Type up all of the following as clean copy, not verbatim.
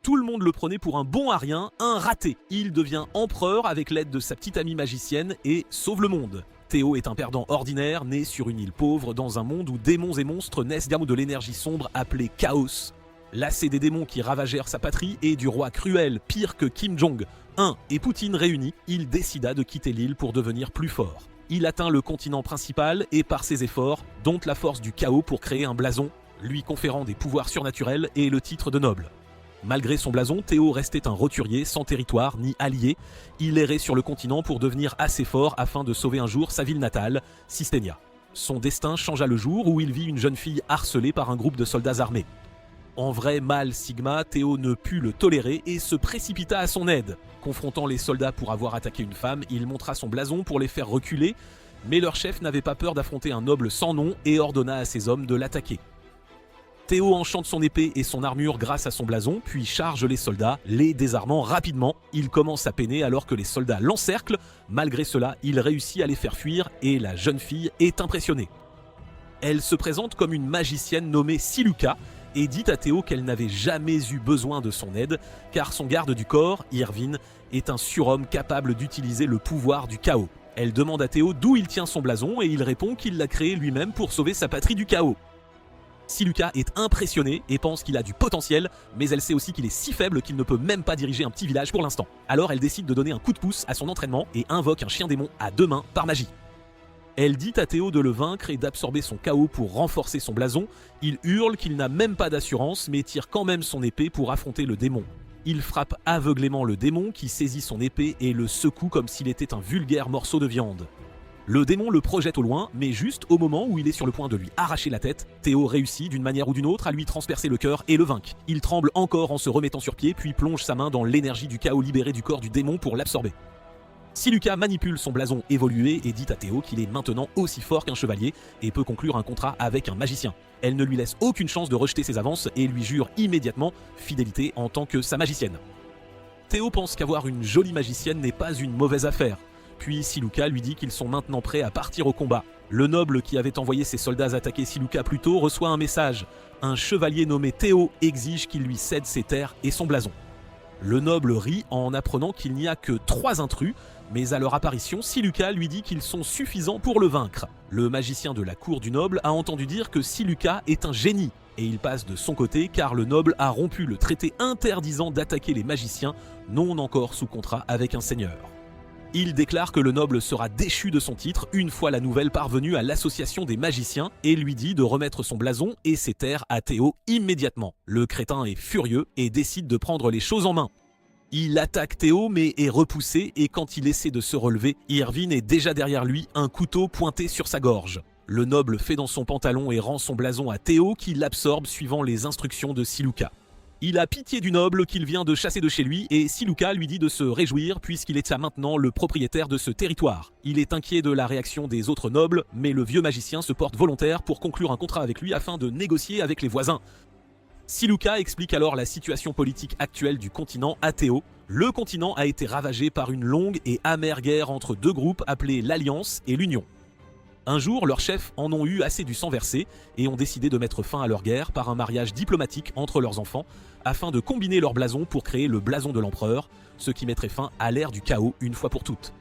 Tout le monde le prenait pour un bon à rien, un raté. Il devient empereur avec l'aide de sa petite amie magicienne et sauve le monde. Théo est un perdant ordinaire, né sur une île pauvre, dans un monde où démons et monstres naissent de l'énergie sombre appelée Chaos. Lassé des démons qui ravagèrent sa patrie et du roi cruel, pire que Kim Jong-un et Poutine réunis, il décida de quitter l'île pour devenir plus fort. Il atteint le continent principal et par ses efforts, dompte la force du chaos pour créer un blason, lui conférant des pouvoirs surnaturels et le titre de noble. Malgré son blason, Théo restait un roturier sans territoire ni allié. Il errait sur le continent pour devenir assez fort afin de sauver un jour sa ville natale, Systénia. Son destin changea le jour où il vit une jeune fille harcelée par un groupe de soldats armés. En vrai mâle Sigma, Théo ne put le tolérer et se précipita à son aide. Confrontant les soldats pour avoir attaqué une femme, il montra son blason pour les faire reculer, mais leur chef n'avait pas peur d'affronter un noble sans nom et ordonna à ses hommes de l'attaquer. Théo enchante son épée et son armure grâce à son blason, puis charge les soldats, les désarmant rapidement. Il commence à peiner alors que les soldats l'encerclent. Malgré cela, il réussit à les faire fuir et la jeune fille est impressionnée. Elle se présente comme une magicienne nommée Siluka et dit à Théo qu'elle n'avait jamais eu besoin de son aide, car son garde du corps, Irvine, est un surhomme capable d'utiliser le pouvoir du chaos. Elle demande à Théo d'où il tient son blason et il répond qu'il l'a créé lui-même pour sauver sa patrie du chaos. Siluka est impressionnée et pense qu'il a du potentiel, mais elle sait aussi qu'il est si faible qu'il ne peut même pas diriger un petit village pour l'instant. Alors elle décide de donner un coup de pouce à son entraînement et invoque un chien démon à 2 mains par magie. Elle dit à Théo de le vaincre et d'absorber son chaos pour renforcer son blason. Il hurle qu'il n'a même pas d'assurance, mais tire quand même son épée pour affronter le démon. Il frappe aveuglément le démon qui saisit son épée et le secoue comme s'il était un vulgaire morceau de viande. Le démon le projette au loin, mais juste au moment où il est sur le point de lui arracher la tête, Théo réussit d'une manière ou d'une autre à lui transpercer le cœur et le vaincre. Il tremble encore en se remettant sur pied, puis plonge sa main dans l'énergie du chaos libéré du corps du démon pour l'absorber. Siluka manipule son blason évolué et dit à Théo qu'il est maintenant aussi fort qu'un chevalier et peut conclure un contrat avec un magicien. Elle ne lui laisse aucune chance de rejeter ses avances et lui jure immédiatement fidélité en tant que sa magicienne. Théo pense qu'avoir une jolie magicienne n'est pas une mauvaise affaire. Puis Siluka lui dit qu'ils sont maintenant prêts à partir au combat. Le noble qui avait envoyé ses soldats attaquer Siluka plus tôt reçoit un message. Un chevalier nommé Théo exige qu'il lui cède ses terres et son blason. Le noble rit en apprenant qu'il n'y a que 3 intrus, mais à leur apparition, Siluka lui dit qu'ils sont suffisants pour le vaincre. Le magicien de la cour du noble a entendu dire que Siluka est un génie, et il passe de son côté car le noble a rompu le traité interdisant d'attaquer les magiciens non encore sous contrat avec un seigneur. Il déclare que le noble sera déchu de son titre une fois la nouvelle parvenue à l'association des magiciens et lui dit de remettre son blason et ses terres à Théo immédiatement. Le crétin est furieux et décide de prendre les choses en main. Il attaque Théo mais est repoussé et quand il essaie de se relever, Irvine est déjà derrière lui, un couteau pointé sur sa gorge. Le noble fait dans son pantalon et rend son blason à Théo qui l'absorbe suivant les instructions de Siluka. Il a pitié du noble qu'il vient de chasser de chez lui et Siluka lui dit de se réjouir puisqu'il est maintenant le propriétaire de ce territoire. Il est inquiet de la réaction des autres nobles, mais le vieux magicien se porte volontaire pour conclure un contrat avec lui afin de négocier avec les voisins. Siluka explique alors la situation politique actuelle du continent à Théo. Le continent a été ravagé par une longue et amère guerre entre 2 groupes appelés l'Alliance et l'Union. Un jour, leurs chefs en ont eu assez du sang versé et ont décidé de mettre fin à leur guerre par un mariage diplomatique entre leurs enfants afin de combiner leurs blasons pour créer le blason de l'empereur, ce qui mettrait fin à l'ère du chaos une fois pour toutes.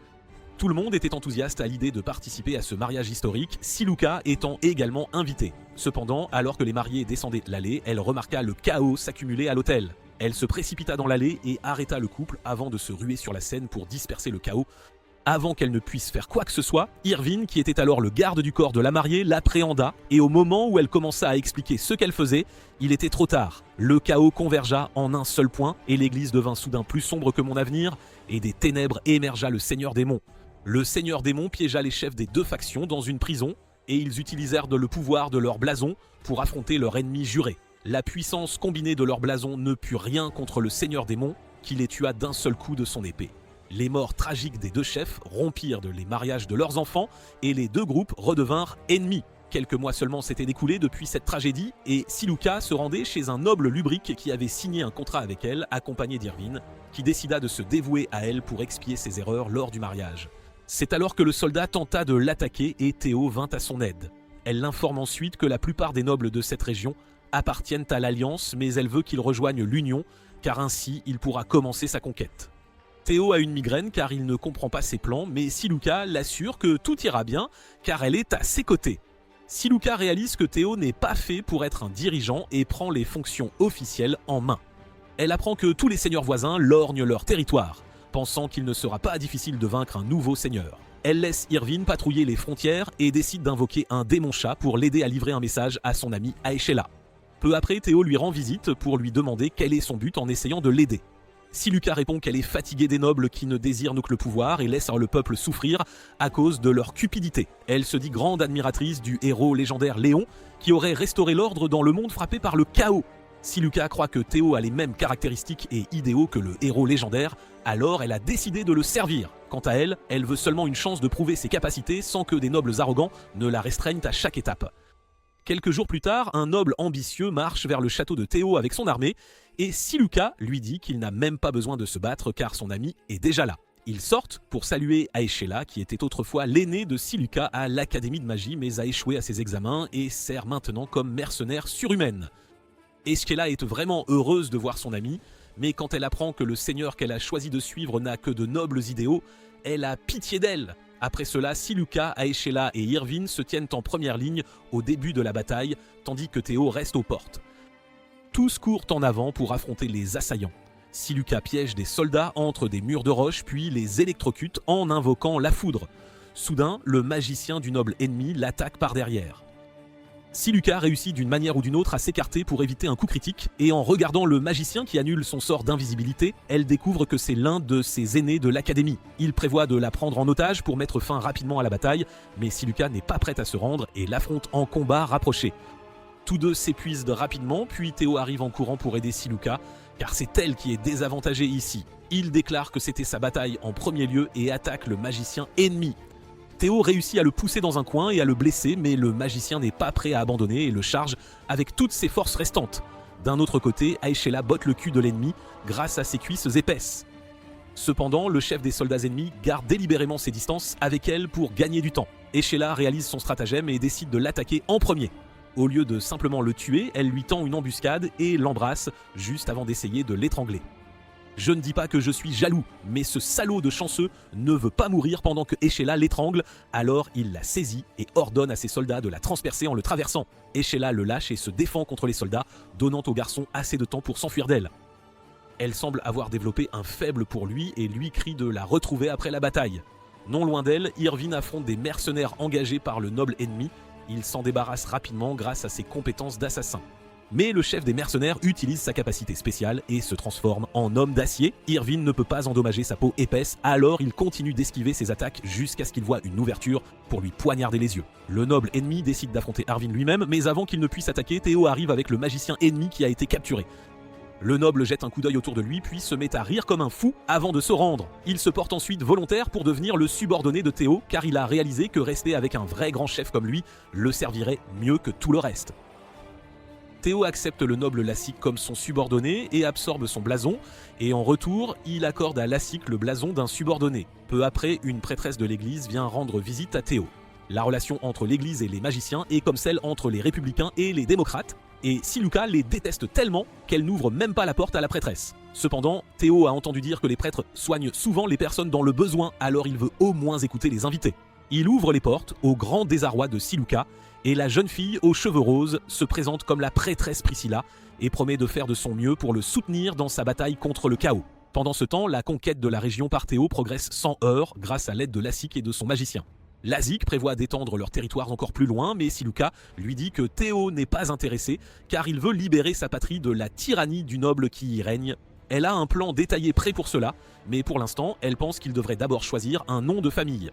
Tout le monde était enthousiaste à l'idée de participer à ce mariage historique, Siluka étant également invitée. Cependant, alors que les mariés descendaient l'allée, elle remarqua le chaos s'accumuler à l'hôtel. Elle se précipita dans l'allée et arrêta le couple avant de se ruer sur la scène pour disperser le chaos. Avant qu'elle ne puisse faire quoi que ce soit, Irvine, qui était alors le garde du corps de la mariée, l'appréhenda et au moment où elle commença à expliquer ce qu'elle faisait, il était trop tard. Le chaos convergea en un seul point et l'église devint soudain plus sombre que mon avenir et des ténèbres émergea le Seigneur Démon. Le Seigneur Démon piégea les chefs des 2 factions dans une prison et ils utilisèrent le pouvoir de leur blason pour affronter leur ennemi juré. La puissance combinée de leur blason ne put rien contre le Seigneur Démon qui les tua d'un seul coup de son épée. Les morts tragiques des 2 chefs rompirent les mariages de leurs enfants et les 2 groupes redevinrent ennemis. Quelques mois seulement s'étaient écoulés depuis cette tragédie et Siluka se rendait chez un noble lubrique qui avait signé un contrat avec elle, accompagné d'Irvine, qui décida de se dévouer à elle pour expier ses erreurs lors du mariage. C'est alors que le soldat tenta de l'attaquer et Théo vint à son aide. Elle l'informe ensuite que la plupart des nobles de cette région appartiennent à l'Alliance mais elle veut qu'il rejoigne l'Union car ainsi il pourra commencer sa conquête. Théo a une migraine car il ne comprend pas ses plans, mais Siluka l'assure que tout ira bien car elle est à ses côtés. Siluka réalise que Théo n'est pas fait pour être un dirigeant et prend les fonctions officielles en main. Elle apprend que tous les seigneurs voisins lorgnent leur territoire, pensant qu'il ne sera pas difficile de vaincre un nouveau seigneur. Elle laisse Irvine patrouiller les frontières et décide d'invoquer un démon-chat pour l'aider à livrer un message à son ami Aeshela. Peu après, Théo lui rend visite pour lui demander quel est son but en essayant de l'aider. Siluka répond qu'elle est fatiguée des nobles qui ne désirent que le pouvoir et laissent le peuple souffrir à cause de leur cupidité. Elle se dit grande admiratrice du héros légendaire Léon qui aurait restauré l'ordre dans le monde frappé par le chaos. Siluka croit que Théo a les mêmes caractéristiques et idéaux que le héros légendaire, alors elle a décidé de le servir. Quant à elle, elle veut seulement une chance de prouver ses capacités sans que des nobles arrogants ne la restreignent à chaque étape. Quelques jours plus tard, un noble ambitieux marche vers le château de Théo avec son armée et Siluka lui dit qu'il n'a même pas besoin de se battre car son ami est déjà là. Ils sortent pour saluer Aeshela qui était autrefois l'aîné de Siluka à l'académie de magie mais a échoué à ses examens et sert maintenant comme mercenaire surhumaine. Aeshela est vraiment heureuse de voir son ami, mais quand elle apprend que le seigneur qu'elle a choisi de suivre n'a que de nobles idéaux, elle a pitié d'elle. Après cela, Siluka, Aeshela et Irvine se tiennent en première ligne au début de la bataille, tandis que Théo reste aux portes. Tous courent en avant pour affronter les assaillants. Siluka piège des soldats entre des murs de roche puis les électrocute en invoquant la foudre. Soudain, le magicien du noble ennemi l'attaque par derrière. Siluka réussit d'une manière ou d'une autre à s'écarter pour éviter un coup critique, et en regardant le magicien qui annule son sort d'invisibilité, elle découvre que c'est l'un de ses aînés de l'académie. Il prévoit de la prendre en otage pour mettre fin rapidement à la bataille, mais Siluka n'est pas prête à se rendre et l'affronte en combat rapproché. Tous deux s'épuisent rapidement, puis Théo arrive en courant pour aider Siluka, car c'est elle qui est désavantagée ici. Il déclare que c'était sa bataille en premier lieu et attaque le magicien ennemi. Théo réussit à le pousser dans un coin et à le blesser, mais le magicien n'est pas prêt à abandonner et le charge avec toutes ses forces restantes. D'un autre côté, Aeshela botte le cul de l'ennemi grâce à ses cuisses épaisses. Cependant, le chef des soldats ennemis garde délibérément ses distances avec elle pour gagner du temps. Aeshela réalise son stratagème et décide de l'attaquer en premier. Au lieu de simplement le tuer, elle lui tend une embuscade et l'embrasse juste avant d'essayer de l'étrangler. Je ne dis pas que je suis jaloux, mais ce salaud de chanceux ne veut pas mourir pendant que Aeshela l'étrangle, alors il la saisit et ordonne à ses soldats de la transpercer en le traversant. Aeshela le lâche et se défend contre les soldats, donnant au garçon assez de temps pour s'enfuir d'elle. Elle semble avoir développé un faible pour lui et lui crie de la retrouver après la bataille. Non loin d'elle, Irvine affronte des mercenaires engagés par le noble ennemi. Il s'en débarrasse rapidement grâce à ses compétences d'assassin. Mais le chef des mercenaires utilise sa capacité spéciale et se transforme en homme d'acier. Irvine ne peut pas endommager sa peau épaisse, alors il continue d'esquiver ses attaques jusqu'à ce qu'il voit une ouverture pour lui poignarder les yeux. Le noble ennemi décide d'affronter Irvine lui-même, mais avant qu'il ne puisse attaquer, Théo arrive avec le magicien ennemi qui a été capturé. Le noble jette un coup d'œil autour de lui puis se met à rire comme un fou avant de se rendre. Il se porte ensuite volontaire pour devenir le subordonné de Théo car il a réalisé que rester avec un vrai grand chef comme lui le servirait mieux que tout le reste. Théo accepte le noble Lassique comme son subordonné et absorbe son blason, et en retour, il accorde à Lassique le blason d'un subordonné. Peu après, une prêtresse de l'église vient rendre visite à Théo. La relation entre l'église et les magiciens est comme celle entre les républicains et les démocrates, et Siluka les déteste tellement qu'elle n'ouvre même pas la porte à la prêtresse. Cependant, Théo a entendu dire que les prêtres soignent souvent les personnes dans le besoin, alors il veut au moins écouter les invités. Il ouvre les portes au grand désarroi de Siluka, et la jeune fille aux cheveux roses se présente comme la prêtresse Priscilla et promet de faire de son mieux pour le soutenir dans sa bataille contre le chaos. Pendant ce temps, la conquête de la région par Théo progresse sans heurts grâce à l'aide de Lassique et de son magicien. Lassique prévoit d'étendre leur territoire encore plus loin, mais Siluka lui dit que Théo n'est pas intéressé car il veut libérer sa patrie de la tyrannie du noble qui y règne. Elle a un plan détaillé prêt pour cela, mais pour l'instant, elle pense qu'il devrait d'abord choisir un nom de famille.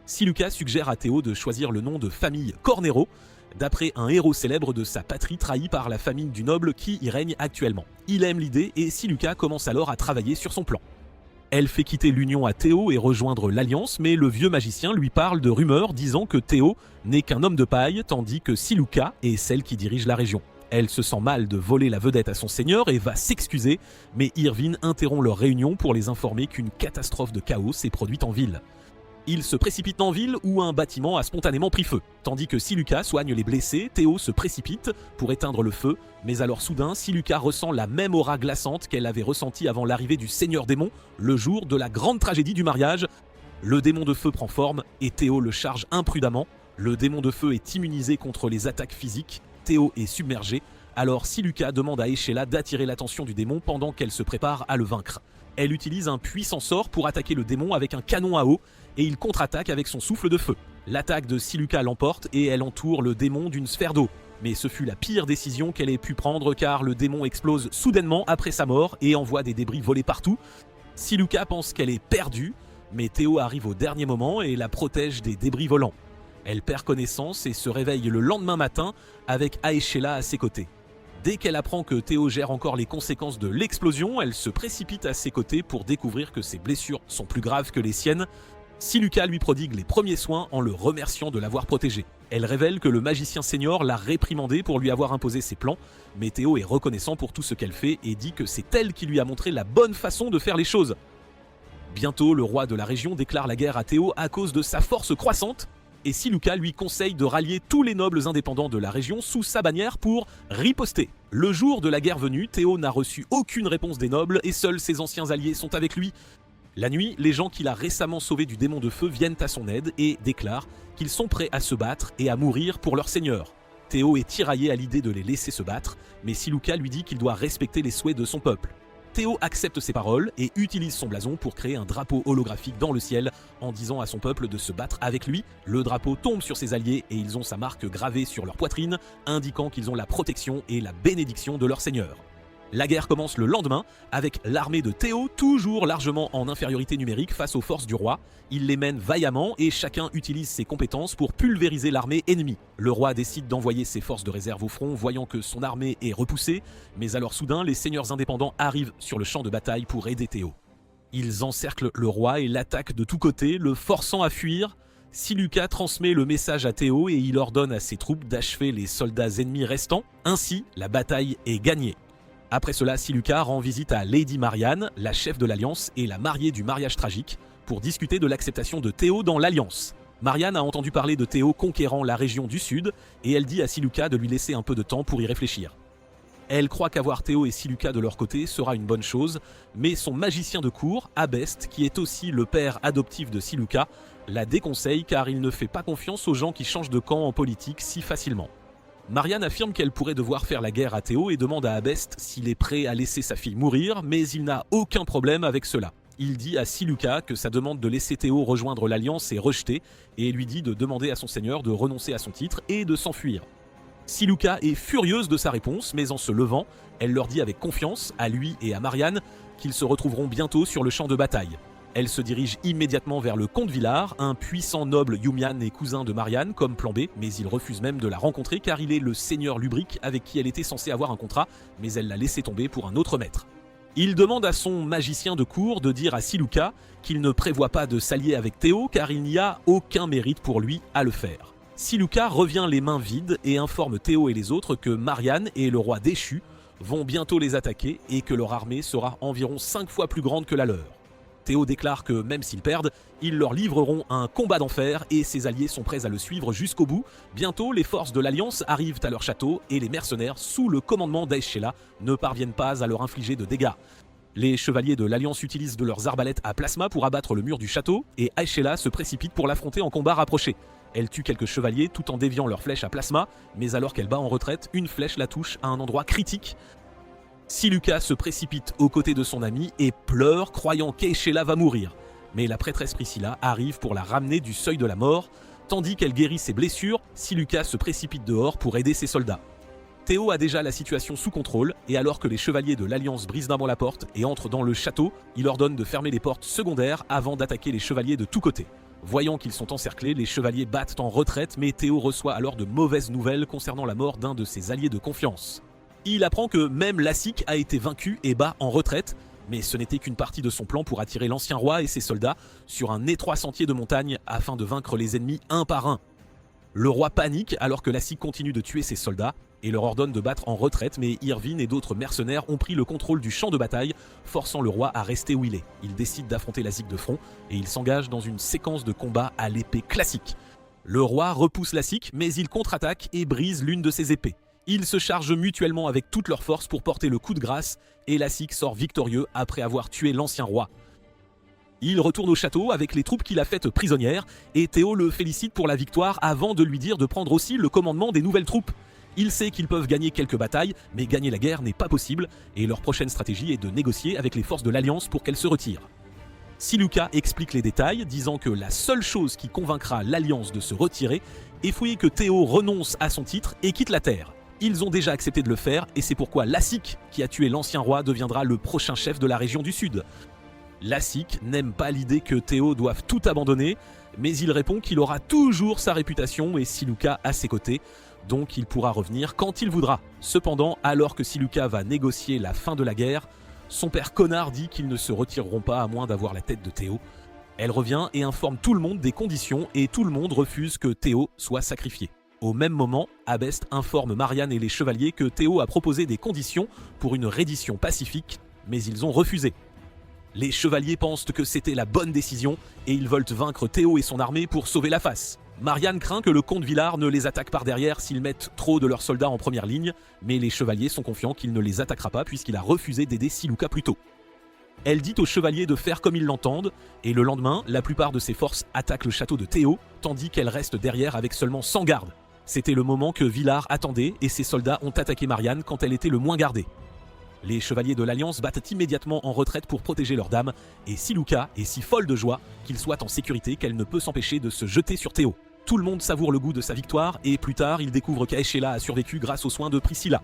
Siluka suggère à Théo de choisir le nom de famille Cornero, d'après un héros célèbre de sa patrie trahi par la famille du noble qui y règne actuellement. Il aime l'idée et Siluka commence alors à travailler sur son plan. Elle fait quitter l'Union à Théo et rejoindre l'Alliance, mais le vieux magicien lui parle de rumeurs disant que Théo n'est qu'un homme de paille, tandis que Siluka est celle qui dirige la région. Elle se sent mal de voler la vedette à son seigneur et va s'excuser, mais Irvine interrompt leur réunion pour les informer qu'une catastrophe de chaos s'est produite en ville. Il se précipite en ville où un bâtiment a spontanément pris feu. Tandis que Siluka soigne les blessés, Théo se précipite pour éteindre le feu, mais alors soudain, Siluka ressent la même aura glaçante qu'elle avait ressentie avant l'arrivée du Seigneur Démon, le jour de la grande tragédie du mariage. Le démon de feu prend forme et Théo le charge imprudemment. Le démon de feu est immunisé contre les attaques physiques, Théo est submergé, alors Siluka demande à Aeshela d'attirer l'attention du démon pendant qu'elle se prépare à le vaincre. Elle utilise un puissant sort pour attaquer le démon avec un canon à eau et il contre-attaque avec son souffle de feu. L'attaque de Siluka l'emporte et elle entoure le démon d'une sphère d'eau. Mais ce fut la pire décision qu'elle ait pu prendre car le démon explose soudainement après sa mort et envoie des débris voler partout. Siluka pense qu'elle est perdue, mais Théo arrive au dernier moment et la protège des débris volants. Elle perd connaissance et se réveille le lendemain matin avec Aeshela à ses côtés. Dès qu'elle apprend que Théo gère encore les conséquences de l'explosion, elle se précipite à ses côtés pour découvrir que ses blessures sont plus graves que les siennes. Siluka lui prodigue les premiers soins en le remerciant de l'avoir protégé. Elle révèle que le magicien senior l'a réprimandé pour lui avoir imposé ses plans, mais Théo est reconnaissant pour tout ce qu'elle fait et dit que c'est elle qui lui a montré la bonne façon de faire les choses. Bientôt, le roi de la région déclare la guerre à Théo à cause de sa force croissante, et Siluka lui conseille de rallier tous les nobles indépendants de la région sous sa bannière pour riposter. Le jour de la guerre venue, Théo n'a reçu aucune réponse des nobles et seuls ses anciens alliés sont avec lui. La nuit, les gens qu'il a récemment sauvés du démon de feu viennent à son aide et déclarent qu'ils sont prêts à se battre et à mourir pour leur seigneur. Théo est tiraillé à l'idée de les laisser se battre, mais Siluka lui dit qu'il doit respecter les souhaits de son peuple. Théo accepte ses paroles et utilise son blason pour créer un drapeau holographique dans le ciel en disant à son peuple de se battre avec lui. Le drapeau tombe sur ses alliés et ils ont sa marque gravée sur leur poitrine, indiquant qu'ils ont la protection et la bénédiction de leur seigneur. La guerre commence le lendemain avec l'armée de Théo toujours largement en infériorité numérique face aux forces du roi. Il les mène vaillamment et chacun utilise ses compétences pour pulvériser l'armée ennemie. Le roi décide d'envoyer ses forces de réserve au front voyant que son armée est repoussée, mais alors soudain les seigneurs indépendants arrivent sur le champ de bataille pour aider Théo. Ils encerclent le roi et l'attaquent de tous côtés, le forçant à fuir. Siluka transmet le message à Théo et il ordonne à ses troupes d'achever les soldats ennemis restants. Ainsi, la bataille est gagnée. Après cela, Siluka rend visite à Lady Marianne, la chef de l'Alliance et la mariée du mariage tragique, pour discuter de l'acceptation de Théo dans l'Alliance. Marianne a entendu parler de Théo conquérant la région du Sud et elle dit à Siluka de lui laisser un peu de temps pour y réfléchir. Elle croit qu'avoir Théo et Siluka de leur côté sera une bonne chose, mais son magicien de cour, Abest, qui est aussi le père adoptif de Siluka, la déconseille car il ne fait pas confiance aux gens qui changent de camp en politique si facilement. Marianne affirme qu'elle pourrait devoir faire la guerre à Théo et demande à Abest s'il est prêt à laisser sa fille mourir, mais il n'a aucun problème avec cela. Il dit à Siluka que sa demande de laisser Théo rejoindre l'Alliance est rejetée et lui dit de demander à son seigneur de renoncer à son titre et de s'enfuir. Siluka est furieuse de sa réponse, mais en se levant, elle leur dit avec confiance, à lui et à Marianne, qu'ils se retrouveront bientôt sur le champ de bataille. Elle se dirige immédiatement vers le comte Villard, un puissant noble Yumian et cousin de Marianne comme plan B, mais il refuse même de la rencontrer car il est le seigneur Lubric avec qui elle était censée avoir un contrat, mais elle l'a laissé tomber pour un autre maître. Il demande à son magicien de cour de dire à Siluka qu'il ne prévoit pas de s'allier avec Théo car il n'y a aucun mérite pour lui à le faire. Siluka revient les mains vides et informe Théo et les autres que Marianne et le roi déchu vont bientôt les attaquer et que leur armée sera environ 5 fois plus grande que la leur. Théo déclare que même s'ils perdent, ils leur livreront un combat d'enfer et ses alliés sont prêts à le suivre jusqu'au bout. Bientôt, les forces de l'Alliance arrivent à leur château et les mercenaires, sous le commandement d'Aeshela, ne parviennent pas à leur infliger de dégâts. Les chevaliers de l'Alliance utilisent de leurs arbalètes à plasma pour abattre le mur du château et Aeshela se précipite pour l'affronter en combat rapproché. Elle tue quelques chevaliers tout en déviant leurs flèches à plasma, mais alors qu'elle bat en retraite, une flèche la touche à un endroit critique. Siluka se précipite aux côtés de son ami et pleure, croyant qu'Aeshela va mourir. Mais la prêtresse Priscilla arrive pour la ramener du seuil de la mort. Tandis qu'elle guérit ses blessures, Siluka se précipite dehors pour aider ses soldats. Théo a déjà la situation sous contrôle, et alors que les chevaliers de l'Alliance brisent d'un bond la porte et entrent dans le château, il ordonne de fermer les portes secondaires avant d'attaquer les chevaliers de tous côtés. Voyant qu'ils sont encerclés, les chevaliers battent en retraite, mais Théo reçoit alors de mauvaises nouvelles concernant la mort d'un de ses alliés de confiance. Il apprend que même Lassik a été vaincu et bat en retraite, mais ce n'était qu'une partie de son plan pour attirer l'ancien roi et ses soldats sur un étroit sentier de montagne afin de vaincre les ennemis un par un. Le roi panique alors que Lassik continue de tuer ses soldats, et leur ordonne de battre en retraite, mais Irvine et d'autres mercenaires ont pris le contrôle du champ de bataille, forçant le roi à rester où il est. Il décide d'affronter Lassique de front et il s'engage dans une séquence de combat à l'épée classique. Le roi repousse Lassique, mais il contre-attaque et brise l'une de ses épées. Ils se chargent mutuellement avec toute leur force pour porter le coup de grâce et Lassique sort victorieux après avoir tué l'ancien roi. Il retourne au château avec les troupes qu'il a faites prisonnières et Théo le félicite pour la victoire avant de lui dire de prendre aussi le commandement des nouvelles troupes. Il sait qu'ils peuvent gagner quelques batailles, mais gagner la guerre n'est pas possible et leur prochaine stratégie est de négocier avec les forces de l'Alliance pour qu'elles se retirent. Siluka explique les détails, disant que la seule chose qui convaincra l'Alliance de se retirer est fouiller que Théo renonce à son titre et quitte la Terre. Ils ont déjà accepté de le faire et c'est pourquoi Lassique, qui a tué l'ancien roi, deviendra le prochain chef de la région du Sud. Lassique n'aime pas l'idée que Théo doive tout abandonner, mais il répond qu'il aura toujours sa réputation et Siluka à ses côtés, donc il pourra revenir quand il voudra. Cependant, alors que Siluka va négocier la fin de la guerre, son père connard dit qu'ils ne se retireront pas à moins d'avoir la tête de Théo. Elle revient et informe tout le monde des conditions et tout le monde refuse que Théo soit sacrifié. Au même moment, Abest informe Marianne et les chevaliers que Théo a proposé des conditions pour une reddition pacifique, mais ils ont refusé. Les chevaliers pensent que c'était la bonne décision et ils veulent vaincre Théo et son armée pour sauver la face. Marianne craint que le comte Villard ne les attaque par derrière s'ils mettent trop de leurs soldats en première ligne, mais les chevaliers sont confiants qu'il ne les attaquera pas puisqu'il a refusé d'aider Siluka plus tôt. Elle dit aux chevaliers de faire comme ils l'entendent, et le lendemain, la plupart de ses forces attaquent le château de Théo, tandis qu'elle reste derrière avec seulement 100 gardes. C'était le moment que Villard attendait et ses soldats ont attaqué Marianne quand elle était le moins gardée. Les chevaliers de l'Alliance battent immédiatement en retraite pour protéger leur dame, et Siluka est si folle de joie qu'il soit en sécurité qu'elle ne peut s'empêcher de se jeter sur Théo. Tout le monde savoure le goût de sa victoire, et plus tard, il découvre qu'Aeshela a survécu grâce aux soins de Priscilla.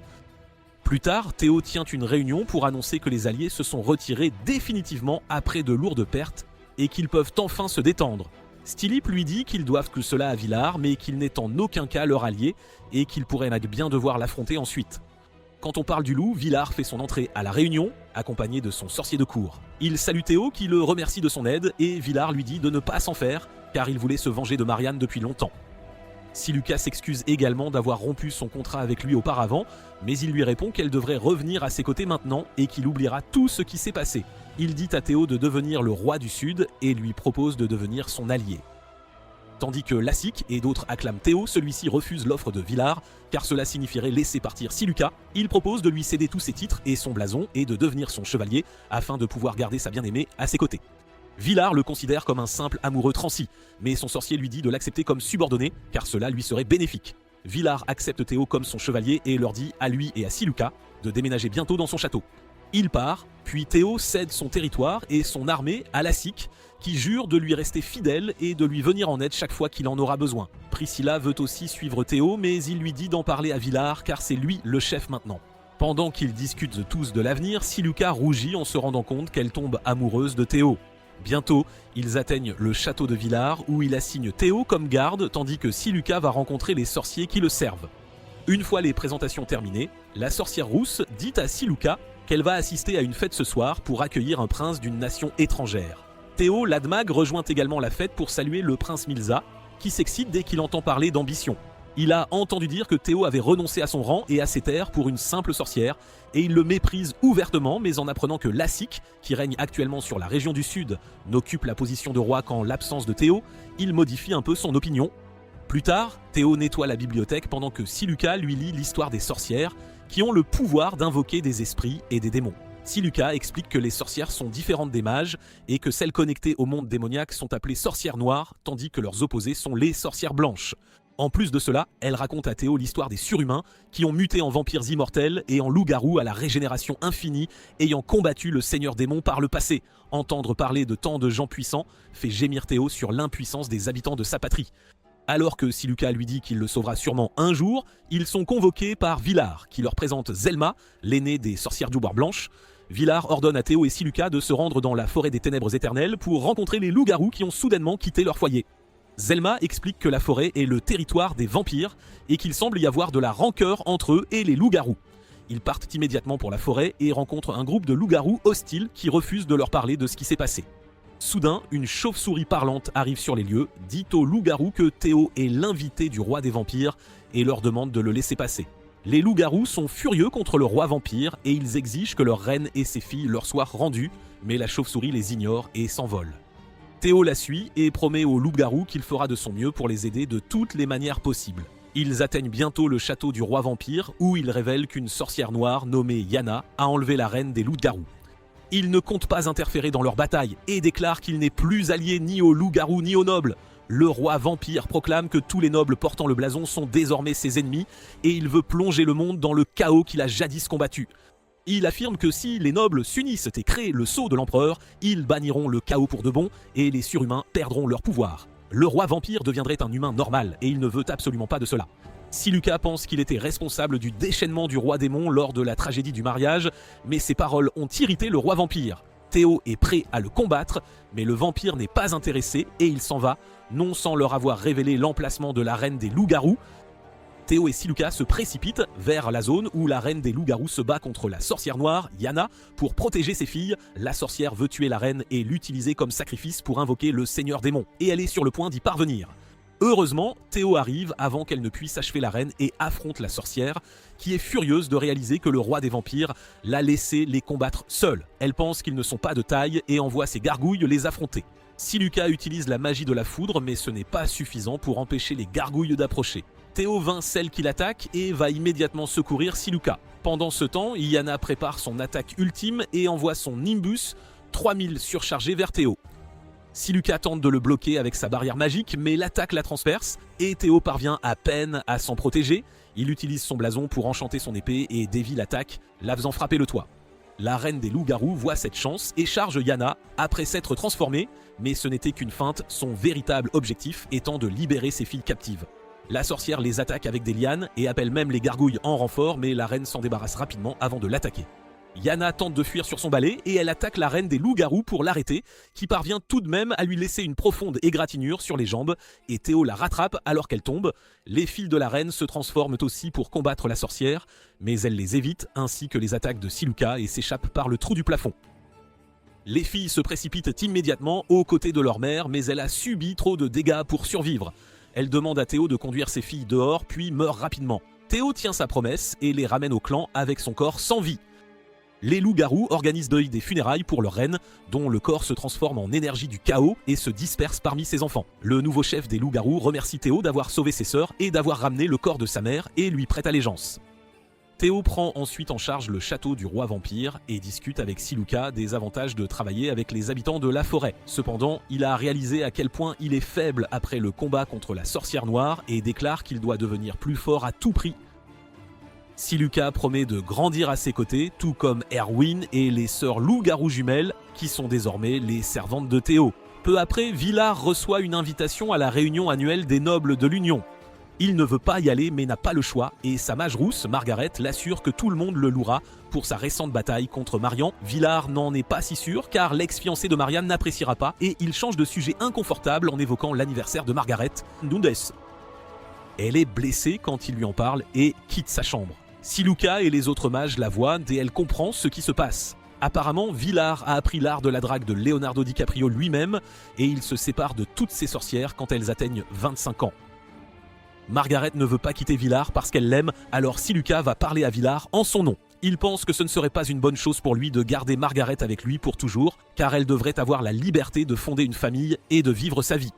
Plus tard, Théo tient une réunion pour annoncer que les Alliés se sont retirés définitivement après de lourdes pertes, et qu'ils peuvent enfin se détendre. Stilipe lui dit qu'ils doivent que cela à Villard, mais qu'il n'est en aucun cas leur allié, et qu'il pourrait bien devoir l'affronter ensuite. Quand on parle du loup, Villard fait son entrée à la réunion, accompagné de son sorcier de cour. Il salue Théo qui le remercie de son aide et Villard lui dit de ne pas s'en faire, car il voulait se venger de Marianne depuis longtemps. Siluka s'excuse également d'avoir rompu son contrat avec lui auparavant, mais il lui répond qu'elle devrait revenir à ses côtés maintenant et qu'il oubliera tout ce qui s'est passé. Il dit à Théo de devenir le roi du Sud et lui propose de devenir son allié. Tandis que Lassique et d'autres acclament Théo, celui-ci refuse l'offre de Villard, car cela signifierait laisser partir Siluka. Il propose de lui céder tous ses titres et son blason et de devenir son chevalier, afin de pouvoir garder sa bien-aimée à ses côtés. Villard le considère comme un simple amoureux transi, mais son sorcier lui dit de l'accepter comme subordonné, car cela lui serait bénéfique. Villard accepte Théo comme son chevalier et leur dit à lui et à Siluka de déménager bientôt dans son château. Il part, puis Théo cède son territoire et son armée à Lassique, qui jure de lui rester fidèle et de lui venir en aide chaque fois qu'il en aura besoin. Priscilla veut aussi suivre Théo, mais il lui dit d'en parler à Villard car c'est lui le chef maintenant. Pendant qu'ils discutent tous de l'avenir, Siluka rougit en se rendant compte qu'elle tombe amoureuse de Théo. Bientôt, ils atteignent le château de Villard où il assigne Théo comme garde tandis que Siluka va rencontrer les sorciers qui le servent. Une fois les présentations terminées, la sorcière rousse dit à Siluka qu'elle va assister à une fête ce soir pour accueillir un prince d'une nation étrangère. Théo l'Admag rejoint également la fête pour saluer le prince Milza, qui s'excite dès qu'il entend parler d'ambition. Il a entendu dire que Théo avait renoncé à son rang et à ses terres pour une simple sorcière, et il le méprise ouvertement, mais en apprenant que Lassique, qui règne actuellement sur la région du Sud, n'occupe la position de roi qu'en l'absence de Théo, il modifie un peu son opinion. Plus tard, Théo nettoie la bibliothèque pendant que Siluka lui lit l'histoire des sorcières, qui ont le pouvoir d'invoquer des esprits et des démons. Siluka explique que les sorcières sont différentes des mages et que celles connectées au monde démoniaque sont appelées sorcières noires, tandis que leurs opposées sont les sorcières blanches. En plus de cela, elle raconte à Théo l'histoire des surhumains qui ont muté en vampires immortels et en loups-garous à la régénération infinie, ayant combattu le seigneur démon par le passé. Entendre parler de tant de gens puissants fait gémir Théo sur l'impuissance des habitants de sa patrie. Alors que Siluka lui dit qu'il le sauvera sûrement un jour, ils sont convoqués par Villard, qui leur présente Zelma, l'aînée des sorcières du bois blanche. Villard ordonne à Théo et Siluka de se rendre dans la forêt des ténèbres éternelles pour rencontrer les loups-garous qui ont soudainement quitté leur foyer. Zelma explique que la forêt est le territoire des vampires et qu'il semble y avoir de la rancœur entre eux et les loups-garous. Ils partent immédiatement pour la forêt et rencontrent un groupe de loups-garous hostiles qui refusent de leur parler de ce qui s'est passé. Soudain, une chauve-souris parlante arrive sur les lieux, dit aux loups-garous que Théo est l'invité du roi des vampires et leur demande de le laisser passer. Les loups-garous sont furieux contre le roi vampire et ils exigent que leur reine et ses filles leur soient rendues, mais la chauve-souris les ignore et s'envole. Théo la suit et promet au loup-garou qu'il fera de son mieux pour les aider de toutes les manières possibles. Ils atteignent bientôt le château du roi vampire où il révèle qu'une sorcière noire nommée Yana a enlevé la reine des loups-garous. Il ne compte pas interférer dans leur bataille et déclare qu'il n'est plus allié ni aux loups-garous ni aux nobles. Le roi vampire proclame que tous les nobles portant le blason sont désormais ses ennemis et il veut plonger le monde dans le chaos qu'il a jadis combattu. Il affirme que si les nobles s'unissent et créent le sceau de l'empereur, ils banniront le chaos pour de bon et les surhumains perdront leur pouvoir. Le roi vampire deviendrait un humain normal et il ne veut absolument pas de cela. Siluka pense qu'il était responsable du déchaînement du roi démon lors de la tragédie du mariage, mais ses paroles ont irrité le roi vampire. Théo est prêt à le combattre, mais le vampire n'est pas intéressé et il s'en va, non sans leur avoir révélé l'emplacement de la reine des loups-garous. Théo et Siluka se précipitent vers la zone où la reine des loups-garous se bat contre la sorcière noire, Yana, pour protéger ses filles. La sorcière veut tuer la reine et l'utiliser comme sacrifice pour invoquer le seigneur démon, et elle est sur le point d'y parvenir. Heureusement, Théo arrive avant qu'elle ne puisse achever la reine et affronte la sorcière, qui est furieuse de réaliser que le roi des vampires l'a laissé les combattre seul. Elle pense qu'ils ne sont pas de taille et envoie ses gargouilles les affronter. Siluka utilise la magie de la foudre, mais ce n'est pas suffisant pour empêcher les gargouilles d'approcher. Théo vainc celle qui l'attaque et va immédiatement secourir Siluka. Pendant ce temps, Yana prépare son attaque ultime et envoie son Nimbus 3000 surchargé vers Théo. Siluka tente de le bloquer avec sa barrière magique, mais l'attaque la transperce et Théo parvient à peine à s'en protéger. Il utilise son blason pour enchanter son épée et dévie l'attaque, la faisant frapper le toit. La reine des loups-garous voit cette chance et charge Yana après s'être transformée, mais ce n'était qu'une feinte, son véritable objectif étant de libérer ses filles captives. La sorcière les attaque avec des lianes et appelle même les gargouilles en renfort, mais la reine s'en débarrasse rapidement avant de l'attaquer. Yana tente de fuir sur son balai et elle attaque la reine des loups-garous pour l'arrêter, qui parvient tout de même à lui laisser une profonde égratignure sur les jambes, et Théo la rattrape alors qu'elle tombe. Les filles de la reine se transforment aussi pour combattre la sorcière, mais elle les évite, ainsi que les attaques de Siluka, et s'échappent par le trou du plafond. Les filles se précipitent immédiatement aux côtés de leur mère, mais elle a subi trop de dégâts pour survivre. Elle demande à Théo de conduire ses filles dehors, puis meurt rapidement. Théo tient sa promesse et les ramène au clan avec son corps sans vie. Les loups-garous organisent deuil des funérailles pour leur reine, dont le corps se transforme en énergie du chaos et se disperse parmi ses enfants. Le nouveau chef des loups-garous remercie Théo d'avoir sauvé ses sœurs et d'avoir ramené le corps de sa mère et lui prête allégeance. Théo prend ensuite en charge le château du roi vampire et discute avec Siluka des avantages de travailler avec les habitants de la forêt. Cependant, il a réalisé à quel point il est faible après le combat contre la sorcière noire et déclare qu'il doit devenir plus fort à tout prix. Siluka promet de grandir à ses côtés, tout comme Erwin et les sœurs loups-garous jumelles, qui sont désormais les servantes de Théo. Peu après, Villar reçoit une invitation à la réunion annuelle des nobles de l'Union. Il ne veut pas y aller mais n'a pas le choix, et sa mage rousse, Margaret, l'assure que tout le monde le louera pour sa récente bataille contre Marian. Villar n'en est pas si sûr, car l'ex-fiancé de Marianne n'appréciera pas, et il change de sujet inconfortable en évoquant l'anniversaire de Margaret, Dundes. Elle est blessée quand il lui en parle et quitte sa chambre. Siluka et les autres mages la voient et elle comprend ce qui se passe. Apparemment, Villar a appris l'art de la drague de Leonardo DiCaprio lui-même et il se sépare de toutes ses sorcières quand elles atteignent 25 ans. Margaret ne veut pas quitter Villar parce qu'elle l'aime, alors Siluka va parler à Villar en son nom. Il pense que ce ne serait pas une bonne chose pour lui de garder Margaret avec lui pour toujours, car elle devrait avoir la liberté de fonder une famille et de vivre sa vie.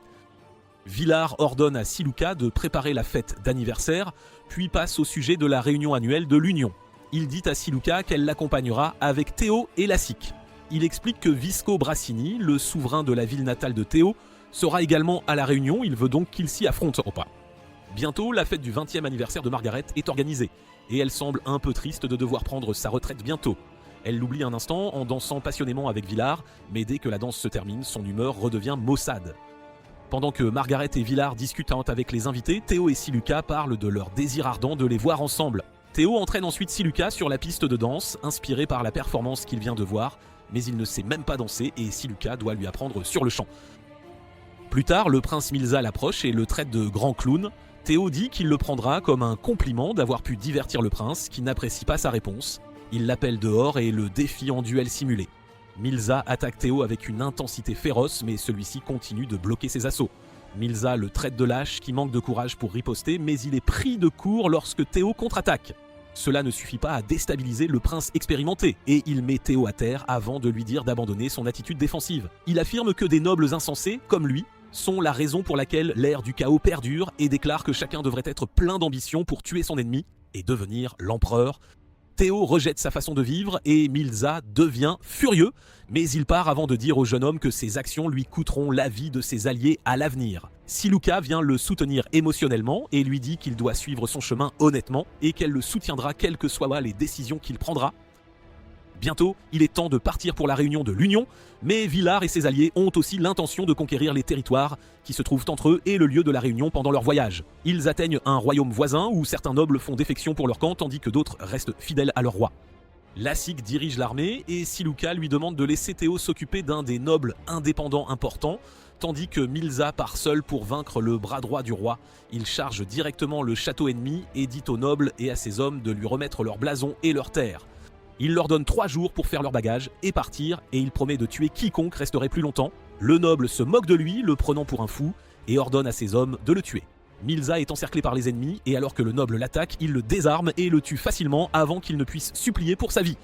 Villar ordonne à Siluka de préparer la fête d'anniversaire, puis passe au sujet de la réunion annuelle de l'Union. Il dit à Siluka qu'elle l'accompagnera avec Théo et Lassique. Il explique que Visco Brassini, le souverain de la ville natale de Théo, sera également à la réunion, il veut donc qu'ils s'y affrontent ou pas. Bientôt, la fête du 20e anniversaire de Margaret est organisée, et elle semble un peu triste de devoir prendre sa retraite bientôt. Elle l'oublie un instant en dansant passionnément avec Villar, mais dès que la danse se termine, son humeur redevient maussade. Pendant que Margaret et Villar discutent avec les invités, Théo et Siluka parlent de leur désir ardent de les voir ensemble. Théo entraîne ensuite Siluka sur la piste de danse, inspirée par la performance qu'il vient de voir, mais il ne sait même pas danser et Siluka doit lui apprendre sur le champ. Plus tard, le prince Milza l'approche et le traite de grand clown. Théo dit qu'il le prendra comme un compliment d'avoir pu divertir le prince, qui n'apprécie pas sa réponse. Il l'appelle dehors et le défie en duel simulé. Milza attaque Théo avec une intensité féroce, mais celui-ci continue de bloquer ses assauts. Milza le traite de lâche qui manque de courage pour riposter, mais il est pris de court lorsque Théo contre-attaque. Cela ne suffit pas à déstabiliser le prince expérimenté, et il met Théo à terre avant de lui dire d'abandonner son attitude défensive. Il affirme que des nobles insensés, comme lui, sont la raison pour laquelle l'ère du chaos perdure et déclare que chacun devrait être plein d'ambition pour tuer son ennemi et devenir l'empereur. Théo rejette sa façon de vivre et Milza devient furieux, mais il part avant de dire au jeune homme que ses actions lui coûteront la vie de ses alliés à l'avenir. Siluka vient le soutenir émotionnellement et lui dit qu'il doit suivre son chemin honnêtement et qu'elle le soutiendra quelles que soient les décisions qu'il prendra. Bientôt, il est temps de partir pour la réunion de l'Union, mais Villars et ses alliés ont aussi l'intention de conquérir les territoires qui se trouvent entre eux et le lieu de la réunion pendant leur voyage. Ils atteignent un royaume voisin où certains nobles font défection pour leur camp tandis que d'autres restent fidèles à leur roi. Lassik dirige l'armée et Siluka lui demande de laisser Théo s'occuper d'un des nobles indépendants importants, tandis que Milza part seul pour vaincre le bras droit du roi. Il charge directement le château ennemi et dit aux nobles et à ses hommes de lui remettre leur blason et leurs terres. Il leur donne 3 jours pour faire leur bagage et partir, et il promet de tuer quiconque resterait plus longtemps. Le noble se moque de lui, le prenant pour un fou, et ordonne à ses hommes de le tuer. Milza est encerclé par les ennemis, et alors que le noble l'attaque, il le désarme et le tue facilement avant qu'il ne puisse supplier pour sa vie.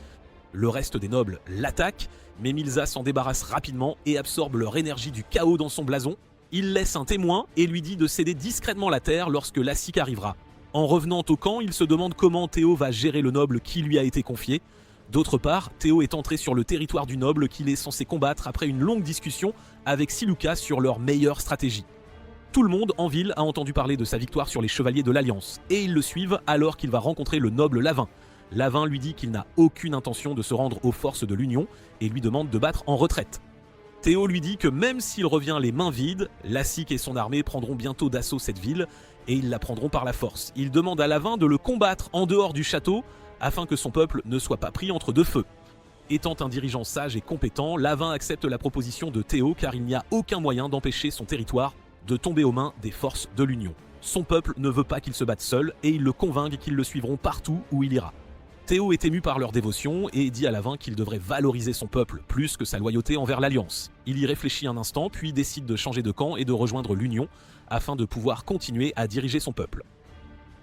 Le reste des nobles l'attaquent, mais Milza s'en débarrasse rapidement et absorbe leur énergie du chaos dans son blason. Il laisse un témoin et lui dit de céder discrètement la terre lorsque Lassik arrivera. En revenant au camp, il se demande comment Théo va gérer le noble qui lui a été confié. D'autre part, Théo est entré sur le territoire du noble qu'il est censé combattre après une longue discussion avec Siluka sur leur meilleure stratégie. Tout le monde en ville a entendu parler de sa victoire sur les chevaliers de l'Alliance, et ils le suivent alors qu'il va rencontrer le noble Lavin. Lavin lui dit qu'il n'a aucune intention de se rendre aux forces de l'Union et lui demande de battre en retraite. Théo lui dit que même s'il revient les mains vides, Lassik et son armée prendront bientôt d'assaut cette ville et ils la prendront par la force. Il demande à Lavin de le combattre en dehors du château afin que son peuple ne soit pas pris entre deux feux. Étant un dirigeant sage et compétent, Lavin accepte la proposition de Théo car il n'y a aucun moyen d'empêcher son territoire de tomber aux mains des forces de l'Union. Son peuple ne veut pas qu'il se batte seul et il le convainc qu'ils le suivront partout où il ira. Théo est ému par leur dévotion et dit à Lavin qu'il devrait valoriser son peuple plus que sa loyauté envers l'Alliance. Il y réfléchit un instant puis décide de changer de camp et de rejoindre l'Union afin de pouvoir continuer à diriger son peuple.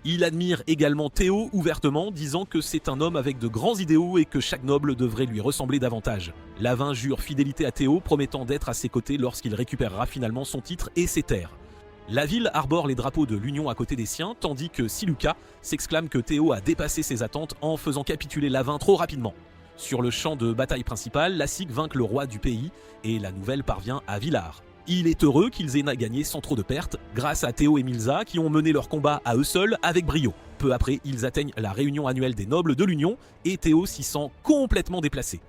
Il admire également Théo ouvertement, disant que c'est un homme avec de grands idéaux et que chaque noble devrait lui ressembler davantage. Lavin jure fidélité à Théo, promettant d'être à ses côtés lorsqu'il récupérera finalement son titre et ses terres. La ville arbore les drapeaux de l'Union à côté des siens, tandis que Siluka s'exclame que Théo a dépassé ses attentes en faisant capituler Lavin trop rapidement. Sur le champ de bataille principal, Lassik vainc le roi du pays et la nouvelle parvient à Villars. Il est heureux qu'ils aient gagné sans trop de pertes, grâce à Théo et Milza qui ont mené leur combat à eux seuls avec brio. Peu après, ils atteignent la réunion annuelle des nobles de l'Union et Théo s'y sent complètement déplacé.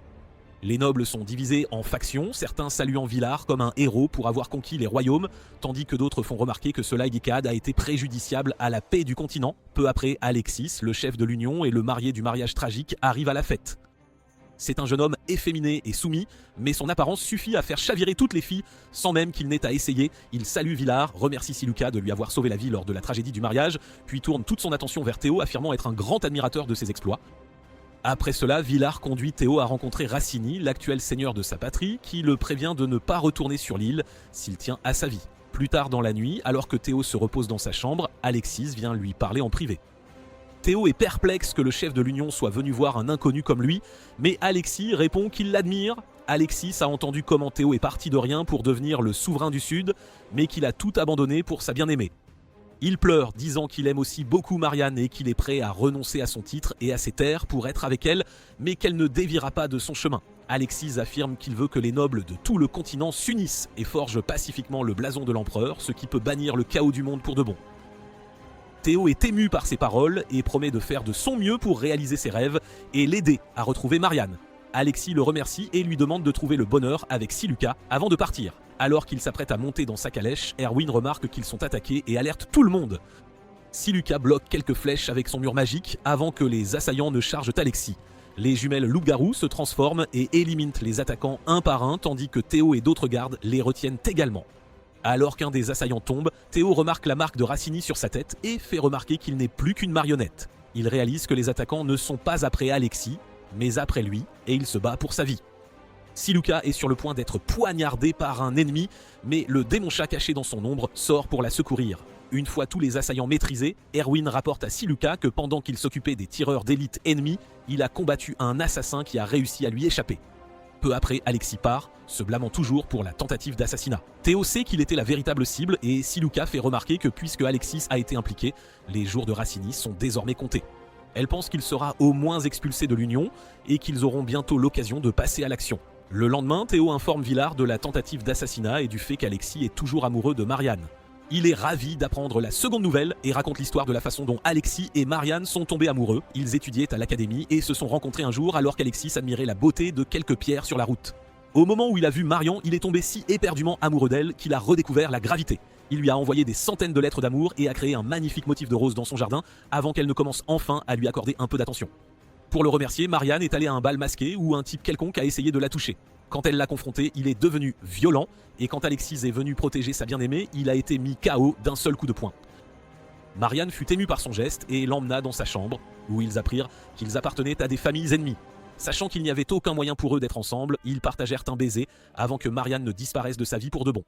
Les nobles sont divisés en factions, certains saluant Villars comme un héros pour avoir conquis les royaumes, tandis que d'autres font remarquer que ce Laïdicade a été préjudiciable à la paix du continent. Peu après, Alexis, le chef de l'Union et le marié du mariage tragique, arrivent à la fête. C'est un jeune homme efféminé et soumis, mais son apparence suffit à faire chavirer toutes les filles sans même qu'il n'ait à essayer. Il salue Villars, remercie Siluka de lui avoir sauvé la vie lors de la tragédie du mariage, puis tourne toute son attention vers Théo, affirmant être un grand admirateur de ses exploits. Après cela, Villars conduit Théo à rencontrer Racini, l'actuel seigneur de sa patrie, qui le prévient de ne pas retourner sur l'île s'il tient à sa vie. Plus tard dans la nuit, alors que Théo se repose dans sa chambre, Alexis vient lui parler en privé. Théo est perplexe que le chef de l'Union soit venu voir un inconnu comme lui, mais Alexis répond qu'il l'admire. Alexis a entendu comment Théo est parti de rien pour devenir le souverain du Sud, mais qu'il a tout abandonné pour sa bien-aimée. Il pleure, disant qu'il aime aussi beaucoup Marianne et qu'il est prêt à renoncer à son titre et à ses terres pour être avec elle, mais qu'elle ne déviera pas de son chemin. Alexis affirme qu'il veut que les nobles de tout le continent s'unissent et forgent pacifiquement le blason de l'empereur, ce qui peut bannir le chaos du monde pour de bon. Théo est ému par ces paroles et promet de faire de son mieux pour réaliser ses rêves et l'aider à retrouver Marianne. Alexis le remercie et lui demande de trouver le bonheur avec Siluka avant de partir. Alors qu'il s'apprête à monter dans sa calèche, Erwin remarque qu'ils sont attaqués et alerte tout le monde. Siluka bloque quelques flèches avec son mur magique avant que les assaillants ne chargent Alexis. Les jumelles loup-garou se transforment et éliminent les attaquants un par un, tandis que Théo et d'autres gardes les retiennent également. Alors qu'un des assaillants tombe, Théo remarque la marque de Racini sur sa tête et fait remarquer qu'il n'est plus qu'une marionnette. Il réalise que les attaquants ne sont pas après Alexis, mais après lui, et il se bat pour sa vie. Siluka est sur le point d'être poignardé par un ennemi, mais le démon chat caché dans son ombre sort pour la secourir. Une fois tous les assaillants maîtrisés, Erwin rapporte à Siluka que pendant qu'il s'occupait des tireurs d'élite ennemis, il a combattu un assassin qui a réussi à lui échapper. Peu après, Alexis part, se blâmant toujours pour la tentative d'assassinat. Théo sait qu'il était la véritable cible et Siluka fait remarquer que puisque Alexis a été impliqué, les jours de Racini sont désormais comptés. Elle pense qu'il sera au moins expulsé de l'Union et qu'ils auront bientôt l'occasion de passer à l'action. Le lendemain, Théo informe Villard de la tentative d'assassinat et du fait qu'Alexis est toujours amoureux de Marianne. Il est ravi d'apprendre la seconde nouvelle et raconte l'histoire de la façon dont Alexis et Marianne sont tombés amoureux. Ils étudiaient à l'académie et se sont rencontrés un jour alors qu'Alexis admirait la beauté de quelques pierres sur la route. Au moment où il a vu Marion, il est tombé si éperdument amoureux d'elle qu'il a redécouvert la gravité. Il lui a envoyé des centaines de lettres d'amour et a créé un magnifique motif de rose dans son jardin avant qu'elle ne commence enfin à lui accorder un peu d'attention. Pour le remercier, Marianne est allée à un bal masqué où un type quelconque a essayé de la toucher. Quand elle l'a confronté, il est devenu violent et quand Alexis est venu protéger sa bien-aimée, il a été mis KO d'un seul coup de poing. Marianne fut émue par son geste et l'emmena dans sa chambre où ils apprirent qu'ils appartenaient à des familles ennemies. Sachant qu'il n'y avait aucun moyen pour eux d'être ensemble, ils partagèrent un baiser avant que Marianne ne disparaisse de sa vie pour de bon.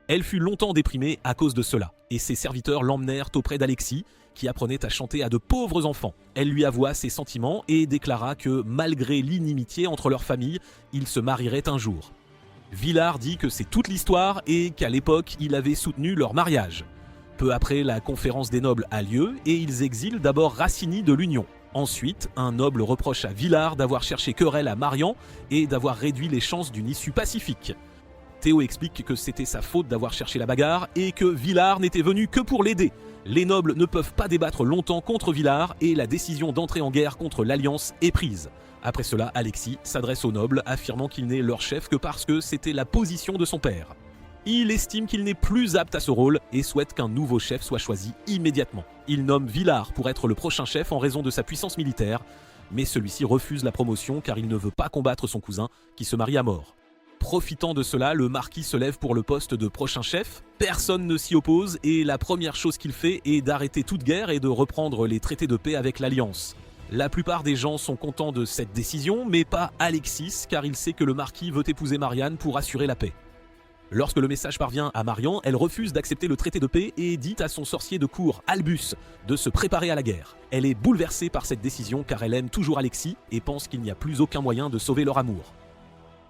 Elle fut longtemps déprimée à cause de cela, et ses serviteurs l'emmenèrent auprès d'Alexis, qui apprenait à chanter à de pauvres enfants. Elle lui avoua ses sentiments et déclara que, malgré l'inimitié entre leurs familles, ils se marieraient un jour. Villard dit que c'est toute l'histoire et qu'à l'époque, il avait soutenu leur mariage. Peu après, la conférence des nobles a lieu et ils exilent d'abord Racini de l'Union. Ensuite, un noble reproche à Villard d'avoir cherché querelle à Marian et d'avoir réduit les chances d'une issue pacifique. Théo explique que c'était sa faute d'avoir cherché la bagarre et que Villard n'était venu que pour l'aider. Les nobles ne peuvent pas débattre longtemps contre Villard et la décision d'entrer en guerre contre l'Alliance est prise. Après cela, Alexis s'adresse aux nobles, affirmant qu'il n'est leur chef que parce que c'était la position de son père. Il estime qu'il n'est plus apte à ce rôle et souhaite qu'un nouveau chef soit choisi immédiatement. Il nomme Villard pour être le prochain chef en raison de sa puissance militaire, mais celui-ci refuse la promotion car il ne veut pas combattre son cousin qui se marie à mort. Profitant de cela, le marquis se lève pour le poste de prochain chef. Personne ne s'y oppose et la première chose qu'il fait est d'arrêter toute guerre et de reprendre les traités de paix avec l'Alliance. La plupart des gens sont contents de cette décision, mais pas Alexis, car il sait que le marquis veut épouser Marianne pour assurer la paix. Lorsque le message parvient à Marian, elle refuse d'accepter le traité de paix et dit à son sorcier de cour, Albus, de se préparer à la guerre. Elle est bouleversée par cette décision car elle aime toujours Alexis et pense qu'il n'y a plus aucun moyen de sauver leur amour.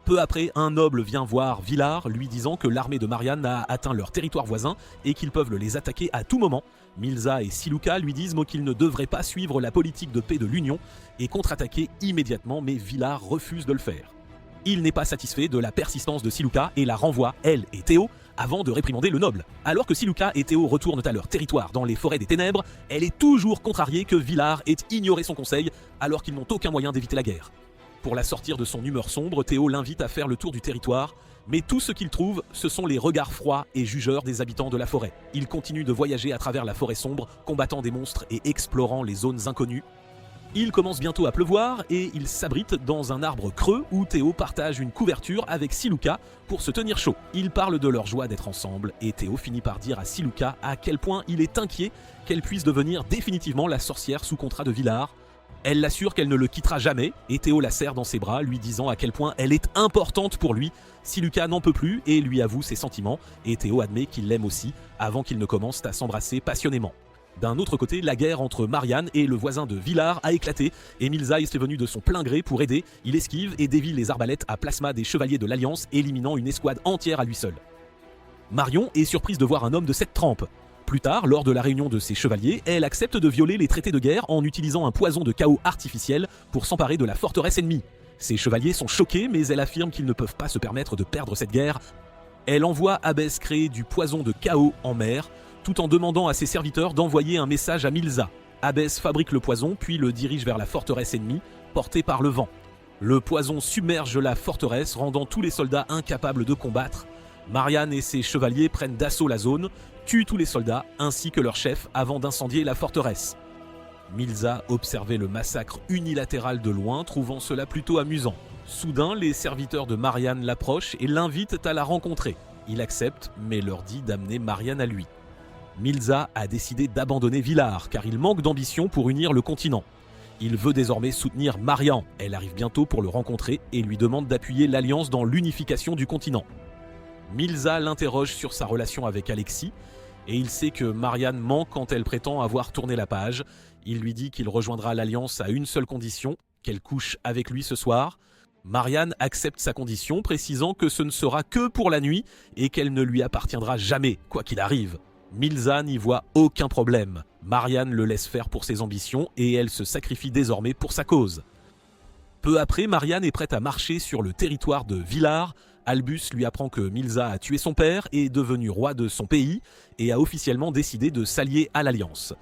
Peu après, un noble vient voir Villard, lui disant que l'armée de Marianne a atteint leur territoire voisin et qu'ils peuvent les attaquer à tout moment. Milza et Siluka lui disent qu'ils ne devraient pas suivre la politique de paix de l'Union et contre-attaquer immédiatement, mais Villard refuse de le faire. Il n'est pas satisfait de la persistance de Siluka et la renvoie, elle et Théo, avant de réprimander le noble. Alors que Siluka et Théo retournent à leur territoire dans les forêts des ténèbres, elle est toujours contrariée que Villard ait ignoré son conseil alors qu'ils n'ont aucun moyen d'éviter la guerre. Pour la sortir de son humeur sombre, Théo l'invite à faire le tour du territoire, mais tout ce qu'il trouve, ce sont les regards froids et jugeurs des habitants de la forêt. Il continue de voyager à travers la forêt sombre, combattant des monstres et explorant les zones inconnues. Il commence bientôt à pleuvoir et il s'abrite dans un arbre creux où Théo partage une couverture avec Siluka pour se tenir chaud. Ils parlent de leur joie d'être ensemble et Théo finit par dire à Siluka à quel point il est inquiet qu'elle puisse devenir définitivement la sorcière sous contrat de Villard. Elle l'assure qu'elle ne le quittera jamais et Théo la serre dans ses bras, lui disant à quel point elle est importante pour lui. Siluka n'en peut plus et lui avoue ses sentiments et Théo admet qu'il l'aime aussi avant qu'ils ne commencent à s'embrasser passionnément. D'un autre côté, la guerre entre Marianne et le voisin de Villard a éclaté et Milza est venu de son plein gré pour aider. Il esquive et dévie les arbalètes à plasma des chevaliers de l'Alliance, éliminant une escouade entière à lui seul. Marion est surprise de voir un homme de cette trempe. Plus tard, lors de la réunion de ses chevaliers, elle accepte de violer les traités de guerre en utilisant un poison de chaos artificiel pour s'emparer de la forteresse ennemie. Ses chevaliers sont choqués, mais elle affirme qu'ils ne peuvent pas se permettre de perdre cette guerre. Elle envoie Abbès créer du poison de chaos en mer, tout en demandant à ses serviteurs d'envoyer un message à Milza. Abbès fabrique le poison, puis le dirige vers la forteresse ennemie, portée par le vent. Le poison submerge la forteresse, rendant tous les soldats incapables de combattre. Marianne et ses chevaliers prennent d'assaut la zone, tuent tous les soldats ainsi que leur chef avant d'incendier la forteresse. Milza observait le massacre unilatéral de loin, trouvant cela plutôt amusant. Soudain, les serviteurs de Marianne l'approchent et l'invitent à la rencontrer. Il accepte, mais leur dit d'amener Marianne à lui. Milza a décidé d'abandonner Villard car il manque d'ambition pour unir le continent. Il veut désormais soutenir Marianne. Elle arrive bientôt pour le rencontrer et lui demande d'appuyer l'Alliance dans l'unification du continent. Milza l'interroge sur sa relation avec Alexis Et il sait que Marianne ment quand elle prétend avoir tourné la page. Il lui dit qu'il rejoindra l'Alliance à une seule condition, qu'elle couche avec lui ce soir. Marianne accepte sa condition, précisant que ce ne sera que pour la nuit et qu'elle ne lui appartiendra jamais, quoi qu'il arrive. Milza n'y voit aucun problème. Marianne le laisse faire pour ses ambitions et elle se sacrifie désormais pour sa cause. Peu après, Marianne est prête à marcher sur le territoire de Villars. Albus lui apprend que Milza a tué son père, est devenu roi de son pays et a officiellement décidé de s'allier à l'Alliance.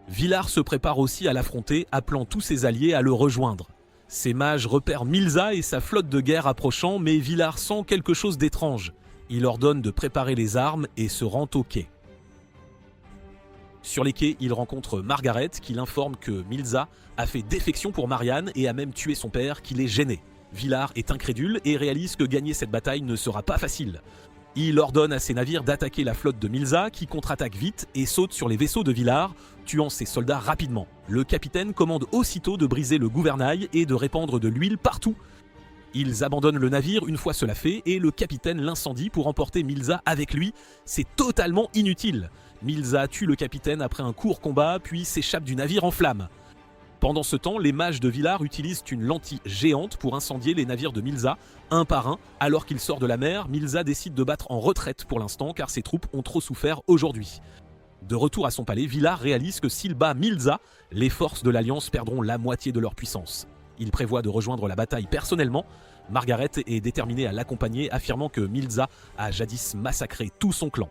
Villars se prépare aussi à l'affronter, appelant tous ses alliés à le rejoindre. Ses mages repèrent Milza et sa flotte de guerre approchant, mais Villars sent quelque chose d'étrange. Il ordonne de préparer les armes et se rend au quai. Sur les quais, il rencontre Margaret qui l'informe que Milza a fait défection pour Marianne et a même tué son père qui l'est gêné. Villars est incrédule et réalise que gagner cette bataille ne sera pas facile. Il ordonne à ses navires d'attaquer la flotte de Milza qui contre-attaque vite et saute sur les vaisseaux de Villars, tuant ses soldats rapidement. Le capitaine commande aussitôt de briser le gouvernail et de répandre de l'huile partout. Ils abandonnent le navire une fois cela fait et le capitaine l'incendie pour emporter Milza avec lui. C'est totalement inutile. Milza tue le capitaine après un court combat puis s'échappe du navire en flammes. Pendant ce temps, les mages de Villars utilisent une lentille géante pour incendier les navires de Milza, un par un. Alors qu'il sort de la mer, Milza décide de battre en retraite pour l'instant car ses troupes ont trop souffert aujourd'hui. De retour à son palais, Villars réalise que s'il bat Milza, les forces de l'Alliance perdront la moitié de leur puissance. Il prévoit de rejoindre la bataille personnellement. Margaret est déterminée à l'accompagner, affirmant que Milza a jadis massacré tout son clan.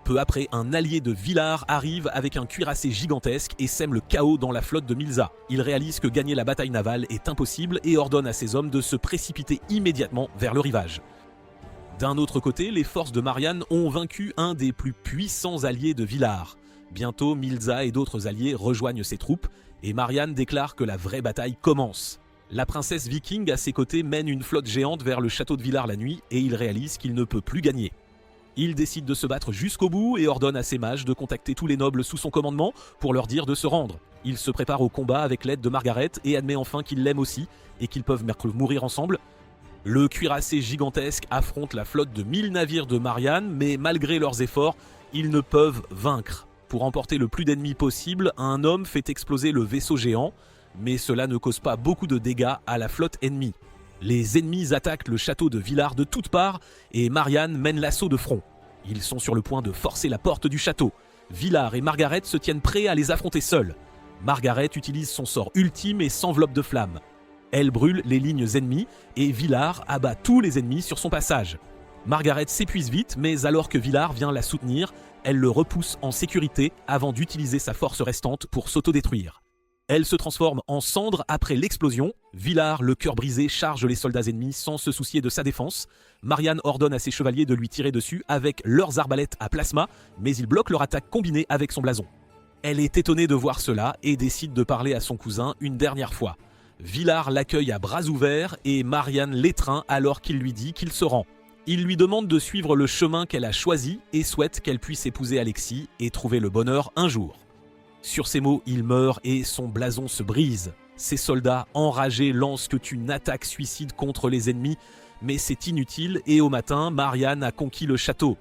Peu après, un allié de Villars arrive avec un cuirassé gigantesque et sème le chaos dans la flotte de Milza. Il réalise que gagner la bataille navale est impossible et ordonne à ses hommes de se précipiter immédiatement vers le rivage. D'un autre côté, les forces de Marianne ont vaincu un des plus puissants alliés de Villars. Bientôt, Milza et d'autres alliés rejoignent ses troupes et Marianne déclare que la vraie bataille commence. La princesse viking à ses côtés mène une flotte géante vers le château de Villars la nuit et il réalise qu'il ne peut plus gagner. Il décide de se battre jusqu'au bout et ordonne à ses mages de contacter tous les nobles sous son commandement pour leur dire de se rendre. Il se prépare au combat avec l'aide de Margaret et admet enfin qu'il l'aime aussi et qu'ils peuvent mourir ensemble. Le cuirassé gigantesque affronte la flotte de 1000 navires de Marianne, mais malgré leurs efforts, ils ne peuvent vaincre. Pour emporter le plus d'ennemis possible, un homme fait exploser le vaisseau géant, mais cela ne cause pas beaucoup de dégâts à la flotte ennemie. Les ennemis attaquent le château de Villars de toutes parts et Marianne mène l'assaut de front. Ils sont sur le point de forcer la porte du château. Villars et Margaret se tiennent prêts à les affronter seuls. Margaret utilise son sort ultime et s'enveloppe de flammes. Elle brûle les lignes ennemies et Villars abat tous les ennemis sur son passage. Margaret s'épuise vite, mais alors que Villars vient la soutenir, elle le repousse en sécurité avant d'utiliser sa force restante pour s'autodétruire. Elle se transforme en cendre après l'explosion. Villars, le cœur brisé, charge les soldats ennemis sans se soucier de sa défense. Marianne ordonne à ses chevaliers de lui tirer dessus avec leurs arbalètes à plasma, mais ils bloquent leur attaque combinée avec son blason. Elle est étonnée de voir cela et décide de parler à son cousin une dernière fois. Villars l'accueille à bras ouverts et Marianne l'étreint alors qu'il lui dit qu'il se rend. Il lui demande de suivre le chemin qu'elle a choisi et souhaite qu'elle puisse épouser Alexis et trouver le bonheur un jour. Sur ces mots, il meurt et son blason se brise. Ses soldats, enragés, lancent une attaque suicide contre les ennemis, mais c'est inutile et au matin, Marianne a conquis le château.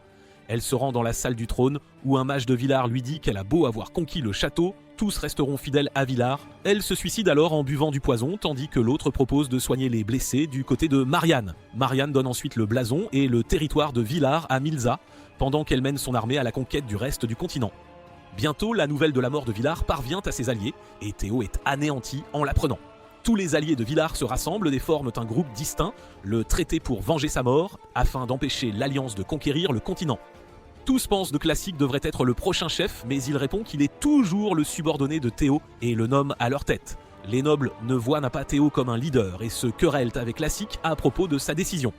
Elle se rend dans la salle du trône où un mage de Villars lui dit qu'elle a beau avoir conquis le château, tous resteront fidèles à Villars. Elle se suicide alors en buvant du poison, tandis que l'autre propose de soigner les blessés du côté de Marianne. Marianne donne ensuite le blason et le territoire de Villars à Milza, pendant qu'elle mène son armée à la conquête du reste du continent. Bientôt, la nouvelle de la mort de Villars parvient à ses alliés, et Théo est anéanti en l'apprenant. Tous les alliés de Villars se rassemblent et forment un groupe distinct, le traité pour venger sa mort, afin d'empêcher l'Alliance de conquérir le continent. Tous pensent que Classic devrait être le prochain chef, mais il répond qu'il est toujours le subordonné de Théo et le nomme à leur tête. Les nobles ne voient pas Théo comme un leader et se querellent avec Classic à propos de sa décision.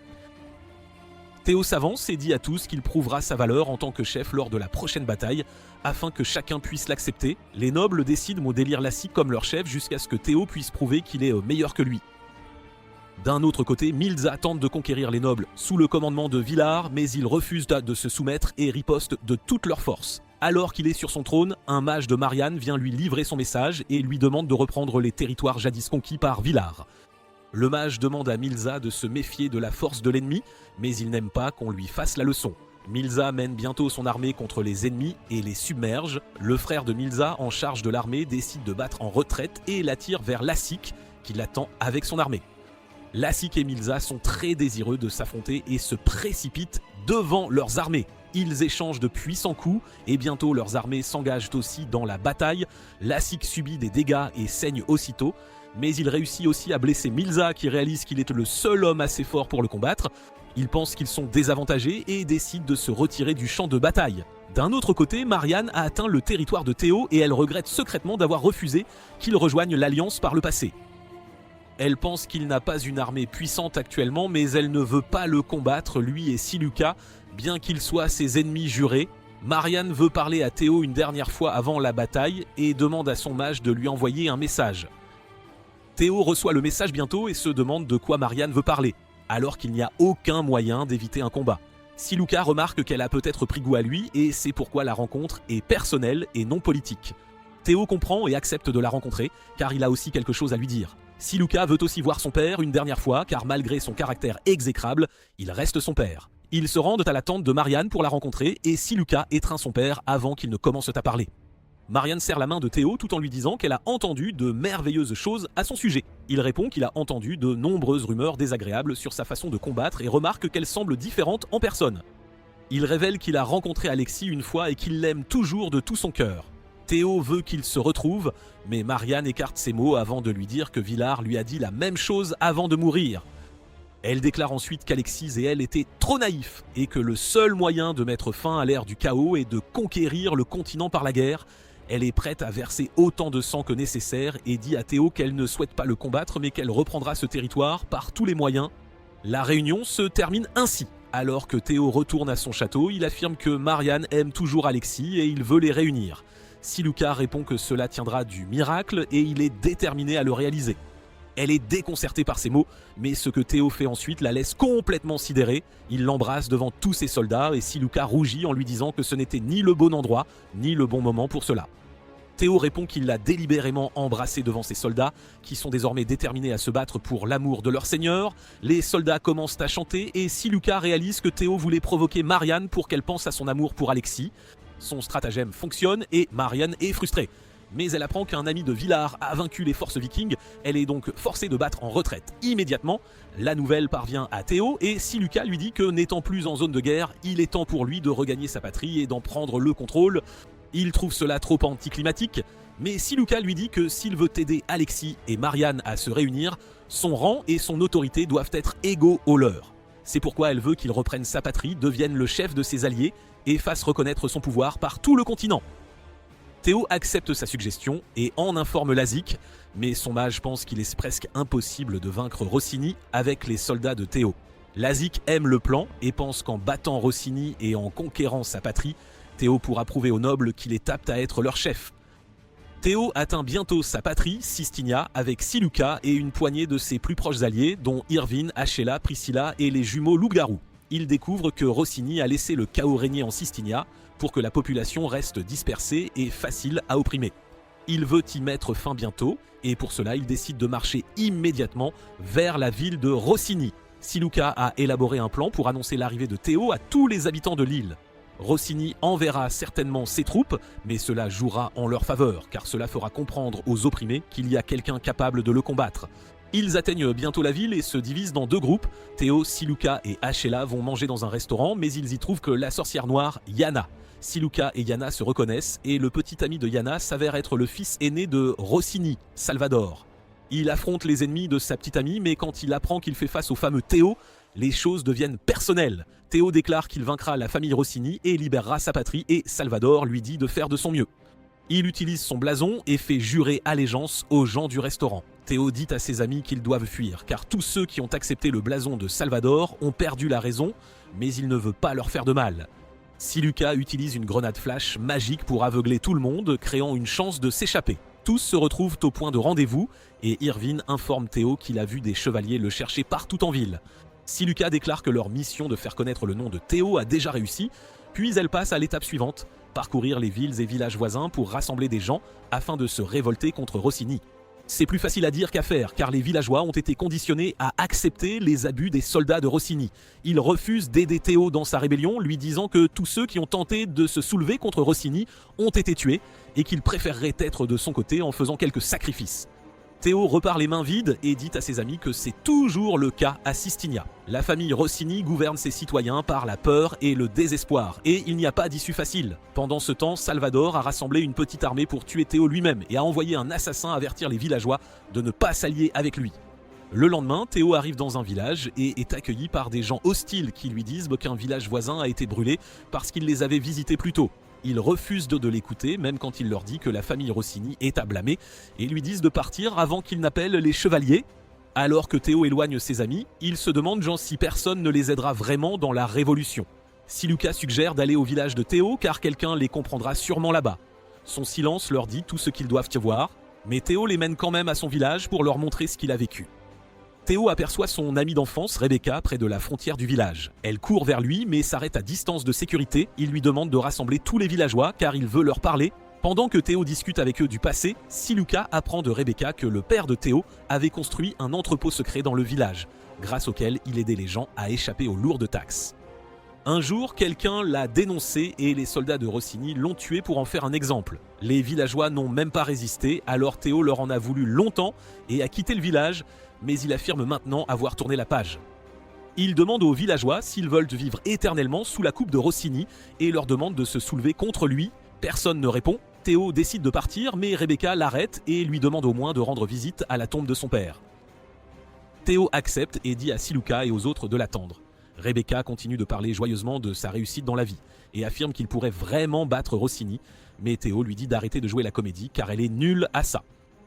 Théo s'avance et dit à tous qu'il prouvera sa valeur en tant que chef lors de la prochaine bataille, afin que chacun puisse l'accepter. Les nobles décident d'élire Classic comme leur chef jusqu'à ce que Théo puisse prouver qu'il est meilleur que lui. D'un autre côté, Milza tente de conquérir les nobles sous le commandement de Villars, mais ils refusent de se soumettre et ripostent de toute leur force. Alors qu'il est sur son trône, un mage de Marianne vient lui livrer son message et lui demande de reprendre les territoires jadis conquis par Villars. Le mage demande à Milza de se méfier de la force de l'ennemi, mais il n'aime pas qu'on lui fasse la leçon. Milza mène bientôt son armée contre les ennemis et les submerge. Le frère de Milza, en charge de l'armée, décide de battre en retraite et l'attire vers Lassik, qui l'attend avec son armée. Lassik et Milza sont très désireux de s'affronter et se précipitent devant leurs armées. Ils échangent de puissants coups et bientôt leurs armées s'engagent aussi dans la bataille. Lassik subit des dégâts et saigne aussitôt, mais il réussit aussi à blesser Milza qui réalise qu'il est le seul homme assez fort pour le combattre. Ils pensent qu'ils sont désavantagés et décident de se retirer du champ de bataille. D'un autre côté, Marianne a atteint le territoire de Théo et elle regrette secrètement d'avoir refusé qu'il rejoigne l'Alliance par le passé. Elle pense qu'il n'a pas une armée puissante actuellement, mais elle ne veut pas le combattre, lui et Siluka, bien qu'ils soient ses ennemis jurés. Marianne veut parler à Théo une dernière fois avant la bataille et demande à son mage de lui envoyer un message. Théo reçoit le message bientôt et se demande de quoi Marianne veut parler, alors qu'il n'y a aucun moyen d'éviter un combat. Siluka remarque qu'elle a peut-être pris goût à lui et c'est pourquoi la rencontre est personnelle et non politique. Théo comprend et accepte de la rencontrer car il a aussi quelque chose à lui dire. Siluka veut aussi voir son père une dernière fois car malgré son caractère exécrable, il reste son père. Ils se rendent à la tente de Marianne pour la rencontrer et Siluka étreint son père avant qu'ils ne commencent à parler. Marianne serre la main de Théo tout en lui disant qu'elle a entendu de merveilleuses choses à son sujet. Il répond qu'il a entendu de nombreuses rumeurs désagréables sur sa façon de combattre et remarque qu'elle semble différente en personne. Il révèle qu'il a rencontré Alexis une fois et qu'il l'aime toujours de tout son cœur. Théo veut qu'ils se retrouvent, mais Marianne écarte ses mots avant de lui dire que Villar lui a dit la même chose avant de mourir. Elle déclare ensuite qu'Alexis et elle étaient trop naïfs et que le seul moyen de mettre fin à l'ère du chaos est de conquérir le continent par la guerre. Elle est prête à verser autant de sang que nécessaire et dit à Théo qu'elle ne souhaite pas le combattre mais qu'elle reprendra ce territoire par tous les moyens. La réunion se termine ainsi. Alors que Théo retourne à son château, il affirme que Marianne aime toujours Alexis et il veut les réunir. Siluka répond que cela tiendra du miracle et il est déterminé à le réaliser. Elle est déconcertée par ces mots, mais ce que Théo fait ensuite la laisse complètement sidérée. Il l'embrasse devant tous ses soldats et Siluka rougit en lui disant que ce n'était ni le bon endroit, ni le bon moment pour cela. Théo répond qu'il l'a délibérément embrassé devant ses soldats, qui sont désormais déterminés à se battre pour l'amour de leur seigneur. Les soldats commencent à chanter et Siluka réalise que Théo voulait provoquer Marianne pour qu'elle pense à son amour pour Alexis. Son stratagème fonctionne et Marianne est frustrée. Mais elle apprend qu'un ami de Villar a vaincu les forces vikings, elle est donc forcée de battre en retraite immédiatement. La nouvelle parvient à Théo et Siluka lui dit que n'étant plus en zone de guerre, il est temps pour lui de regagner sa patrie et d'en prendre le contrôle. Il trouve cela trop anticlimatique, mais Siluka lui dit que s'il veut aider Alexis et Marianne à se réunir, son rang et son autorité doivent être égaux aux leurs. C'est pourquoi elle veut qu'il reprenne sa patrie, devienne le chef de ses alliés et fasse reconnaître son pouvoir par tout le continent. Théo accepte sa suggestion et en informe Lassik, mais son mage pense qu'il est presque impossible de vaincre Rossini avec les soldats de Théo. Lassik aime le plan et pense qu'en battant Rossini et en conquérant sa patrie, Théo pourra prouver aux nobles qu'il est apte à être leur chef. Théo atteint bientôt sa patrie, Sistinia, avec Siluka et une poignée de ses plus proches alliés, dont Irvine, Achela, Priscilla et les jumeaux loup-garou. Il découvre que Rossini a laissé le chaos régner en Sistinia pour que la population reste dispersée et facile à opprimer. Il veut y mettre fin bientôt et pour cela il décide de marcher immédiatement vers la ville de Rossini. Siluka a élaboré un plan pour annoncer l'arrivée de Théo à tous les habitants de l'île. Rossini enverra certainement ses troupes, mais cela jouera en leur faveur, car cela fera comprendre aux opprimés qu'il y a quelqu'un capable de le combattre. Ils atteignent bientôt la ville et se divisent dans deux groupes. Théo, Siluka et Achela vont manger dans un restaurant, mais ils y trouvent que la sorcière noire, Yana. Siluka et Yana se reconnaissent et le petit ami de Yana s'avère être le fils aîné de Rossini, Salvador. Il affronte les ennemis de sa petite amie, mais quand il apprend qu'il fait face au fameux Théo, les choses deviennent personnelles. Théo déclare qu'il vaincra la famille Rossini et libérera sa patrie et Salvador lui dit de faire de son mieux. Il utilise son blason et fait jurer allégeance aux gens du restaurant. Théo dit à ses amis qu'ils doivent fuir, car tous ceux qui ont accepté le blason de Salvador ont perdu la raison, mais il ne veut pas leur faire de mal. Siluka utilise une grenade flash magique pour aveugler tout le monde, créant une chance de s'échapper. Tous se retrouvent au point de rendez-vous et Irvine informe Théo qu'il a vu des chevaliers le chercher partout en ville. Siluka déclare que leur mission de faire connaître le nom de Théo a déjà réussi, puis elle passe à l'étape suivante, parcourir les villes et villages voisins pour rassembler des gens afin de se révolter contre Rossini. C'est plus facile à dire qu'à faire, car les villageois ont été conditionnés à accepter les abus des soldats de Rossini. Ils refusent d'aider Théo dans sa rébellion, lui disant que tous ceux qui ont tenté de se soulever contre Rossini ont été tués et qu'il préférerait être de son côté en faisant quelques sacrifices. Théo repart les mains vides et dit à ses amis que c'est toujours le cas à Sistigna. La famille Rossini gouverne ses citoyens par la peur et le désespoir, et il n'y a pas d'issue facile. Pendant ce temps, Salvador a rassemblé une petite armée pour tuer Théo lui-même et a envoyé un assassin avertir les villageois de ne pas s'allier avec lui. Le lendemain, Théo arrive dans un village et est accueilli par des gens hostiles qui lui disent qu'un village voisin a été brûlé parce qu'il les avait visités plus tôt. Ils refusent de l'écouter, même quand il leur dit que la famille Rossini est à blâmer, et lui disent de partir avant qu'il n'appelle les chevaliers. Alors que Théo éloigne ses amis, il se demande si personne ne les aidera vraiment dans la révolution. Siluca suggère d'aller au village de Théo car quelqu'un les comprendra sûrement là-bas. Son silence leur dit tout ce qu'ils doivent y voir, mais Théo les mène quand même à son village pour leur montrer ce qu'il a vécu. Théo aperçoit son amie d'enfance, Rebecca, près de la frontière du village. Elle court vers lui, mais s'arrête à distance de sécurité. Il lui demande de rassembler tous les villageois, car il veut leur parler. Pendant que Théo discute avec eux du passé, Siluca apprend de Rebecca que le père de Théo avait construit un entrepôt secret dans le village, grâce auquel il aidait les gens à échapper aux lourdes taxes. Un jour, quelqu'un l'a dénoncé et les soldats de Rossini l'ont tué pour en faire un exemple. Les villageois n'ont même pas résisté, alors Théo leur en a voulu longtemps et a quitté le village, mais il affirme maintenant avoir tourné la page. Il demande aux villageois s'ils veulent vivre éternellement sous la coupe de Rossini et leur demande de se soulever contre lui. Personne ne répond. Théo décide de partir, mais Rebecca l'arrête et lui demande au moins de rendre visite à la tombe de son père. Théo accepte et dit à Siluca et aux autres de l'attendre. Rebecca continue de parler joyeusement de sa réussite dans la vie et affirme qu'il pourrait vraiment battre Rossini, mais Théo lui dit d'arrêter de jouer la comédie car elle est nulle à ça.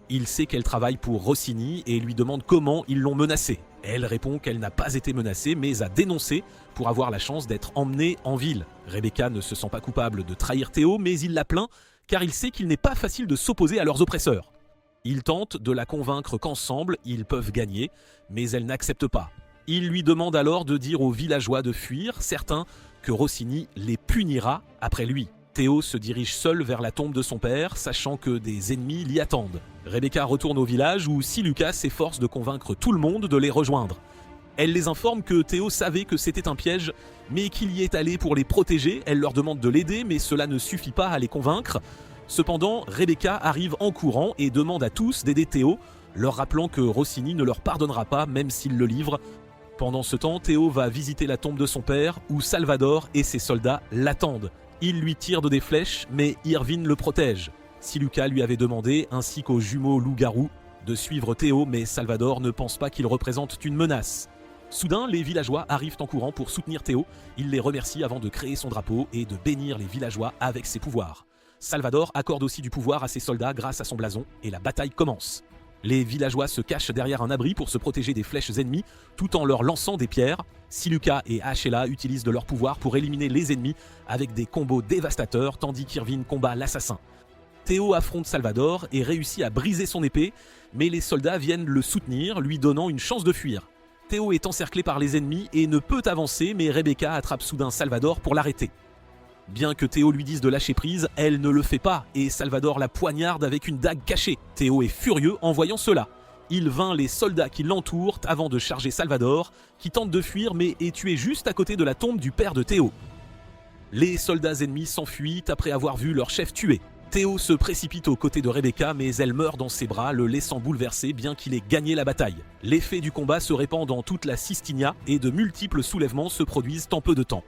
Il sait qu'elle travaille pour Rossini et lui demande comment ils l'ont menacée. Elle répond qu'elle n'a pas été menacée mais a dénoncé pour avoir la chance d'être emmenée en ville. Rebecca ne se sent pas coupable de trahir Théo mais il la plaint car il sait qu'il n'est pas facile de s'opposer à leurs oppresseurs. Il tente de la convaincre qu'ensemble ils peuvent gagner mais elle n'accepte pas. Il lui demande alors de dire aux villageois de fuir, certains que Rossini les punira après lui. Théo se dirige seul vers la tombe de son père, sachant que des ennemis l'y attendent. Rebecca retourne au village où Siluca s'efforce de convaincre tout le monde de les rejoindre. Elle les informe que Théo savait que c'était un piège, mais qu'il y est allé pour les protéger. Elle leur demande de l'aider, mais cela ne suffit pas à les convaincre. Cependant, Rebecca arrive en courant et demande à tous d'aider Théo, leur rappelant que Rossini ne leur pardonnera pas même s'il le livre. Pendant ce temps, Théo va visiter la tombe de son père, où Salvador et ses soldats l'attendent. Il lui tire des flèches, mais Irvine le protège. Siluca lui avait demandé, ainsi qu'aux jumeaux loup-garou, de suivre Théo, mais Salvador ne pense pas qu'il représente une menace. Soudain, les villageois arrivent en courant pour soutenir Théo. Il les remercie avant de créer son drapeau et de bénir les villageois avec ses pouvoirs. Salvador accorde aussi du pouvoir à ses soldats grâce à son blason, et la bataille commence. Les villageois se cachent derrière un abri pour se protéger des flèches ennemies, tout en leur lançant des pierres. Siluca et Achela utilisent de leur pouvoir pour éliminer les ennemis avec des combos dévastateurs, tandis qu'Irvine combat l'assassin. Théo affronte Salvador et réussit à briser son épée, mais les soldats viennent le soutenir, lui donnant une chance de fuir. Théo est encerclé par les ennemis et ne peut avancer, mais Rebecca attrape soudain Salvador pour l'arrêter. Bien que Théo lui dise de lâcher prise, elle ne le fait pas et Salvador la poignarde avec une dague cachée. Théo est furieux en voyant cela. Il vainc les soldats qui l'entourent avant de charger Salvador, qui tente de fuir mais est tué juste à côté de la tombe du père de Théo. Les soldats ennemis s'enfuient après avoir vu leur chef tué. Théo se précipite aux côtés de Rebecca mais elle meurt dans ses bras, le laissant bouleversé bien qu'il ait gagné la bataille. L'effet du combat se répand dans toute la Sistigna et de multiples soulèvements se produisent en peu de temps.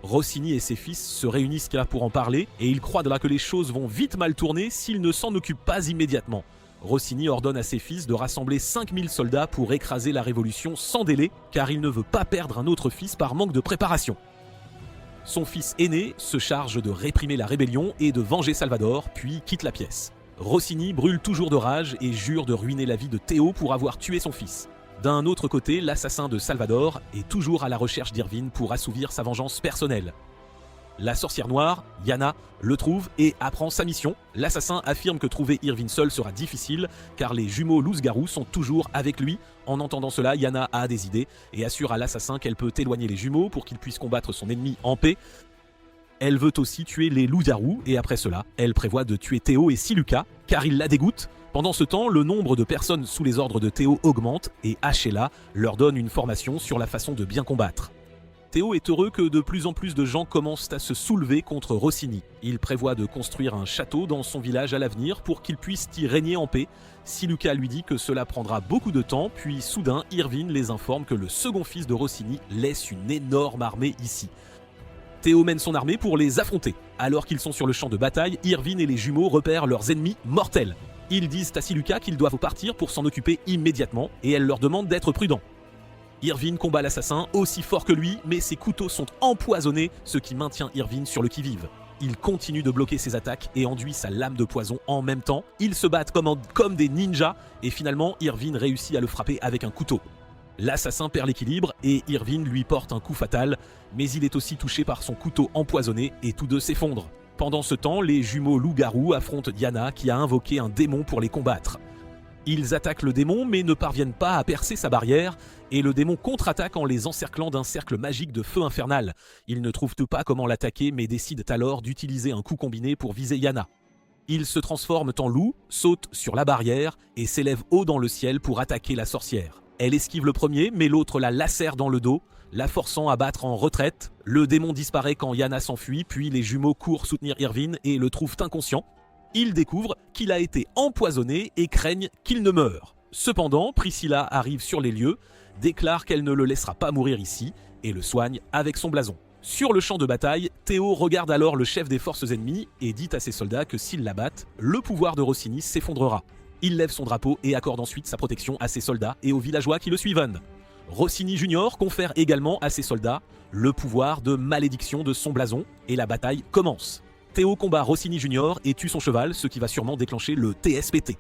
Rossini et ses fils se réunissent là pour en parler et il croit que les choses vont vite mal tourner s'ils ne s'en occupent pas immédiatement. Rossini ordonne à ses fils de rassembler 5000 soldats pour écraser la révolution sans délai car il ne veut pas perdre un autre fils par manque de préparation. Son fils aîné se charge de réprimer la rébellion et de venger Salvador, puis quitte la pièce. Rossini brûle toujours de rage et jure de ruiner la vie de Théo pour avoir tué son fils. D'un autre côté, l'assassin de Salvador est toujours à la recherche d'Irvine pour assouvir sa vengeance personnelle. La sorcière noire, Yana, le trouve et apprend sa mission. L'assassin affirme que trouver Irvine seul sera difficile car les jumeaux loups-garous sont toujours avec lui. En entendant cela, Yana a des idées et assure à l'assassin qu'elle peut éloigner les jumeaux pour qu'il puisse combattre son ennemi en paix. Elle veut aussi tuer les loups-garous et après cela, elle prévoit de tuer Théo et Siluka car ils la dégoûtent. Pendant ce temps, le nombre de personnes sous les ordres de Théo augmente et Ashela leur donne une formation sur la façon de bien combattre. Théo est heureux que de plus en plus de gens commencent à se soulever contre Rossini. Il prévoit de construire un château dans son village à l'avenir pour qu'il puisse y régner en paix. Siluka lui dit que cela prendra beaucoup de temps, puis soudain, Irvine les informe que le second fils de Rossini laisse une énorme armée ici. Théo mène son armée pour les affronter. Alors qu'ils sont sur le champ de bataille, Irvine et les jumeaux repèrent leurs ennemis mortels. Ils disent à Siluka qu'ils doivent partir pour s'en occuper immédiatement et elle leur demande d'être prudent. Irvine combat l'assassin aussi fort que lui, mais ses couteaux sont empoisonnés, ce qui maintient Irvine sur le qui-vive. Il continue de bloquer ses attaques et enduit sa lame de poison en même temps. Ils se battent comme des ninjas et finalement Irvine réussit à le frapper avec un couteau. L'assassin perd l'équilibre et Irvine lui porte un coup fatal, mais il est aussi touché par son couteau empoisonné et tous deux s'effondrent. Pendant ce temps, les jumeaux loups-garous affrontent Diana qui a invoqué un démon pour les combattre. Ils attaquent le démon mais ne parviennent pas à percer sa barrière et le démon contre-attaque en les encerclant d'un cercle magique de feu infernal. Ils ne trouvent pas comment l'attaquer mais décident alors d'utiliser un coup combiné pour viser Yana. Ils se transforment en loup, sautent sur la barrière et s'élèvent haut dans le ciel pour attaquer la sorcière. Elle esquive le premier mais l'autre la lacère dans le dos, la forçant à battre en retraite. Le démon disparaît quand Yana s'enfuit puis les jumeaux courent soutenir Irvine et le trouvent inconscient. Ils découvrent qu'il a été empoisonné et craignent qu'il ne meure. Cependant, Priscilla arrive sur les lieux, déclare qu'elle ne le laissera pas mourir ici et le soigne avec son blason. Sur le champ de bataille, Théo regarde alors le chef des forces ennemies et dit à ses soldats que s'ils l'abattent, le pouvoir de Rossini s'effondrera. Il lève son drapeau et accorde ensuite sa protection à ses soldats et aux villageois qui le suivent. Rossini Junior confère également à ses soldats le pouvoir de malédiction de son blason et la bataille commence. Théo combat Rossini Junior et tue son cheval, ce qui va sûrement déclencher le TSPT.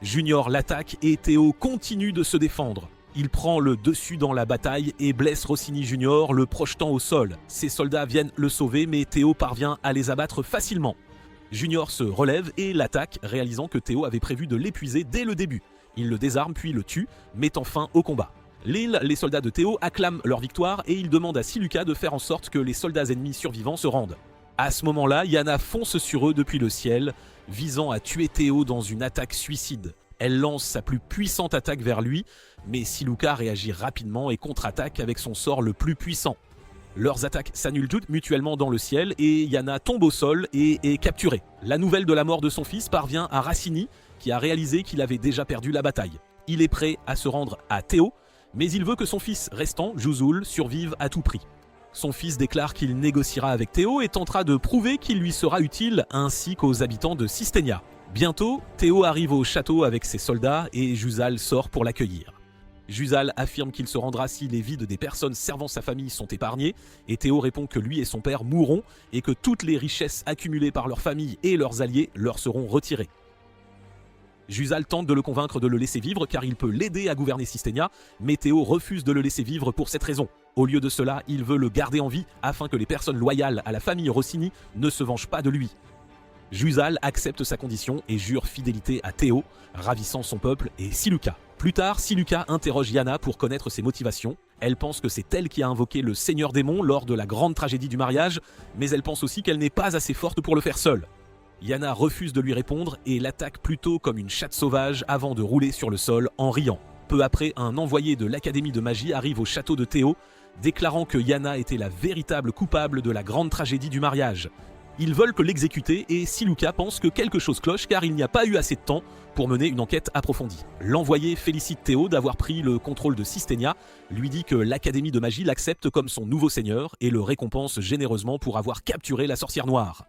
Junior l'attaque et Théo continue de se défendre. Il prend le dessus dans la bataille et blesse Rossini Junior, le projetant au sol. Ses soldats viennent le sauver mais Théo parvient à les abattre facilement. Junior se relève et l'attaque, réalisant que Théo avait prévu de l'épuiser dès le début. Il le désarme puis le tue, mettant fin au combat. Les soldats de Théo acclament leur victoire et ils demandent à Siluka de faire en sorte que les soldats ennemis survivants se rendent. À ce moment-là, Yana fonce sur eux depuis le ciel, visant à tuer Théo dans une attaque suicide. Elle lance sa plus puissante attaque vers lui, mais Siluka réagit rapidement et contre-attaque avec son sort le plus puissant. Leurs attaques s'annulent toutes mutuellement dans le ciel et Yana tombe au sol et est capturée. La nouvelle de la mort de son fils parvient à Rossini, qui a réalisé qu'il avait déjà perdu la bataille. Il est prêt à se rendre à Théo, mais il veut que son fils restant, Juzul, survive à tout prix. Son fils déclare qu'il négociera avec Théo et tentera de prouver qu'il lui sera utile ainsi qu'aux habitants de Sistenia. Bientôt, Théo arrive au château avec ses soldats et Juzal sort pour l'accueillir. Juzal affirme qu'il se rendra si les vies des personnes servant sa famille sont épargnées et Théo répond que lui et son père mourront et que toutes les richesses accumulées par leur famille et leurs alliés leur seront retirées. Juzal tente de le convaincre de le laisser vivre car il peut l'aider à gouverner Sistenia, mais Théo refuse de le laisser vivre pour cette raison. Au lieu de cela, il veut le garder en vie afin que les personnes loyales à la famille Rossini ne se vengent pas de lui. Juzal accepte sa condition et jure fidélité à Théo, ravissant son peuple et Siluka. Plus tard, Siluka interroge Yana pour connaître ses motivations. Elle pense que c'est elle qui a invoqué le Seigneur Démon lors de la grande tragédie du mariage, mais elle pense aussi qu'elle n'est pas assez forte pour le faire seule. Yana refuse de lui répondre et l'attaque plutôt comme une chatte sauvage avant de rouler sur le sol en riant. Peu après, un envoyé de l'Académie de magie arrive au château de Théo, déclarant que Yana était la véritable coupable de la grande tragédie du mariage. Ils veulent que l'exécuter et Siluka pense que quelque chose cloche car il n'y a pas eu assez de temps pour mener une enquête approfondie. L'envoyé félicite Théo d'avoir pris le contrôle de Sistenia, lui dit que l'Académie de magie l'accepte comme son nouveau seigneur et le récompense généreusement pour avoir capturé la sorcière noire.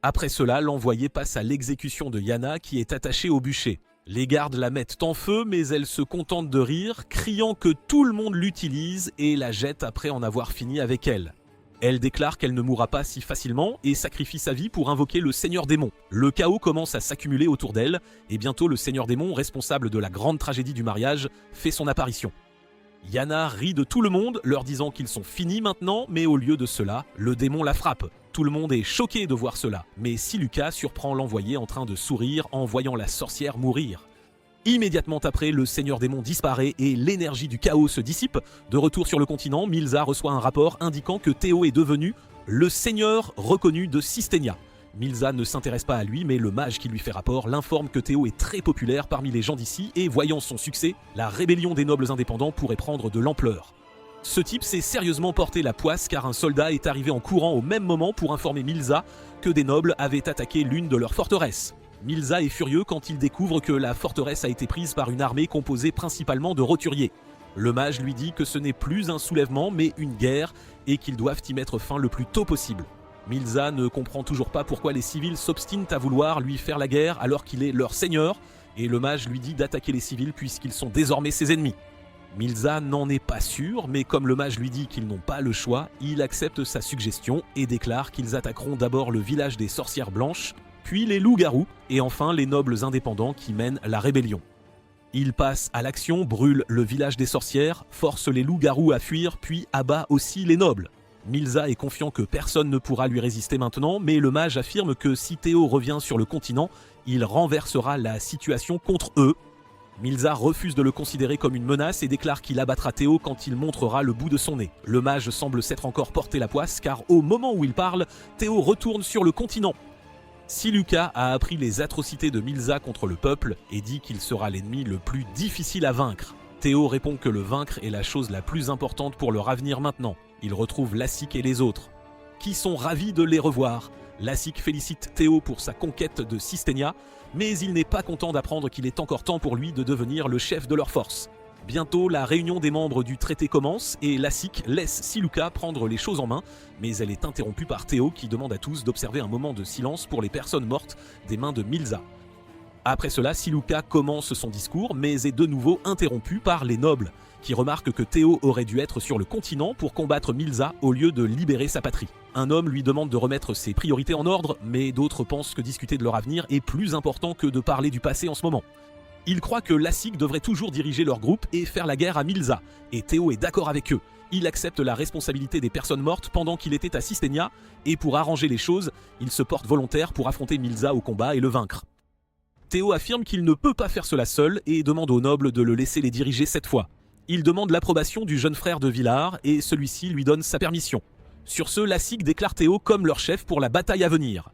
Après cela, l'envoyé passe à l'exécution de Yana qui est attachée au bûcher. Les gardes la mettent en feu mais elle se contente de rire, criant que tout le monde l'utilise et la jette après en avoir fini avec elle. Elle déclare qu'elle ne mourra pas si facilement et sacrifie sa vie pour invoquer le Seigneur Démon. Le chaos commence à s'accumuler autour d'elle et bientôt le Seigneur Démon, responsable de la grande tragédie du mariage, fait son apparition. Yana rit de tout le monde, leur disant qu'ils sont finis maintenant, mais au lieu de cela, le démon la frappe. Tout le monde est choqué de voir cela, mais Siluka surprend l'envoyé en train de sourire en voyant la sorcière mourir. Immédiatement après, le Seigneur Démon disparaît et l'énergie du chaos se dissipe. De retour sur le continent, Milza reçoit un rapport indiquant que Théo est devenu Le seigneur reconnu de Systénia. Milza ne s'intéresse pas à lui, mais le mage qui lui fait rapport l'informe que Théo est très populaire parmi les gens d'ici et voyant son succès, la rébellion des nobles indépendants pourrait prendre de l'ampleur. Ce type s'est sérieusement porté la poisse car un soldat est arrivé en courant au même moment pour informer Milza que des nobles avaient attaqué l'une de leurs forteresses. Milza est furieux quand il découvre que la forteresse a été prise par une armée composée principalement de roturiers. Le mage lui dit que ce n'est plus un soulèvement mais une guerre et qu'ils doivent y mettre fin le plus tôt possible. Milza ne comprend toujours pas pourquoi les civils s'obstinent à vouloir lui faire la guerre alors qu'il est leur seigneur, et le mage lui dit d'attaquer les civils puisqu'ils sont désormais ses ennemis. Milza n'en est pas sûr, mais comme le mage lui dit qu'ils n'ont pas le choix, il accepte sa suggestion et déclare qu'ils attaqueront d'abord le village des sorcières blanches, puis les loups-garous, et enfin les nobles indépendants qui mènent la rébellion. Il passe à l'action, brûle le village des sorcières, force les loups-garous à fuir, puis abat aussi les nobles. Milza est confiant que personne ne pourra lui résister maintenant, mais le mage affirme que si Théo revient sur le continent, il renversera la situation contre eux. Milza refuse de le considérer comme une menace et déclare qu'il abattra Théo quand il montrera le bout de son nez. Le mage semble s'être encore porté la poisse car au moment où il parle, Théo retourne sur le continent. Siluka a appris les atrocités de Milza contre le peuple et dit qu'il sera l'ennemi le plus difficile à vaincre. Théo répond que le vaincre est la chose la plus importante pour leur avenir maintenant. Il retrouve Lassik et les autres, qui sont ravis de les revoir. Lassik félicite Théo pour sa conquête de Systénia, mais il n'est pas content d'apprendre qu'il est encore temps pour lui de devenir le chef de leur force. Bientôt, la réunion des membres du traité commence et Lassik laisse Siluka prendre les choses en main, mais elle est interrompue par Théo qui demande à tous d'observer un moment de silence pour les personnes mortes des mains de Milza. Après cela, Siluka commence son discours, mais est de nouveau interrompu par les nobles, qui remarquent que Théo aurait dû être sur le continent pour combattre Milza au lieu de libérer sa patrie. Un homme lui demande de remettre ses priorités en ordre, mais d'autres pensent que discuter de leur avenir est plus important que de parler du passé en ce moment. Ils croient que Lassik devrait toujours diriger leur groupe et faire la guerre à Milza, et Théo est d'accord avec eux. Il accepte la responsabilité des personnes mortes pendant qu'il était à Systénia, et pour arranger les choses, il se porte volontaire pour affronter Milza au combat et le vaincre. Théo affirme qu'il ne peut pas faire cela seul et demande aux nobles de le laisser les diriger cette fois. Il demande l'approbation du jeune frère de Villard et celui-ci lui donne sa permission. Sur ce, Lassik déclare Théo comme leur chef pour la bataille à venir.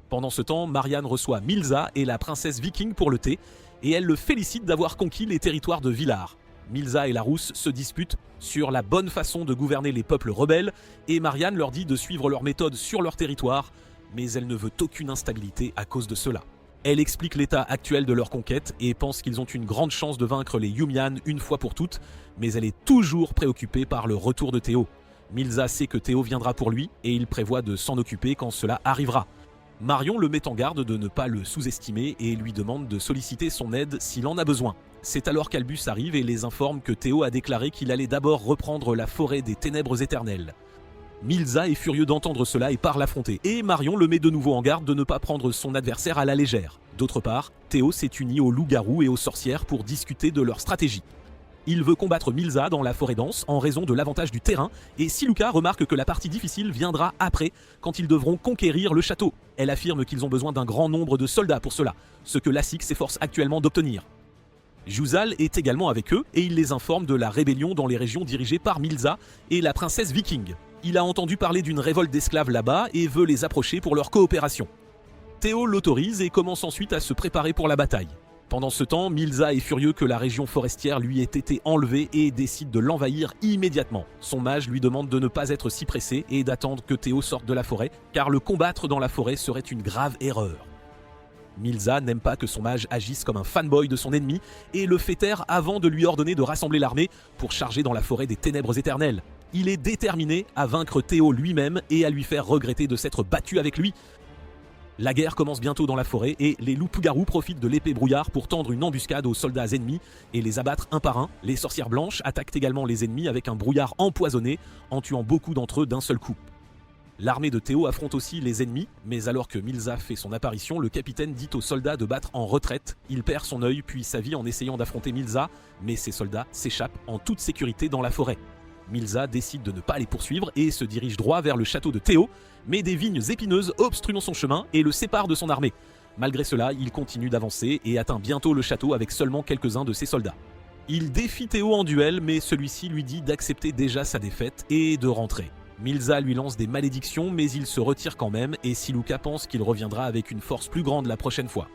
Pendant ce temps, Marianne reçoit Milza et la princesse viking pour le thé, et elle le félicite d'avoir conquis les territoires de Villard. Milza et la rousse se disputent sur la bonne façon de gouverner les peuples rebelles, et Marianne leur dit de suivre leur méthode sur leur territoire, mais elle ne veut aucune instabilité à cause de cela. Elle explique l'état actuel de leur conquête et pense qu'ils ont une grande chance de vaincre les Yumian une fois pour toutes, mais elle est toujours préoccupée par le retour de Théo. Milza sait que Théo viendra pour lui et il prévoit de s'en occuper quand cela arrivera. Marion le met en garde de ne pas le sous-estimer et lui demande de solliciter son aide s'il en a besoin. C'est alors qu'Albus arrive et les informe que Théo a déclaré qu'il allait d'abord reprendre la forêt des ténèbres éternelles. Milza est furieux d'entendre cela et part l'affronter, et Marion le met de nouveau en garde de ne pas prendre son adversaire à la légère. D'autre part, Théo s'est uni aux loups-garous et aux sorcières pour discuter de leur stratégie. Il veut combattre Milza dans la forêt dense en raison de l'avantage du terrain, et Siluka remarque que la partie difficile viendra après, quand ils devront conquérir le château. Elle affirme qu'ils ont besoin d'un grand nombre de soldats pour cela, ce que Lassik s'efforce actuellement d'obtenir. Juzal est également avec eux, et il les informe de la rébellion dans les régions dirigées par Milza et la princesse viking. Il a entendu parler d'une révolte d'esclaves là-bas et veut les approcher pour leur coopération. Théo l'autorise et commence ensuite à se préparer pour la bataille. Pendant ce temps, Milza est furieux que la région forestière lui ait été enlevée et décide de l'envahir immédiatement. Son mage lui demande de ne pas être si pressé et d'attendre que Théo sorte de la forêt, car le combattre dans la forêt serait une grave erreur. Milza n'aime pas que son mage agisse comme un fanboy de son ennemi et le fait taire avant de lui ordonner de rassembler l'armée pour charger dans la forêt des ténèbres éternelles. Il est déterminé à vaincre Théo lui-même et à lui faire regretter de s'être battu avec lui. La guerre commence bientôt dans la forêt et les loups-garous profitent de l'épée brouillard pour tendre une embuscade aux soldats ennemis et les abattre un par un. Les sorcières blanches attaquent également les ennemis avec un brouillard empoisonné en tuant beaucoup d'entre eux d'un seul coup. L'armée de Théo affronte aussi les ennemis, mais alors que Milza fait son apparition, le capitaine dit aux soldats de battre en retraite. Il perd son œil puis sa vie en essayant d'affronter Milza, mais ses soldats s'échappent en toute sécurité dans la forêt. Milza décide de ne pas les poursuivre et se dirige droit vers le château de Théo, mais des vignes épineuses obstruent son chemin et le séparent de son armée. Malgré cela, il continue d'avancer et atteint bientôt le château avec seulement quelques-uns de ses soldats. Il défie Théo en duel, mais celui-ci lui dit d'accepter déjà sa défaite et de rentrer. Milza lui lance des malédictions, mais il se retire quand même et Siluka pense qu'il reviendra avec une force plus grande la prochaine fois.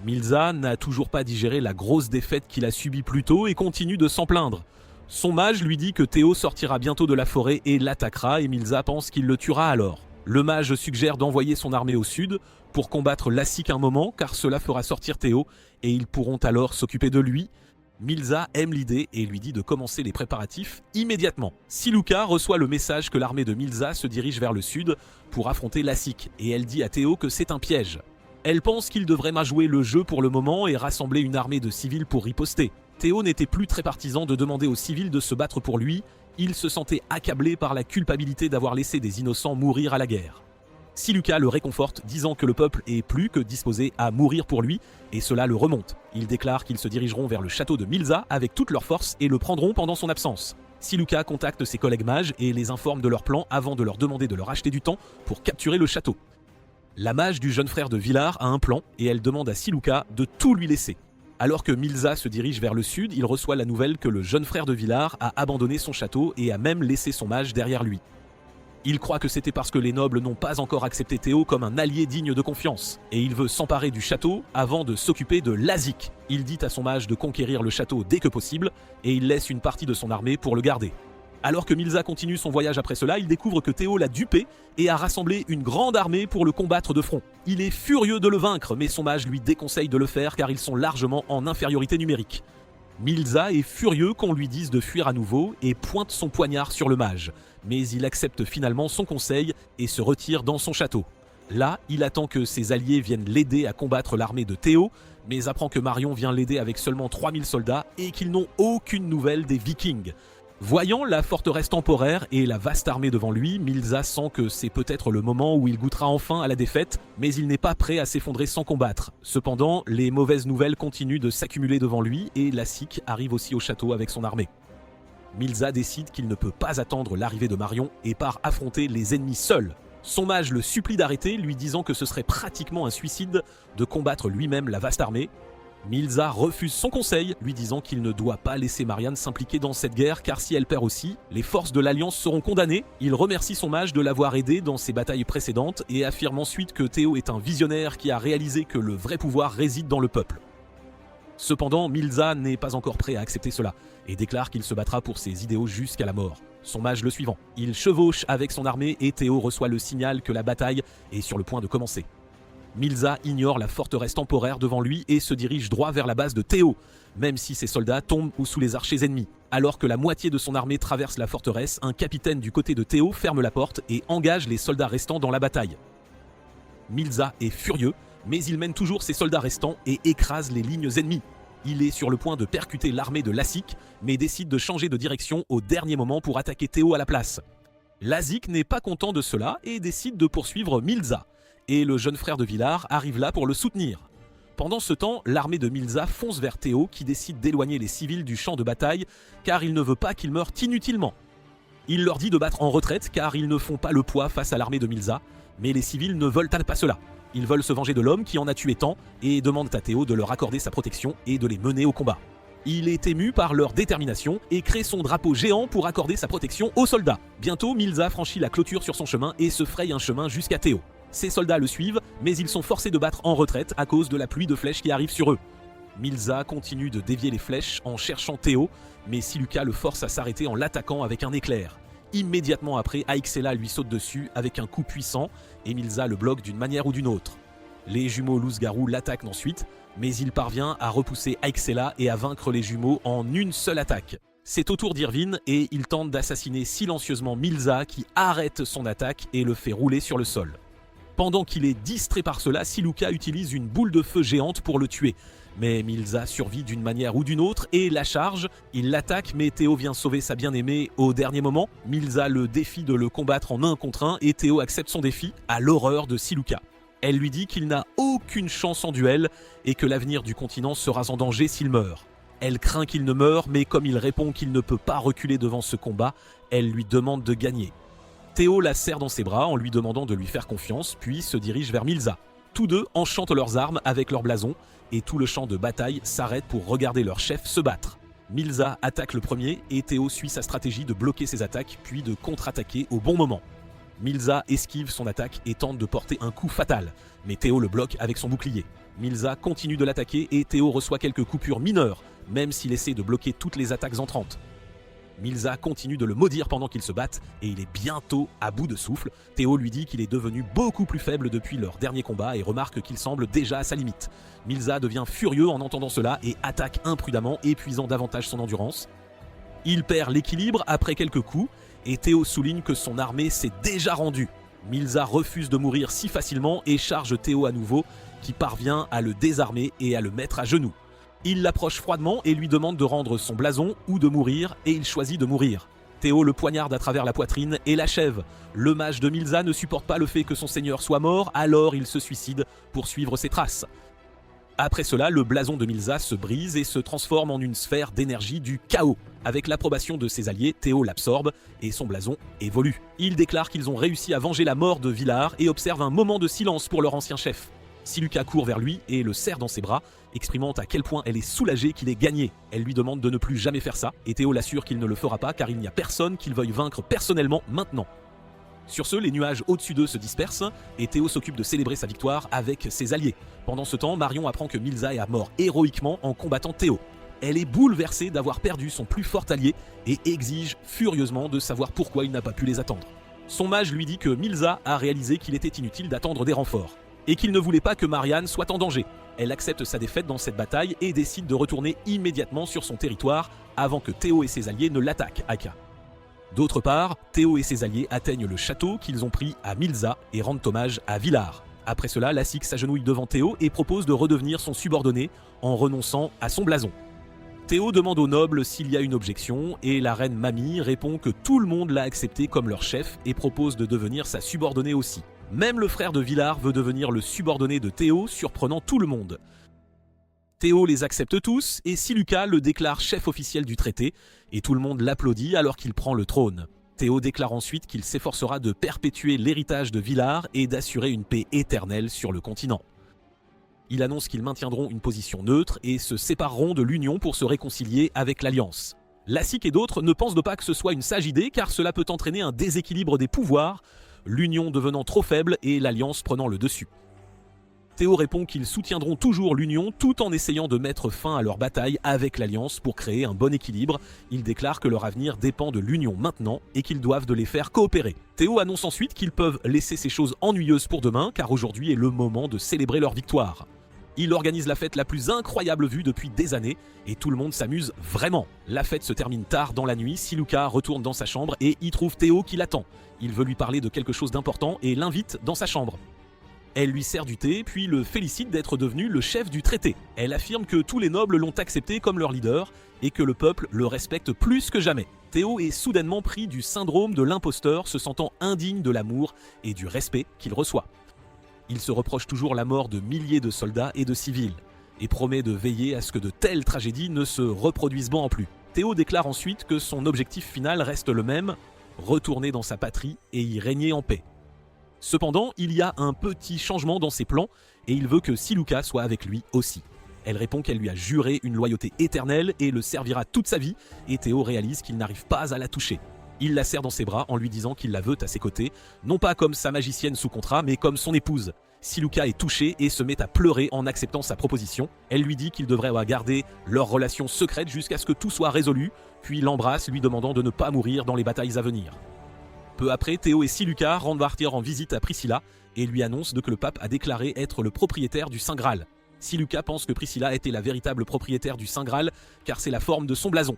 Milza n'a toujours pas digéré la grosse défaite qu'il a subie plus tôt et continue de s'en plaindre. Son mage lui dit que Théo sortira bientôt de la forêt et l'attaquera et Milza pense qu'il le tuera alors. Le mage suggère d'envoyer son armée au sud pour combattre Lassik un moment car cela fera sortir Théo et ils pourront alors s'occuper de lui. Milza aime l'idée et lui dit de commencer les préparatifs immédiatement. Siluka reçoit le message que l'armée de Milza se dirige vers le sud pour affronter Lassik et elle dit à Théo que c'est un piège. Elle pense qu'il devrait jouer le jeu pour le moment et rassembler une armée de civils pour riposter. Théo n'était plus très partisan de demander aux civils de se battre pour lui, il se sentait accablé par la culpabilité d'avoir laissé des innocents mourir à la guerre. Siluka le réconforte, disant que le peuple est plus que disposé à mourir pour lui, et cela le remonte. Il déclare qu'ils se dirigeront vers le château de Milza avec toute leur force et le prendront pendant son absence. Siluka contacte ses collègues mages et les informe de leur plan avant de leur demander de leur acheter du temps pour capturer le château. La mage du jeune frère de Villar a un plan et elle demande à Siluka de tout lui laisser. Alors que Milza se dirige vers le sud, il reçoit la nouvelle que le jeune frère de Villar a abandonné son château et a même laissé son mage derrière lui. Il croit que c'était parce que les nobles n'ont pas encore accepté Théo comme un allié digne de confiance, et il veut s'emparer du château avant de s'occuper de Lassik. Il dit à son mage de conquérir le château dès que possible, et il laisse une partie de son armée pour le garder. Alors que Milza continue son voyage après cela, il découvre que Théo l'a dupé et a rassemblé une grande armée pour le combattre de front. Il est furieux de le vaincre, mais son mage lui déconseille de le faire car ils sont largement en infériorité numérique. Milza est furieux qu'on lui dise de fuir à nouveau et pointe son poignard sur le mage, mais il accepte finalement son conseil et se retire dans son château. Là, il attend que ses alliés viennent l'aider à combattre l'armée de Théo, mais apprend que Marion vient l'aider avec seulement 3000 soldats et qu'ils n'ont aucune nouvelle des Vikings. Voyant la forteresse temporaire et la vaste armée devant lui, Milza sent que c'est peut-être le moment où il goûtera enfin à la défaite, mais il n'est pas prêt à s'effondrer sans combattre. Cependant, les mauvaises nouvelles continuent de s'accumuler devant lui et Lassik arrive aussi au château avec son armée. Milza décide qu'il ne peut pas attendre l'arrivée de Marion et part affronter les ennemis seul. Son mage le supplie d'arrêter, lui disant que ce serait pratiquement un suicide de combattre lui-même la vaste armée. Milza refuse son conseil, lui disant qu'il ne doit pas laisser Marianne s'impliquer dans cette guerre car si elle perd aussi, les forces de l'Alliance seront condamnées. Il remercie son mage de l'avoir aidé dans ses batailles précédentes et affirme ensuite que Théo est un visionnaire qui a réalisé que le vrai pouvoir réside dans le peuple. Cependant, Milza n'est pas encore prêt à accepter cela et déclare qu'il se battra pour ses idéaux jusqu'à la mort. Son mage le suivant. Il chevauche avec son armée et Théo reçoit le signal que la bataille est sur le point de commencer. Milza ignore la forteresse temporaire devant lui et se dirige droit vers la base de Théo, même si ses soldats tombent ou sous les archers ennemis. Alors que la moitié de son armée traverse la forteresse, un capitaine du côté de Théo ferme la porte et engage les soldats restants dans la bataille. Milza est furieux, mais il mène toujours ses soldats restants et écrase les lignes ennemies. Il est sur le point de percuter l'armée de Lassik, mais décide de changer de direction au dernier moment pour attaquer Théo à la place. Lassik n'est pas content de cela et décide de poursuivre Milza. Et le jeune frère de Villar arrive là pour le soutenir. Pendant ce temps, l'armée de Milza fonce vers Théo qui décide d'éloigner les civils du champ de bataille car il ne veut pas qu'ils meurent inutilement. Il leur dit de battre en retraite car ils ne font pas le poids face à l'armée de Milza, mais les civils ne veulent pas cela. Ils veulent se venger de l'homme qui en a tué tant et demandent à Théo de leur accorder sa protection et de les mener au combat. Il est ému par leur détermination et crée son drapeau géant pour accorder sa protection aux soldats. Bientôt, Milza franchit la clôture sur son chemin et se fraye un chemin jusqu'à Théo. Ses soldats le suivent, mais ils sont forcés de battre en retraite à cause de la pluie de flèches qui arrive sur eux. Milza continue de dévier les flèches en cherchant Théo, mais Siluka le force à s'arrêter en l'attaquant avec un éclair. Immédiatement après, Aixela lui saute dessus avec un coup puissant et Milza le bloque d'une manière ou d'une autre. Les jumeaux loups-garous l'attaquent ensuite, mais il parvient à repousser Aixela et à vaincre les jumeaux en une seule attaque. C'est au tour d'Irvine et il tente d'assassiner silencieusement Milza qui arrête son attaque et le fait rouler sur le sol. Pendant qu'il est distrait par cela, Siluka utilise une boule de feu géante pour le tuer. Mais Milza survit d'une manière ou d'une autre et la charge. Il l'attaque, mais Théo vient sauver sa bien-aimée au dernier moment. Milza le défie de le combattre en 1 contre 1 et Théo accepte son défi à l'horreur de Siluka. Elle lui dit qu'il n'a aucune chance en duel et que l'avenir du continent sera en danger s'il meurt. Elle craint qu'il ne meure, mais comme il répond qu'il ne peut pas reculer devant ce combat, elle lui demande de gagner. Théo la serre dans ses bras en lui demandant de lui faire confiance, puis se dirige vers Milza. Tous deux enchantent leurs armes avec leur blason et tout le champ de bataille s'arrête pour regarder leur chef se battre. Milza attaque le premier et Théo suit sa stratégie de bloquer ses attaques puis de contre-attaquer au bon moment. Milza esquive son attaque et tente de porter un coup fatal, mais Théo le bloque avec son bouclier. Milza continue de l'attaquer et Théo reçoit quelques coupures mineures, même s'il essaie de bloquer toutes les attaques entrantes. Milza continue de le maudire pendant qu'ils se battent et il est bientôt à bout de souffle. Théo lui dit qu'il est devenu beaucoup plus faible depuis leur dernier combat et remarque qu'il semble déjà à sa limite. Milza devient furieux en entendant cela et attaque imprudemment, épuisant davantage son endurance. Il perd l'équilibre après quelques coups et Théo souligne que son armée s'est déjà rendue. Milza refuse de mourir si facilement et charge Théo à nouveau, qui parvient à le désarmer et à le mettre à genoux. Il l'approche froidement et lui demande de rendre son blason ou de mourir, et il choisit de mourir. Théo le poignarde à travers la poitrine et l'achève. Le mage de Milza ne supporte pas le fait que son seigneur soit mort, alors il se suicide pour suivre ses traces. Après cela, le blason de Milza se brise et se transforme en une sphère d'énergie du chaos. Avec l'approbation de ses alliés, Théo l'absorbe et son blason évolue. Il déclare qu'ils ont réussi à venger la mort de Villar et observe un moment de silence pour leur ancien chef. Siluka court vers lui et le serre dans ses bras, exprimant à quel point elle est soulagée qu'il ait gagné. Elle lui demande de ne plus jamais faire ça, et Théo l'assure qu'il ne le fera pas car il n'y a personne qu'il veuille vaincre personnellement maintenant. Sur ce, les nuages au-dessus d'eux se dispersent, et Théo s'occupe de célébrer sa victoire avec ses alliés. Pendant ce temps, Marion apprend que Milza est mort héroïquement en combattant Théo. Elle est bouleversée d'avoir perdu son plus fort allié et exige furieusement de savoir pourquoi il n'a pas pu les attendre. Son mage lui dit que Milza a réalisé qu'il était inutile d'attendre des renforts et qu'il ne voulait pas que Marianne soit en danger. Elle accepte sa défaite dans cette bataille et décide de retourner immédiatement sur son territoire avant que Théo et ses alliés ne l'attaquent, Aka. D'autre part, Théo et ses alliés atteignent le château qu'ils ont pris à Milza et rendent hommage à Villar. Après cela, Lassix s'agenouille devant Théo et propose de redevenir son subordonné en renonçant à son blason. Théo demande aux nobles s'il y a une objection et la reine Mamie répond que tout le monde l'a accepté comme leur chef et propose de devenir sa subordonnée aussi. Même le frère de Villar veut devenir le subordonné de Théo, surprenant tout le monde. Théo les accepte tous et Siluka le déclare chef officiel du traité et tout le monde l'applaudit alors qu'il prend le trône. Théo déclare ensuite qu'il s'efforcera de perpétuer l'héritage de Villar et d'assurer une paix éternelle sur le continent. Il annonce qu'ils maintiendront une position neutre et se sépareront de l'Union pour se réconcilier avec l'Alliance. Lassix et d'autres ne pensent pas que ce soit une sage idée car cela peut entraîner un déséquilibre des pouvoirs, l'Union devenant trop faible et l'Alliance prenant le dessus. Théo répond qu'ils soutiendront toujours l'Union tout en essayant de mettre fin à leur bataille avec l'Alliance pour créer un bon équilibre. Il déclare que leur avenir dépend de l'Union maintenant et qu'ils doivent de les faire coopérer. Théo annonce ensuite qu'ils peuvent laisser ces choses ennuyeuses pour demain car aujourd'hui est le moment de célébrer leur victoire. Il organise la fête la plus incroyable vue depuis des années et tout le monde s'amuse vraiment. La fête se termine tard dans la nuit, Siluka retourne dans sa chambre et y trouve Théo qui l'attend. Il veut lui parler de quelque chose d'important et l'invite dans sa chambre. Elle lui sert du thé, puis le félicite d'être devenu le chef du traité. Elle affirme que tous les nobles l'ont accepté comme leur leader et que le peuple le respecte plus que jamais. Théo est soudainement pris du syndrome de l'imposteur, se sentant indigne de l'amour et du respect qu'il reçoit. Il se reproche toujours la mort de milliers de soldats et de civils, et promet de veiller à ce que de telles tragédies ne se reproduisent pas en plus. Théo déclare ensuite que son objectif final reste le même, retourner dans sa patrie et y régner en paix. Cependant, il y a un petit changement dans ses plans, et il veut que Siluka soit avec lui aussi. Elle répond qu'elle lui a juré une loyauté éternelle et le servira toute sa vie, et Théo réalise qu'il n'arrive pas à la toucher. Il la serre dans ses bras en lui disant qu'il la veut à ses côtés, non pas comme sa magicienne sous contrat, mais comme son épouse. Siluka est touchée et se met à pleurer en acceptant sa proposition. Elle lui dit qu'ils devraient garder leur relation secrète jusqu'à ce que tout soit résolu, puis l'embrasse, lui demandant de ne pas mourir dans les batailles à venir. Peu après, Théo et Siluka rendent partir en visite à Priscilla et lui annoncent que le pape a déclaré être le propriétaire du Saint Graal. Siluka pense que Priscilla était la véritable propriétaire du Saint Graal car c'est la forme de son blason.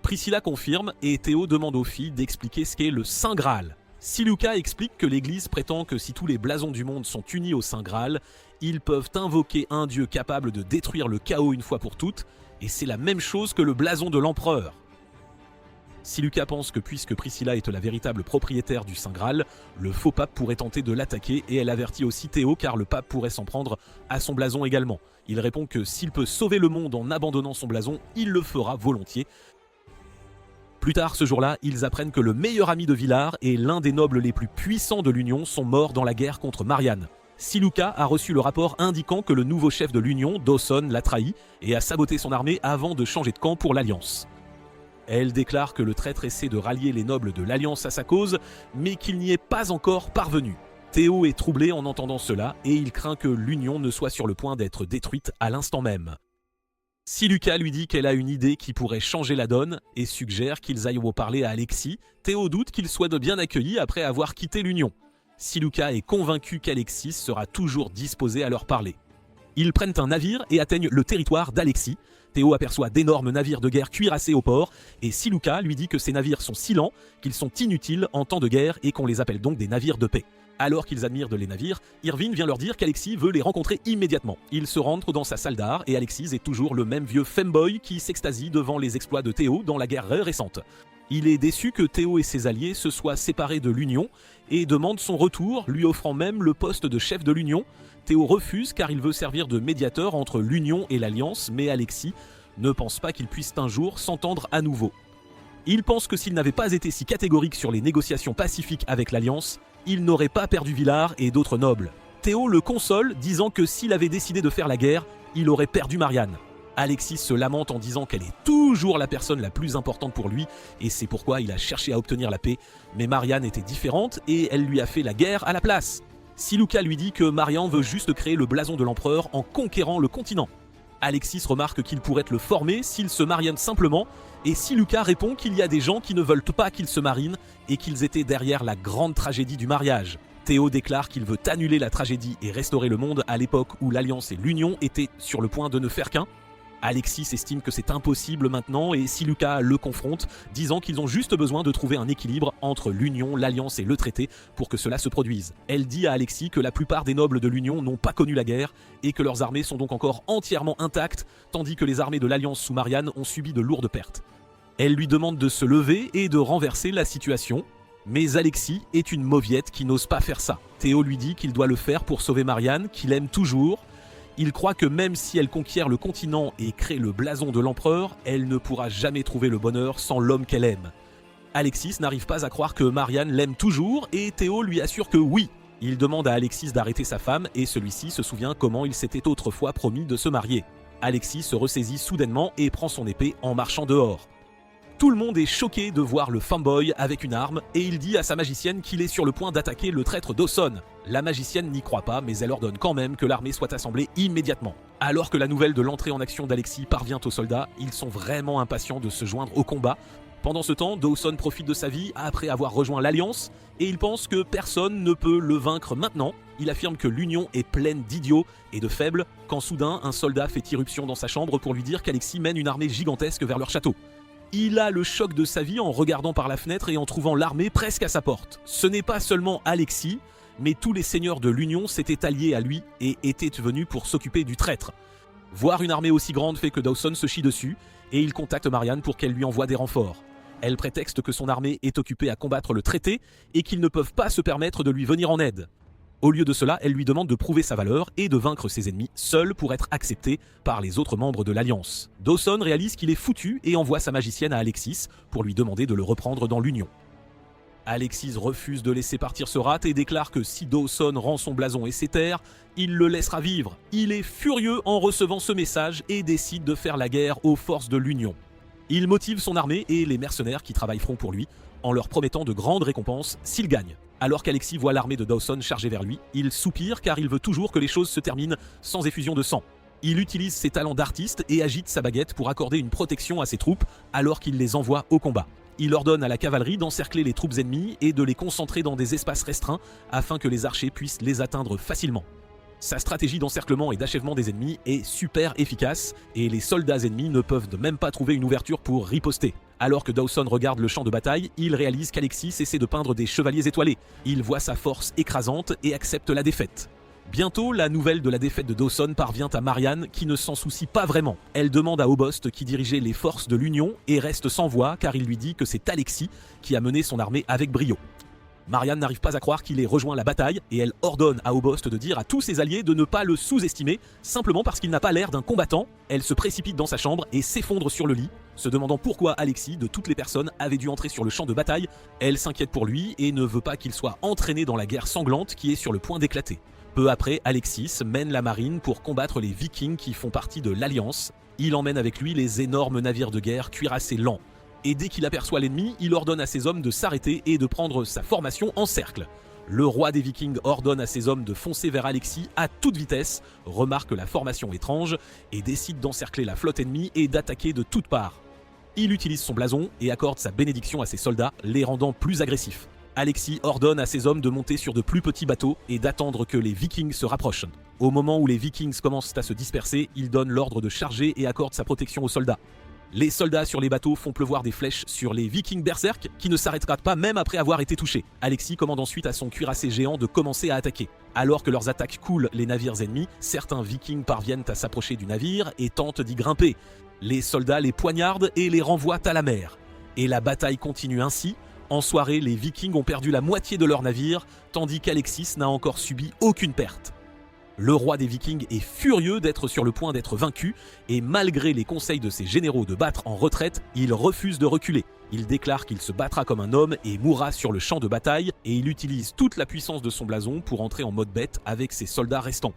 Priscilla confirme et Théo demande aux filles d'expliquer ce qu'est le Saint Graal. Siluka explique que l'Église prétend que si tous les blasons du monde sont unis au Saint Graal, ils peuvent invoquer un dieu capable de détruire le chaos une fois pour toutes, et c'est la même chose que le blason de l'empereur. Siluka pense que puisque Priscilla est la véritable propriétaire du Saint Graal, le faux pape pourrait tenter de l'attaquer et elle avertit aussi Théo car le pape pourrait s'en prendre à son blason également. Il répond que s'il peut sauver le monde en abandonnant son blason, il le fera volontiers. Plus tard ce jour-là, ils apprennent que le meilleur ami de Villar et l'un des nobles les plus puissants de l'Union sont morts dans la guerre contre Marianne. Siluka a reçu le rapport indiquant que le nouveau chef de l'Union, Dawson, l'a trahi et a saboté son armée avant de changer de camp pour l'Alliance. Elle déclare que le traître essaie de rallier les nobles de l'Alliance à sa cause, mais qu'il n'y est pas encore parvenu. Théo est troublé en entendant cela et il craint que l'Union ne soit sur le point d'être détruite à l'instant même. Siluka lui dit qu'elle a une idée qui pourrait changer la donne et suggère qu'ils aillent en parler à Alexis. Théo doute qu'il soit bien accueilli après avoir quitté l'Union. Siluka est convaincu qu'Alexis sera toujours disposé à leur parler. Ils prennent un navire et atteignent le territoire d'Alexis. Théo aperçoit d'énormes navires de guerre cuirassés au port et Siluka lui dit que ces navires sont si lents qu'ils sont inutiles en temps de guerre et qu'on les appelle donc des navires de paix. Alors qu'ils admirent les navires, Irvine vient leur dire qu'Alexis veut les rencontrer immédiatement. Ils se rentrent dans sa salle d'art et Alexis est toujours le même vieux femboy qui s'extasie devant les exploits de Théo dans la guerre récente. Il est déçu que Théo et ses alliés se soient séparés de l'Union et demande son retour, lui offrant même le poste de chef de l'Union. Théo refuse car il veut servir de médiateur entre l'Union et l'Alliance, mais Alexis ne pense pas qu'ils puissent un jour s'entendre à nouveau. Il pense que s'il n'avait pas été si catégorique sur les négociations pacifiques avec l'Alliance, il n'aurait pas perdu Villars et d'autres nobles. Théo le console, disant que s'il avait décidé de faire la guerre, il aurait perdu Marianne. Alexis se lamente en disant qu'elle est toujours la personne la plus importante pour lui, et c'est pourquoi il a cherché à obtenir la paix, mais Marianne était différente et elle lui a fait la guerre à la place. Siluka lui dit que Marian veut juste créer le blason de l'empereur en conquérant le continent. Alexis remarque qu'il pourrait le former s'il se marienne simplement, et Siluka répond qu'il y a des gens qui ne veulent pas qu'il se marine et qu'ils étaient derrière la grande tragédie du mariage. Théo déclare qu'il veut annuler la tragédie et restaurer le monde à l'époque où l'Alliance et l'Union étaient sur le point de ne faire qu'un. Alexis estime que c'est impossible maintenant et Siluka le confronte, disant qu'ils ont juste besoin de trouver un équilibre entre l'Union, l'Alliance et le traité pour que cela se produise. Elle dit à Alexis que la plupart des nobles de l'Union n'ont pas connu la guerre et que leurs armées sont donc encore entièrement intactes, tandis que les armées de l'Alliance sous Marianne ont subi de lourdes pertes. Elle lui demande de se lever et de renverser la situation, mais Alexis est une mauviette qui n'ose pas faire ça. Théo lui dit qu'il doit le faire pour sauver Marianne, qu'il aime toujours. Il croit que même si elle conquiert le continent et crée le blason de l'empereur, elle ne pourra jamais trouver le bonheur sans l'homme qu'elle aime. Alexis n'arrive pas à croire que Marianne l'aime toujours et Théo lui assure que oui. Il demande à Alexis d'arrêter sa femme et celui-ci se souvient comment il s'était autrefois promis de se marier. Alexis se ressaisit soudainement et prend son épée en marchant dehors. Tout le monde est choqué de voir le fanboy avec une arme et il dit à sa magicienne qu'il est sur le point d'attaquer le traître Dawson. La magicienne n'y croit pas mais elle ordonne quand même que l'armée soit assemblée immédiatement. Alors que la nouvelle de l'entrée en action d'Alexis parvient aux soldats, ils sont vraiment impatients de se joindre au combat. Pendant ce temps, Dawson profite de sa vie après avoir rejoint l'Alliance et il pense que personne ne peut le vaincre maintenant. Il affirme que l'Union est pleine d'idiots et de faibles quand soudain un soldat fait irruption dans sa chambre pour lui dire qu'Alexis mène une armée gigantesque vers leur château. Il a le choc de sa vie en regardant par la fenêtre et en trouvant l'armée presque à sa porte. Ce n'est pas seulement Alexis, mais tous les seigneurs de l'Union s'étaient alliés à lui et étaient venus pour s'occuper du traître. Voir une armée aussi grande fait que Dawson se chie dessus et il contacte Marianne pour qu'elle lui envoie des renforts. Elle prétexte que son armée est occupée à combattre le traité et qu'ils ne peuvent pas se permettre de lui venir en aide. Au lieu de cela, elle lui demande de prouver sa valeur et de vaincre ses ennemis seul pour être accepté par les autres membres de l'Alliance. Dawson réalise qu'il est foutu et envoie sa magicienne à Alexis pour lui demander de le reprendre dans l'Union. Alexis refuse de laisser partir ce rat et déclare que si Dawson rend son blason et ses terres, il le laissera vivre. Il est furieux en recevant ce message et décide de faire la guerre aux forces de l'Union. Il motive son armée et les mercenaires qui travailleront pour lui en leur promettant de grandes récompenses s'il gagne. Alors qu'Alexis voit l'armée de Dawson charger vers lui, il soupire car il veut toujours que les choses se terminent sans effusion de sang. Il utilise ses talents d'artiste et agite sa baguette pour accorder une protection à ses troupes alors qu'il les envoie au combat. Il ordonne à la cavalerie d'encercler les troupes ennemies et de les concentrer dans des espaces restreints afin que les archers puissent les atteindre facilement. Sa stratégie d'encerclement et d'achèvement des ennemis est super efficace et les soldats ennemis ne peuvent même pas trouver une ouverture pour riposter. Alors que Dawson regarde le champ de bataille, il réalise qu'Alexis essaie de peindre des chevaliers étoilés. Il voit sa force écrasante et accepte la défaite. Bientôt, la nouvelle de la défaite de Dawson parvient à Marianne qui ne s'en soucie pas vraiment. Elle demande à Obost qui dirigeait les forces de l'Union et reste sans voix car il lui dit que c'est Alexis qui a mené son armée avec brio. Marianne n'arrive pas à croire qu'il ait rejoint la bataille et elle ordonne à Obost de dire à tous ses alliés de ne pas le sous-estimer simplement parce qu'il n'a pas l'air d'un combattant. Elle se précipite dans sa chambre et s'effondre sur le lit, se demandant pourquoi Alexis, de toutes les personnes, avait dû entrer sur le champ de bataille. Elle s'inquiète pour lui et ne veut pas qu'il soit entraîné dans la guerre sanglante qui est sur le point d'éclater. Peu après, Alexis mène la marine pour combattre les Vikings qui font partie de l'Alliance. Il emmène avec lui les énormes navires de guerre cuirassés lents. Et dès qu'il aperçoit l'ennemi, il ordonne à ses hommes de s'arrêter et de prendre sa formation en cercle. Le roi des Vikings ordonne à ses hommes de foncer vers Alexis à toute vitesse, remarque la formation étrange et décide d'encercler la flotte ennemie et d'attaquer de toutes parts. Il utilise son blason et accorde sa bénédiction à ses soldats, les rendant plus agressifs. Alexis ordonne à ses hommes de monter sur de plus petits bateaux et d'attendre que les Vikings se rapprochent. Au moment où les Vikings commencent à se disperser, il donne l'ordre de charger et accorde sa protection aux soldats. Les soldats sur les bateaux font pleuvoir des flèches sur les Vikings berserk qui ne s'arrêtera pas même après avoir été touchés. Alexis commande ensuite à son cuirassé géant de commencer à attaquer. Alors que leurs attaques coulent les navires ennemis, certains Vikings parviennent à s'approcher du navire et tentent d'y grimper. Les soldats les poignardent et les renvoient à la mer. Et la bataille continue ainsi. En soirée, les Vikings ont perdu la moitié de leur navire, tandis qu'Alexis n'a encore subi aucune perte. Le roi des Vikings est furieux d'être sur le point d'être vaincu et malgré les conseils de ses généraux de battre en retraite, il refuse de reculer. Il déclare qu'il se battra comme un homme et mourra sur le champ de bataille et il utilise toute la puissance de son blason pour entrer en mode bête avec ses soldats restants.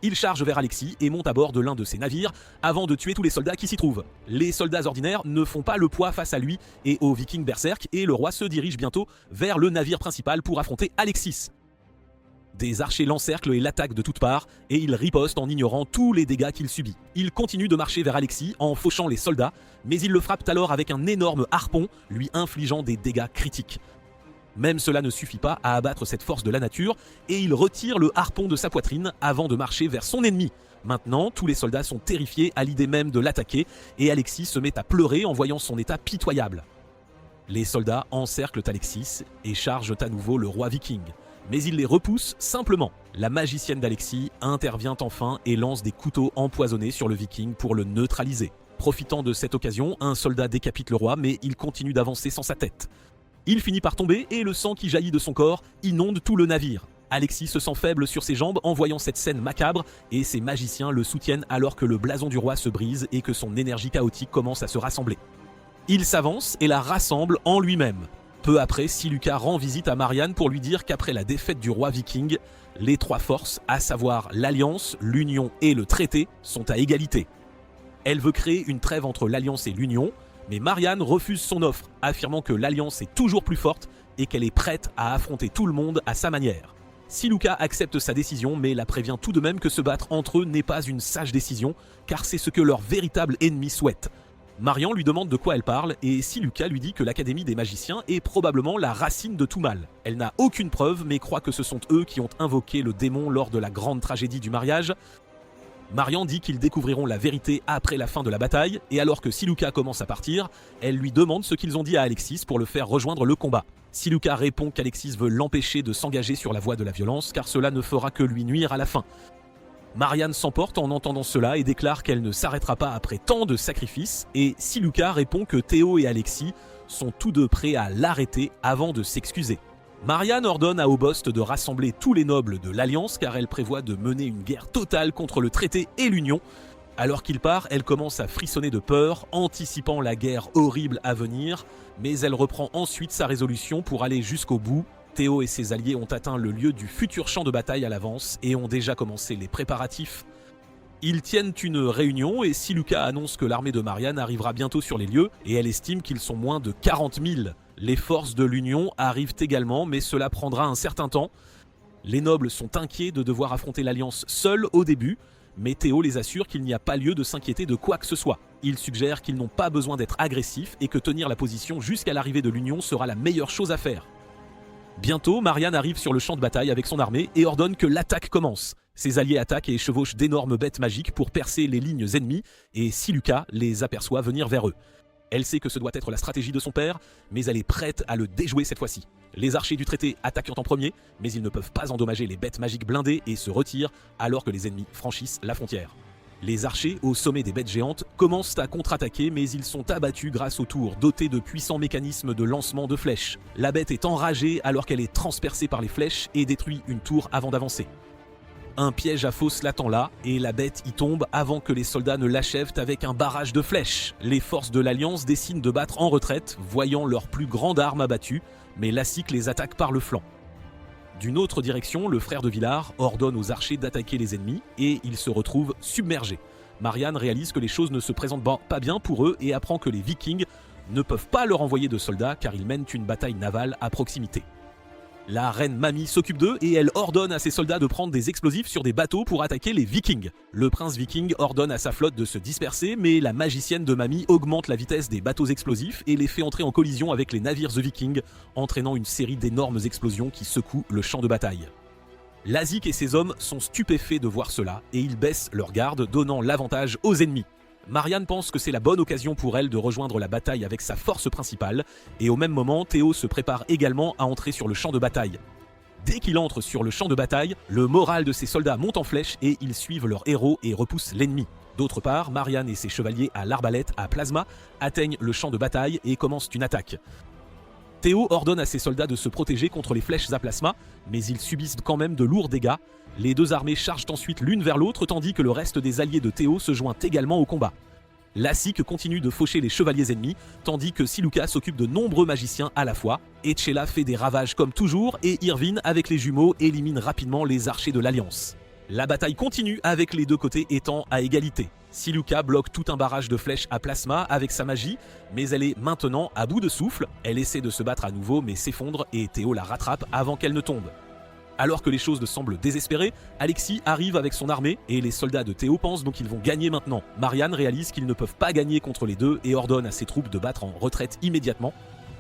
Il charge vers Alexis et monte à bord de l'un de ses navires avant de tuer tous les soldats qui s'y trouvent. Les soldats ordinaires ne font pas le poids face à lui et aux Vikings berserk et le roi se dirige bientôt vers le navire principal pour affronter Alexis. Des archers l'encerclent et l'attaquent de toutes parts, et il riposte en ignorant tous les dégâts qu'il subit. Il continue de marcher vers Alexis en fauchant les soldats, mais ils le frappent alors avec un énorme harpon, lui infligeant des dégâts critiques. Même cela ne suffit pas à abattre cette force de la nature, et il retire le harpon de sa poitrine avant de marcher vers son ennemi. Maintenant, tous les soldats sont terrifiés à l'idée même de l'attaquer, et Alexis se met à pleurer en voyant son état pitoyable. Les soldats encerclent Alexis et chargent à nouveau le roi viking. Mais il les repousse simplement. La magicienne d'Alexis intervient enfin et lance des couteaux empoisonnés sur le viking pour le neutraliser. Profitant de cette occasion, un soldat décapite le roi, mais il continue d'avancer sans sa tête. Il finit par tomber et le sang qui jaillit de son corps inonde tout le navire. Alexis se sent faible sur ses jambes en voyant cette scène macabre et ses magiciens le soutiennent alors que le blason du roi se brise et que son énergie chaotique commence à se rassembler. Il s'avance et la rassemble en lui-même. Peu après, Siluka rend visite à Marianne pour lui dire qu'après la défaite du roi viking, les trois forces, à savoir l'Alliance, l'Union et le Traité, sont à égalité. Elle veut créer une trêve entre l'Alliance et l'Union, mais Marianne refuse son offre, affirmant que l'Alliance est toujours plus forte et qu'elle est prête à affronter tout le monde à sa manière. Siluka accepte sa décision, mais la prévient tout de même que se battre entre eux n'est pas une sage décision, car c'est ce que leur véritable ennemi souhaite. Marian lui demande de quoi elle parle et Siluka lui dit que l'Académie des magiciens est probablement la racine de tout mal. Elle n'a aucune preuve mais croit que ce sont eux qui ont invoqué le démon lors de la grande tragédie du mariage. Marian dit qu'ils découvriront la vérité après la fin de la bataille et alors que Siluka commence à partir, elle lui demande ce qu'ils ont dit à Alexis pour le faire rejoindre le combat. Siluka répond qu'Alexis veut l'empêcher de s'engager sur la voie de la violence car cela ne fera que lui nuire à la fin. Marianne s'emporte en entendant cela et déclare qu'elle ne s'arrêtera pas après tant de sacrifices et Siluka répond que Théo et Alexis sont tous deux prêts à l'arrêter avant de s'excuser. Marianne ordonne à Obost de rassembler tous les nobles de l'Alliance car elle prévoit de mener une guerre totale contre le Traité et l'Union. Alors qu'il part, elle commence à frissonner de peur, anticipant la guerre horrible à venir, mais elle reprend ensuite sa résolution pour aller jusqu'au bout. Théo et ses alliés ont atteint le lieu du futur champ de bataille à l'avance et ont déjà commencé les préparatifs. Ils tiennent une réunion et Siluka annonce que l'armée de Marianne arrivera bientôt sur les lieux et elle estime qu'ils sont moins de 40 000. Les forces de l'Union arrivent également mais cela prendra un certain temps. Les nobles sont inquiets de devoir affronter l'Alliance seuls au début, mais Théo les assure qu'il n'y a pas lieu de s'inquiéter de quoi que ce soit. Il suggère qu'ils n'ont pas besoin d'être agressifs et que tenir la position jusqu'à l'arrivée de l'Union sera la meilleure chose à faire. Bientôt, Marianne arrive sur le champ de bataille avec son armée et ordonne que l'attaque commence. Ses alliés attaquent et chevauchent d'énormes bêtes magiques pour percer les lignes ennemies et Siluka les aperçoit venir vers eux. Elle sait que ce doit être la stratégie de son père, mais elle est prête à le déjouer cette fois-ci. Les archers du traité attaquent en premier, mais ils ne peuvent pas endommager les bêtes magiques blindées et se retirent alors que les ennemis franchissent la frontière. Les archers, au sommet des bêtes géantes, commencent à contre-attaquer mais ils sont abattus grâce aux tours dotés de puissants mécanismes de lancement de flèches. La bête est enragée alors qu'elle est transpercée par les flèches et détruit une tour avant d'avancer. Un piège à fausse l'attend là et la bête y tombe avant que les soldats ne l'achèvent avec un barrage de flèches. Les forces de l'Alliance décident de battre en retraite, voyant leur plus grande arme abattue, mais Lassic les attaque par le flanc. D'une autre direction, le frère de Villard ordonne aux archers d'attaquer les ennemis et ils se retrouvent submergés. Marianne réalise que les choses ne se présentent pas bien pour eux et apprend que les Vikings ne peuvent pas leur envoyer de soldats car ils mènent une bataille navale à proximité. La reine Mami s'occupe d'eux et elle ordonne à ses soldats de prendre des explosifs sur des bateaux pour attaquer les Vikings. Le prince viking ordonne à sa flotte de se disperser, mais la magicienne de Mami augmente la vitesse des bateaux explosifs et les fait entrer en collision avec les navires vikings, entraînant une série d'énormes explosions qui secouent le champ de bataille. Lazik et ses hommes sont stupéfaits de voir cela et ils baissent leur garde, donnant l'avantage aux ennemis. Marianne pense que c'est la bonne occasion pour elle de rejoindre la bataille avec sa force principale, et au même moment, Théo se prépare également à entrer sur le champ de bataille. Dès qu'il entre sur le champ de bataille, le moral de ses soldats monte en flèche et ils suivent leur héros et repoussent l'ennemi. D'autre part, Marianne et ses chevaliers à l'arbalète à plasma atteignent le champ de bataille et commencent une attaque. Théo ordonne à ses soldats de se protéger contre les flèches à plasma, mais ils subissent quand même de lourds dégâts. Les deux armées chargent ensuite l'une vers l'autre, tandis que le reste des alliés de Théo se joint également au combat. Lazik continue de faucher les chevaliers ennemis, tandis que Siluka s'occupe de nombreux magiciens à la fois. Etchela fait des ravages comme toujours, et Irvine, avec les jumeaux, élimine rapidement les archers de l'Alliance. La bataille continue avec les deux côtés étant à égalité. Siluka bloque tout un barrage de flèches à plasma avec sa magie, mais elle est maintenant à bout de souffle. Elle essaie de se battre à nouveau mais s'effondre et Théo la rattrape avant qu'elle ne tombe. Alors que les choses semblent désespérées, Alexis arrive avec son armée et les soldats de Théo pensent donc qu'ils vont gagner maintenant. Marianne réalise qu'ils ne peuvent pas gagner contre les deux et ordonne à ses troupes de battre en retraite immédiatement.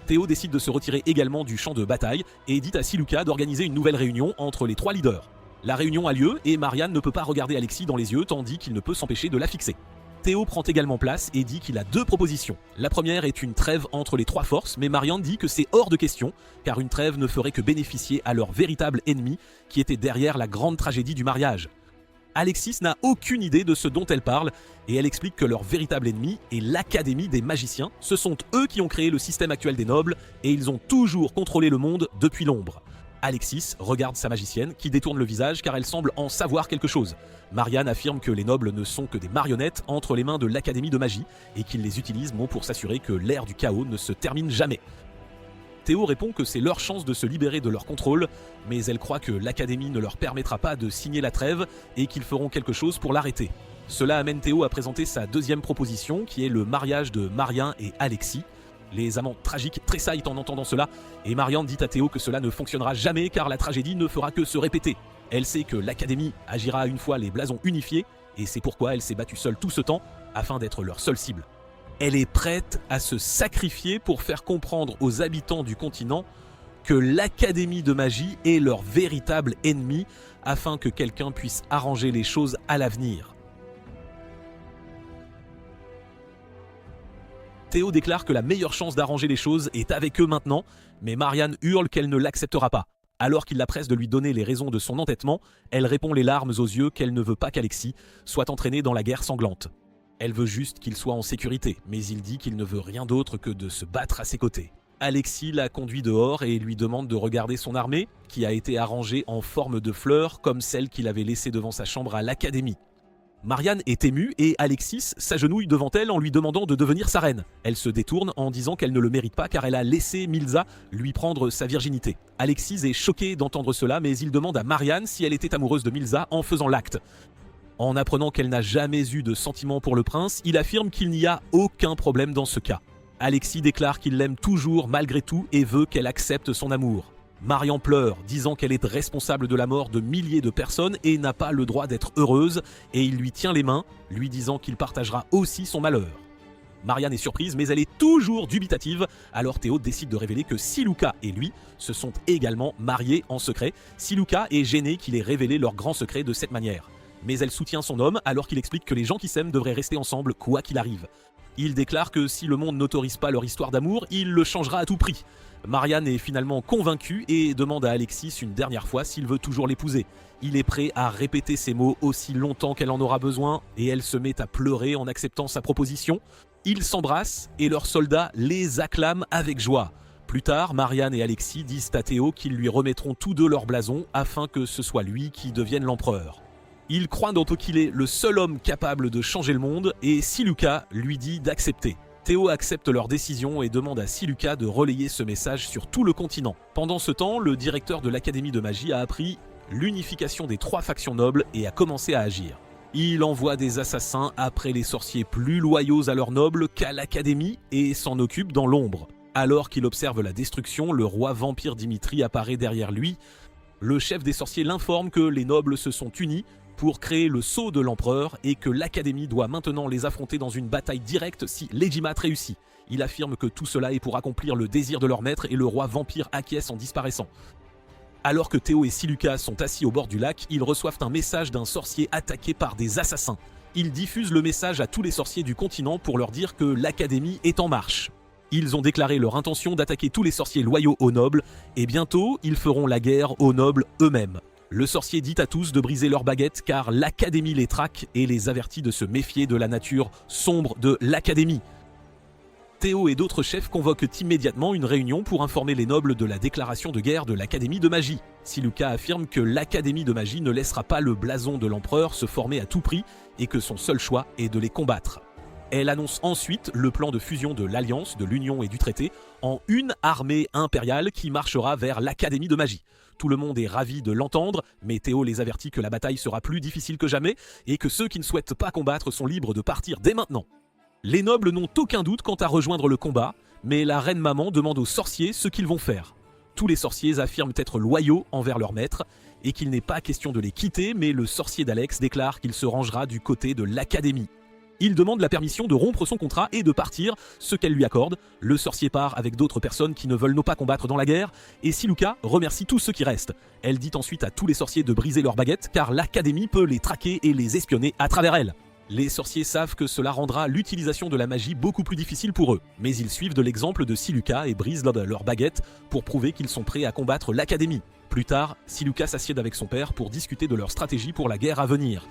Théo décide de se retirer également du champ de bataille et dit à Siluka d'organiser une nouvelle réunion entre les trois leaders. La réunion a lieu et Marianne ne peut pas regarder Alexis dans les yeux tandis qu'il ne peut s'empêcher de la fixer. Théo prend également place et dit qu'il a deux propositions. La première est une trêve entre les trois forces, mais Marianne dit que c'est hors de question, car une trêve ne ferait que bénéficier à leur véritable ennemi, qui était derrière la grande tragédie du mariage. Alexis n'a aucune idée de ce dont elle parle, et elle explique que leur véritable ennemi est l'Académie des magiciens. Ce sont eux qui ont créé le système actuel des nobles, et ils ont toujours contrôlé le monde depuis l'ombre. Alexis regarde sa magicienne qui détourne le visage car elle semble en savoir quelque chose. Marianne affirme que les nobles ne sont que des marionnettes entre les mains de l'Académie de magie et qu'ils les utilisent pour s'assurer que l'ère du chaos ne se termine jamais. Théo répond que c'est leur chance de se libérer de leur contrôle, mais elle croit que l'Académie ne leur permettra pas de signer la trêve et qu'ils feront quelque chose pour l'arrêter. Cela amène Théo à présenter sa deuxième proposition qui est le mariage de Marianne et Alexis. Les amants tragiques tressaillent en entendant cela, et Marianne dit à Théo que cela ne fonctionnera jamais car la tragédie ne fera que se répéter. Elle sait que l'Académie agira une fois les blasons unifiés, et c'est pourquoi elle s'est battue seule tout ce temps, afin d'être leur seule cible. Elle est prête à se sacrifier pour faire comprendre aux habitants du continent que l'Académie de magie est leur véritable ennemi, afin que quelqu'un puisse arranger les choses à l'avenir. Théo déclare que la meilleure chance d'arranger les choses est avec eux maintenant, mais Marianne hurle qu'elle ne l'acceptera pas. Alors qu'il la presse de lui donner les raisons de son entêtement, elle répond les larmes aux yeux qu'elle ne veut pas qu'Alexis soit entraîné dans la guerre sanglante. Elle veut juste qu'il soit en sécurité, mais il dit qu'il ne veut rien d'autre que de se battre à ses côtés. Alexis la conduit dehors et lui demande de regarder son armée, qui a été arrangée en forme de fleurs comme celle qu'il avait laissée devant sa chambre à l'Académie. Marianne est émue et Alexis s'agenouille devant elle en lui demandant de devenir sa reine. Elle se détourne en disant qu'elle ne le mérite pas car elle a laissé Milza lui prendre sa virginité. Alexis est choqué d'entendre cela mais il demande à Marianne si elle était amoureuse de Milza en faisant l'acte. En apprenant qu'elle n'a jamais eu de sentiments pour le prince, il affirme qu'il n'y a aucun problème dans ce cas. Alexis déclare qu'il l'aime toujours malgré tout et veut qu'elle accepte son amour. Marianne pleure, disant qu'elle est responsable de la mort de milliers de personnes et n'a pas le droit d'être heureuse, et il lui tient les mains, lui disant qu'il partagera aussi son malheur. Marianne est surprise, mais elle est toujours dubitative, alors Théo décide de révéler que Siluka et lui se sont également mariés en secret. Siluka est gênée qu'il ait révélé leur grand secret de cette manière. Mais elle soutient son homme alors qu'il explique que les gens qui s'aiment devraient rester ensemble quoi qu'il arrive. Il déclare que si le monde n'autorise pas leur histoire d'amour, il le changera à tout prix. Marianne est finalement convaincue et demande à Alexis une dernière fois s'il veut toujours l'épouser. Il est prêt à répéter ces mots aussi longtemps qu'elle en aura besoin et elle se met à pleurer en acceptant sa proposition. Ils s'embrassent et leurs soldats les acclament avec joie. Plus tard, Marianne et Alexis disent à Théo qu'ils lui remettront tous deux leur blason afin que ce soit lui qui devienne l'empereur. Il croit donc qu'il est le seul homme capable de changer le monde et Siluka lui dit d'accepter. Théo accepte leur décision et demande à Siluka de relayer ce message sur tout le continent. Pendant ce temps, le directeur de l'Académie de magie a appris l'unification des trois factions nobles et a commencé à agir. Il envoie des assassins après les sorciers plus loyaux à leurs nobles qu'à l'Académie et s'en occupe dans l'ombre. Alors qu'il observe la destruction, le roi vampire Dimitri apparaît derrière lui. Le chef des sorciers l'informe que les nobles se sont unis pour créer le sceau de l'empereur et que l'Académie doit maintenant les affronter dans une bataille directe si Legimat réussit. Il affirme que tout cela est pour accomplir le désir de leur maître et le roi vampire acquiesce en disparaissant. Alors que Théo et Siluka sont assis au bord du lac, ils reçoivent un message d'un sorcier attaqué par des assassins. Ils diffusent le message à tous les sorciers du continent pour leur dire que l'Académie est en marche. Ils ont déclaré leur intention d'attaquer tous les sorciers loyaux aux nobles, et bientôt, ils feront la guerre aux nobles eux-mêmes. Le sorcier dit à tous de briser leurs baguettes car l'Académie les traque et les avertit de se méfier de la nature sombre de l'Académie. Théo et d'autres chefs convoquent immédiatement une réunion pour informer les nobles de la déclaration de guerre de l'Académie de magie. Siluka affirme que l'Académie de magie ne laissera pas le blason de l'empereur se former à tout prix et que son seul choix est de les combattre. Elle annonce ensuite le plan de fusion de l'Alliance, de l'Union et du Traité en une armée impériale qui marchera vers l'Académie de magie. Tout le monde est ravi de l'entendre, mais Théo les avertit que la bataille sera plus difficile que jamais et que ceux qui ne souhaitent pas combattre sont libres de partir dès maintenant. Les nobles n'ont aucun doute quant à rejoindre le combat, mais la reine maman demande aux sorciers ce qu'ils vont faire. Tous les sorciers affirment être loyaux envers leur maître et qu'il n'est pas question de les quitter, mais le sorcier d'Alex déclare qu'il se rangera du côté de l'Académie. Il demande la permission de rompre son contrat et de partir, ce qu'elle lui accorde. Le sorcier part avec d'autres personnes qui ne veulent pas combattre dans la guerre, et Siluka remercie tous ceux qui restent. Elle dit ensuite à tous les sorciers de briser leurs baguettes, car l'Académie peut les traquer et les espionner à travers elle. Les sorciers savent que cela rendra l'utilisation de la magie beaucoup plus difficile pour eux, mais ils suivent de l'exemple de Siluka et brisent leurs baguettes pour prouver qu'ils sont prêts à combattre l'Académie. Plus tard, Siluka s'assied avec son père pour discuter de leur stratégie pour la guerre à venir.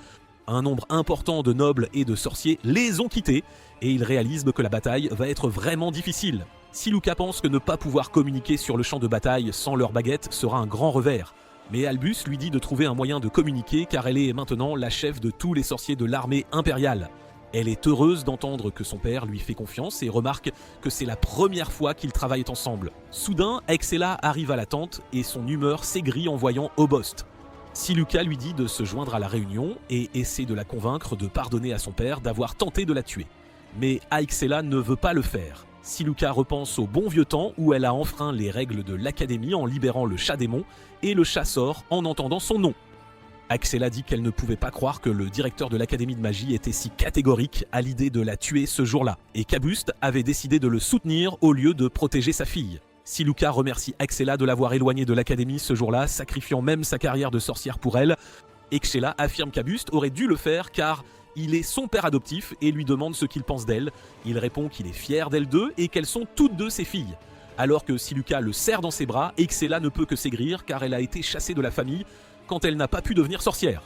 Un nombre important de nobles et de sorciers les ont quittés et ils réalisent que la bataille va être vraiment difficile. Siluka pense que ne pas pouvoir communiquer sur le champ de bataille sans leurs baguettes sera un grand revers. Mais Albus lui dit de trouver un moyen de communiquer car elle est maintenant la chef de tous les sorciers de l'armée impériale. Elle est heureuse d'entendre que son père lui fait confiance et remarque que c'est la première fois qu'ils travaillent ensemble. Soudain, Aixella arrive à la tente et son humeur s'aigrit en voyant Obost. Siluka lui dit de se joindre à la réunion et essaie de la convaincre de pardonner à son père d'avoir tenté de la tuer. Mais Aixella ne veut pas le faire. Siluka repense au bon vieux temps où elle a enfreint les règles de l'Académie en libérant le chat démon et le chat sort en entendant son nom. Aixella dit qu'elle ne pouvait pas croire que le directeur de l'Académie de magie était si catégorique à l'idée de la tuer ce jour-là et qu'Abuste avait décidé de le soutenir au lieu de protéger sa fille. Siluka remercie Aixella de l'avoir éloignée de l'Académie ce jour-là, sacrifiant même sa carrière de sorcière pour elle. Aixella affirme qu'Abuste aurait dû le faire car il est son père adoptif et lui demande ce qu'il pense d'elle. Il répond qu'il est fier d'elles deux et qu'elles sont toutes deux ses filles. Alors que Siluka le serre dans ses bras, Aixella ne peut que s'aigrir car elle a été chassée de la famille quand elle n'a pas pu devenir sorcière.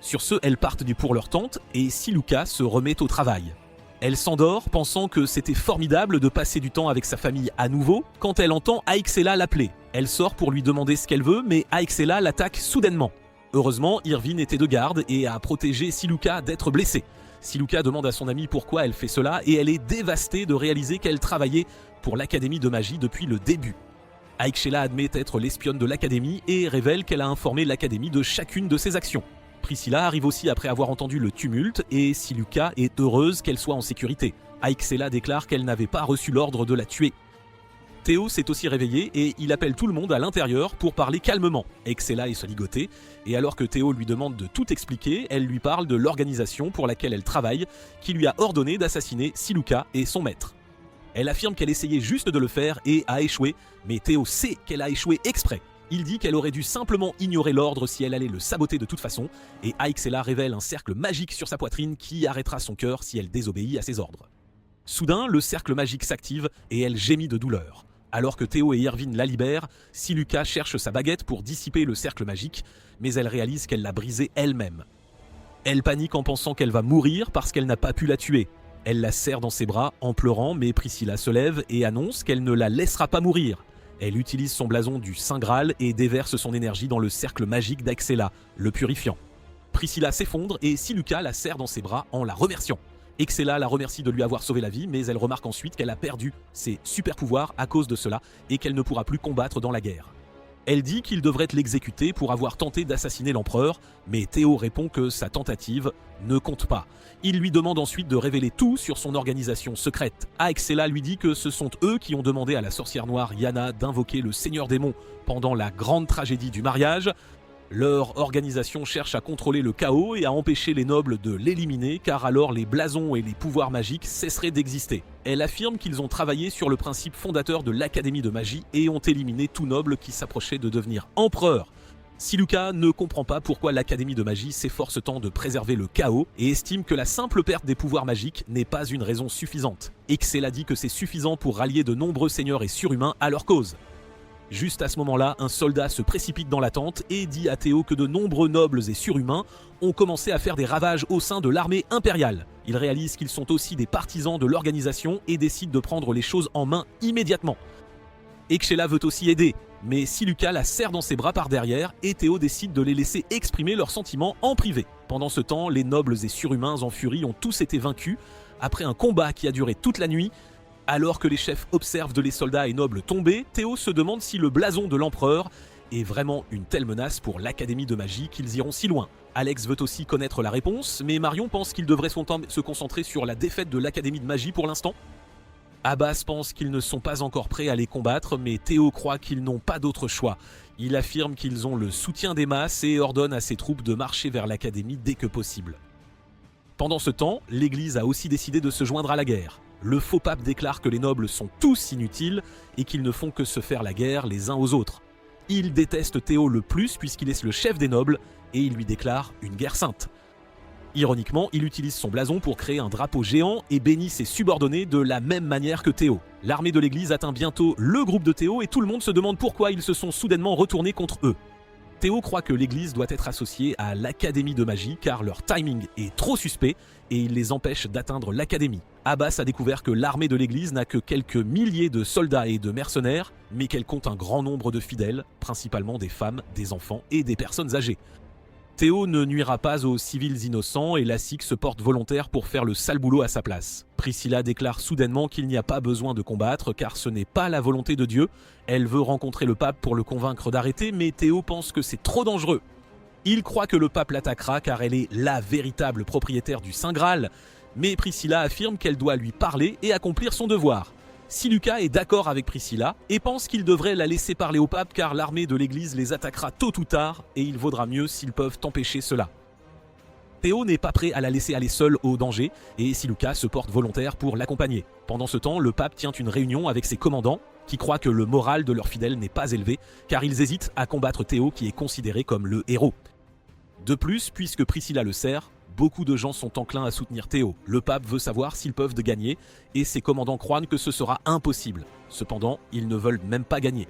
Sur ce, elles partent pour leur tente et Siluka se remet au travail. Elle s'endort, pensant que c'était formidable de passer du temps avec sa famille à nouveau, quand elle entend Aixella l'appeler. Elle sort pour lui demander ce qu'elle veut, mais Aixella l'attaque soudainement. Heureusement, Irvine était de garde et a protégé Siluka d'être blessée. Siluka demande à son amie pourquoi elle fait cela et elle est dévastée de réaliser qu'elle travaillait pour l'Académie de magie depuis le début. Aixella admet être l'espionne de l'Académie et révèle qu'elle a informé l'Académie de chacune de ses actions. Priscilla arrive aussi après avoir entendu le tumulte et Siluka est heureuse qu'elle soit en sécurité. Aixella déclare qu'elle n'avait pas reçu l'ordre de la tuer. Théo s'est aussi réveillé et il appelle tout le monde à l'intérieur pour parler calmement. Aixella est se ligoter et alors que Théo lui demande de tout expliquer, elle lui parle de l'organisation pour laquelle elle travaille, qui lui a ordonné d'assassiner Siluka et son maître. Elle affirme qu'elle essayait juste de le faire et a échoué, mais Théo sait qu'elle a échoué exprès. Il dit qu'elle aurait dû simplement ignorer l'ordre si elle allait le saboter de toute façon, et Aixella révèle un cercle magique sur sa poitrine qui arrêtera son cœur si elle désobéit à ses ordres. Soudain, le cercle magique s'active et elle gémit de douleur. Alors que Théo et Irvine la libèrent, Siluka cherche sa baguette pour dissiper le cercle magique, mais elle réalise qu'elle l'a brisé elle-même. Elle panique en pensant qu'elle va mourir parce qu'elle n'a pas pu la tuer. Elle la serre dans ses bras en pleurant, mais Priscilla se lève et annonce qu'elle ne la laissera pas mourir. Elle utilise son blason du Saint Graal et déverse son énergie dans le cercle magique d'Aixella, le purifiant. Priscilla s'effondre et Siluka la serre dans ses bras en la remerciant. Aixella la remercie de lui avoir sauvé la vie, mais elle remarque ensuite qu'elle a perdu ses super pouvoirs à cause de cela et qu'elle ne pourra plus combattre dans la guerre. Elle dit qu'il devrait l'exécuter pour avoir tenté d'assassiner l'empereur, mais Théo répond que sa tentative ne compte pas. Il lui demande ensuite de révéler tout sur son organisation secrète. Axella lui dit que ce sont eux qui ont demandé à la sorcière noire Yana d'invoquer le Seigneur Démon pendant la grande tragédie du mariage. Leur organisation cherche à contrôler le chaos et à empêcher les nobles de l'éliminer, car alors les blasons et les pouvoirs magiques cesseraient d'exister. Elle affirme qu'ils ont travaillé sur le principe fondateur de l'Académie de magie et ont éliminé tout noble qui s'approchait de devenir empereur. Siluka ne comprend pas pourquoi l'Académie de magie s'efforce tant de préserver le chaos et estime que la simple perte des pouvoirs magiques n'est pas une raison suffisante. Axella dit que c'est suffisant pour rallier de nombreux seigneurs et surhumains à leur cause. Juste à ce moment-là, un soldat se précipite dans la tente et dit à Théo que de nombreux nobles et surhumains ont commencé à faire des ravages au sein de l'armée impériale. Il réalise qu'ils sont aussi des partisans de l'organisation et décide de prendre les choses en main immédiatement. Axella veut aussi aider, mais Siluka la serre dans ses bras par derrière et Théo décide de les laisser exprimer leurs sentiments en privé. Pendant ce temps, les nobles et surhumains en furie ont tous été vaincus. Après un combat qui a duré toute la nuit, alors que les chefs observent les soldats et nobles tomber, Théo se demande si le blason de l'empereur est vraiment une telle menace pour l'Académie de magie qu'ils iront si loin. Alex veut aussi connaître la réponse, mais Marion pense qu'il devrait se concentrer sur la défaite de l'Académie de magie pour l'instant. Abbas pense qu'ils ne sont pas encore prêts à les combattre, mais Théo croit qu'ils n'ont pas d'autre choix. Il affirme qu'ils ont le soutien des masses et ordonne à ses troupes de marcher vers l'Académie dès que possible. Pendant ce temps, l'Église a aussi décidé de se joindre à la guerre. Le faux pape déclare que les nobles sont tous inutiles et qu'ils ne font que se faire la guerre les uns aux autres. Il déteste Théo le plus puisqu'il est le chef des nobles et il lui déclare une guerre sainte. Ironiquement, il utilise son blason pour créer un drapeau géant et bénit ses subordonnés de la même manière que Théo. L'armée de l'Église atteint bientôt le groupe de Théo et tout le monde se demande pourquoi ils se sont soudainement retournés contre eux. Théo croit que l'Église doit être associée à l'Académie de magie car leur timing est trop suspect et il les empêche d'atteindre l'Académie. Abbas a découvert que l'armée de l'Église n'a que quelques milliers de soldats et de mercenaires, mais qu'elle compte un grand nombre de fidèles, principalement des femmes, des enfants et des personnes âgées. Théo ne nuira pas aux civils innocents et Lassik se porte volontaire pour faire le sale boulot à sa place. Priscilla déclare soudainement qu'il n'y a pas besoin de combattre car ce n'est pas la volonté de Dieu. Elle veut rencontrer le pape pour le convaincre d'arrêter, mais Théo pense que c'est trop dangereux. Il croit que le pape l'attaquera car elle est la véritable propriétaire du Saint Graal, mais Priscilla affirme qu'elle doit lui parler et accomplir son devoir. Siluka est d'accord avec Priscilla et pense qu'il devrait la laisser parler au pape car l'armée de l'église les attaquera tôt ou tard et il vaudra mieux s'ils peuvent empêcher cela. Théo n'est pas prêt à la laisser aller seule au danger et Siluka se porte volontaire pour l'accompagner. Pendant ce temps, le pape tient une réunion avec ses commandants qui croient que le moral de leurs fidèles n'est pas élevé car ils hésitent à combattre Théo qui est considéré comme le héros. De plus, puisque Priscilla le sert, beaucoup de gens sont enclins à soutenir Théo. Le pape veut savoir s'ils peuvent gagner et ses commandants croient que ce sera impossible. Cependant, ils ne veulent même pas gagner.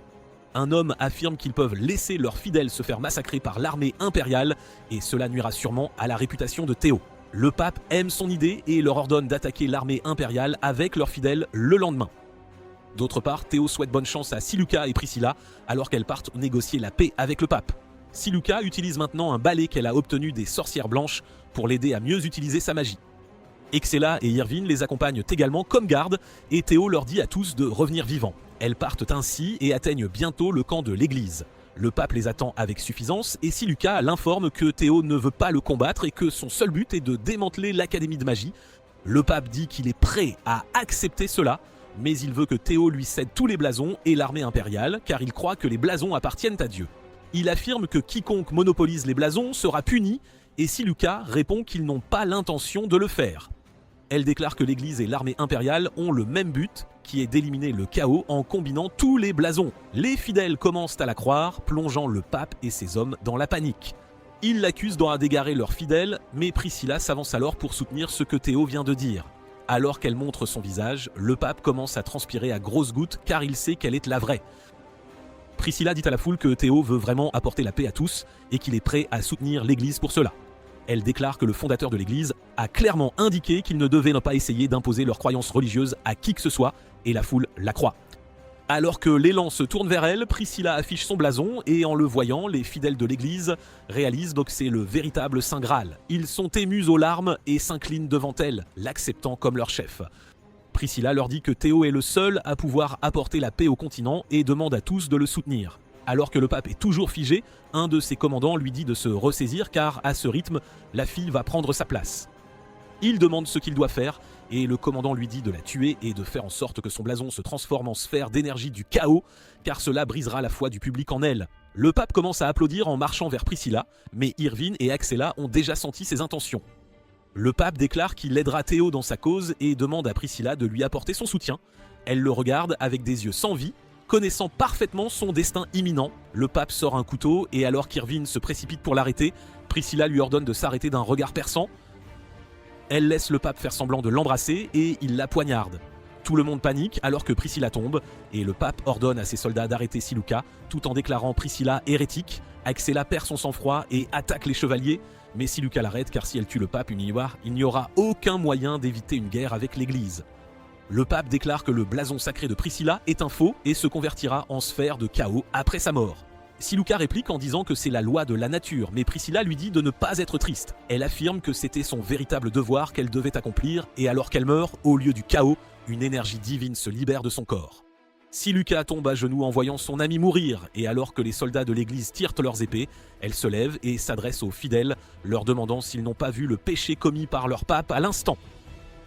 Un homme affirme qu'ils peuvent laisser leurs fidèles se faire massacrer par l'armée impériale et cela nuira sûrement à la réputation de Théo. Le pape aime son idée et leur ordonne d'attaquer l'armée impériale avec leurs fidèles le lendemain. D'autre part, Théo souhaite bonne chance à Siluka et Priscilla alors qu'elles partent négocier la paix avec le pape. Siluka utilise maintenant un balai qu'elle a obtenu des sorcières blanches pour l'aider à mieux utiliser sa magie. Axella et Irvine les accompagnent également comme garde et Théo leur dit à tous de revenir vivants. Elles partent ainsi et atteignent bientôt le camp de l'église. Le pape les attend avec suffisance et Siluka l'informe que Théo ne veut pas le combattre et que son seul but est de démanteler l'Académie de magie. Le pape dit qu'il est prêt à accepter cela, mais il veut que Théo lui cède tous les blasons et l'armée impériale car il croit que les blasons appartiennent à Dieu. Il affirme que quiconque monopolise les blasons sera puni et Siluka répond qu'ils n'ont pas l'intention de le faire. Elle déclare que l'Église et l'armée impériale ont le même but, qui est d'éliminer le chaos en combinant tous les blasons. Les fidèles commencent à la croire, plongeant le pape et ses hommes dans la panique. Ils l'accusent d'avoir égaré leurs fidèles, mais Priscilla s'avance alors pour soutenir ce que Théo vient de dire. Alors qu'elle montre son visage, le pape commence à transpirer à grosses gouttes car il sait qu'elle est la vraie. Priscilla dit à la foule que Théo veut vraiment apporter la paix à tous et qu'il est prêt à soutenir l'Église pour cela. Elle déclare que le fondateur de l'Église a clairement indiqué qu'ils ne devaient pas essayer d'imposer leurs croyances religieuses à qui que ce soit, et la foule la croit. Alors que l'élan se tourne vers elle, Priscilla affiche son blason, et en le voyant, les fidèles de l'Église réalisent donc que c'est le véritable Saint Graal. Ils sont émus aux larmes et s'inclinent devant elle, l'acceptant comme leur chef. Priscilla leur dit que Théo est le seul à pouvoir apporter la paix au continent et demande à tous de le soutenir. Alors que le pape est toujours figé, un de ses commandants lui dit de se ressaisir car à ce rythme, la fille va prendre sa place. Il demande ce qu'il doit faire et le commandant lui dit de la tuer et de faire en sorte que son blason se transforme en sphère d'énergie du chaos car cela brisera la foi du public en elle. Le pape commence à applaudir en marchant vers Priscilla, mais Irvine et Axella ont déjà senti ses intentions. Le pape déclare qu'il aidera Théo dans sa cause et demande à Priscilla de lui apporter son soutien. Elle le regarde avec des yeux sans vie, connaissant parfaitement son destin imminent. Le pape sort un couteau et alors qu'Irvine se précipite pour l'arrêter, Priscilla lui ordonne de s'arrêter d'un regard perçant. Elle laisse le pape faire semblant de l'embrasser et il la poignarde. Tout le monde panique alors que Priscilla tombe et le pape ordonne à ses soldats d'arrêter Siluca tout en déclarant Priscilla hérétique. Axella perd son sang-froid et attaque les chevaliers, mais Siluca l'arrête car si elle tue le pape il n'y aura aucun moyen d'éviter une guerre avec l'église. Le pape déclare que le blason sacré de Priscilla est un faux et se convertira en sphère de chaos après sa mort. Siluca réplique en disant que c'est la loi de la nature, mais Priscilla lui dit de ne pas être triste. Elle affirme que c'était son véritable devoir qu'elle devait accomplir, et alors qu'elle meurt, au lieu du chaos, une énergie divine se libère de son corps. Siluca tombe à genoux en voyant son ami mourir, et alors que les soldats de l'église tirent leurs épées, elle se lève et s'adresse aux fidèles, leur demandant s'ils n'ont pas vu le péché commis par leur pape à l'instant.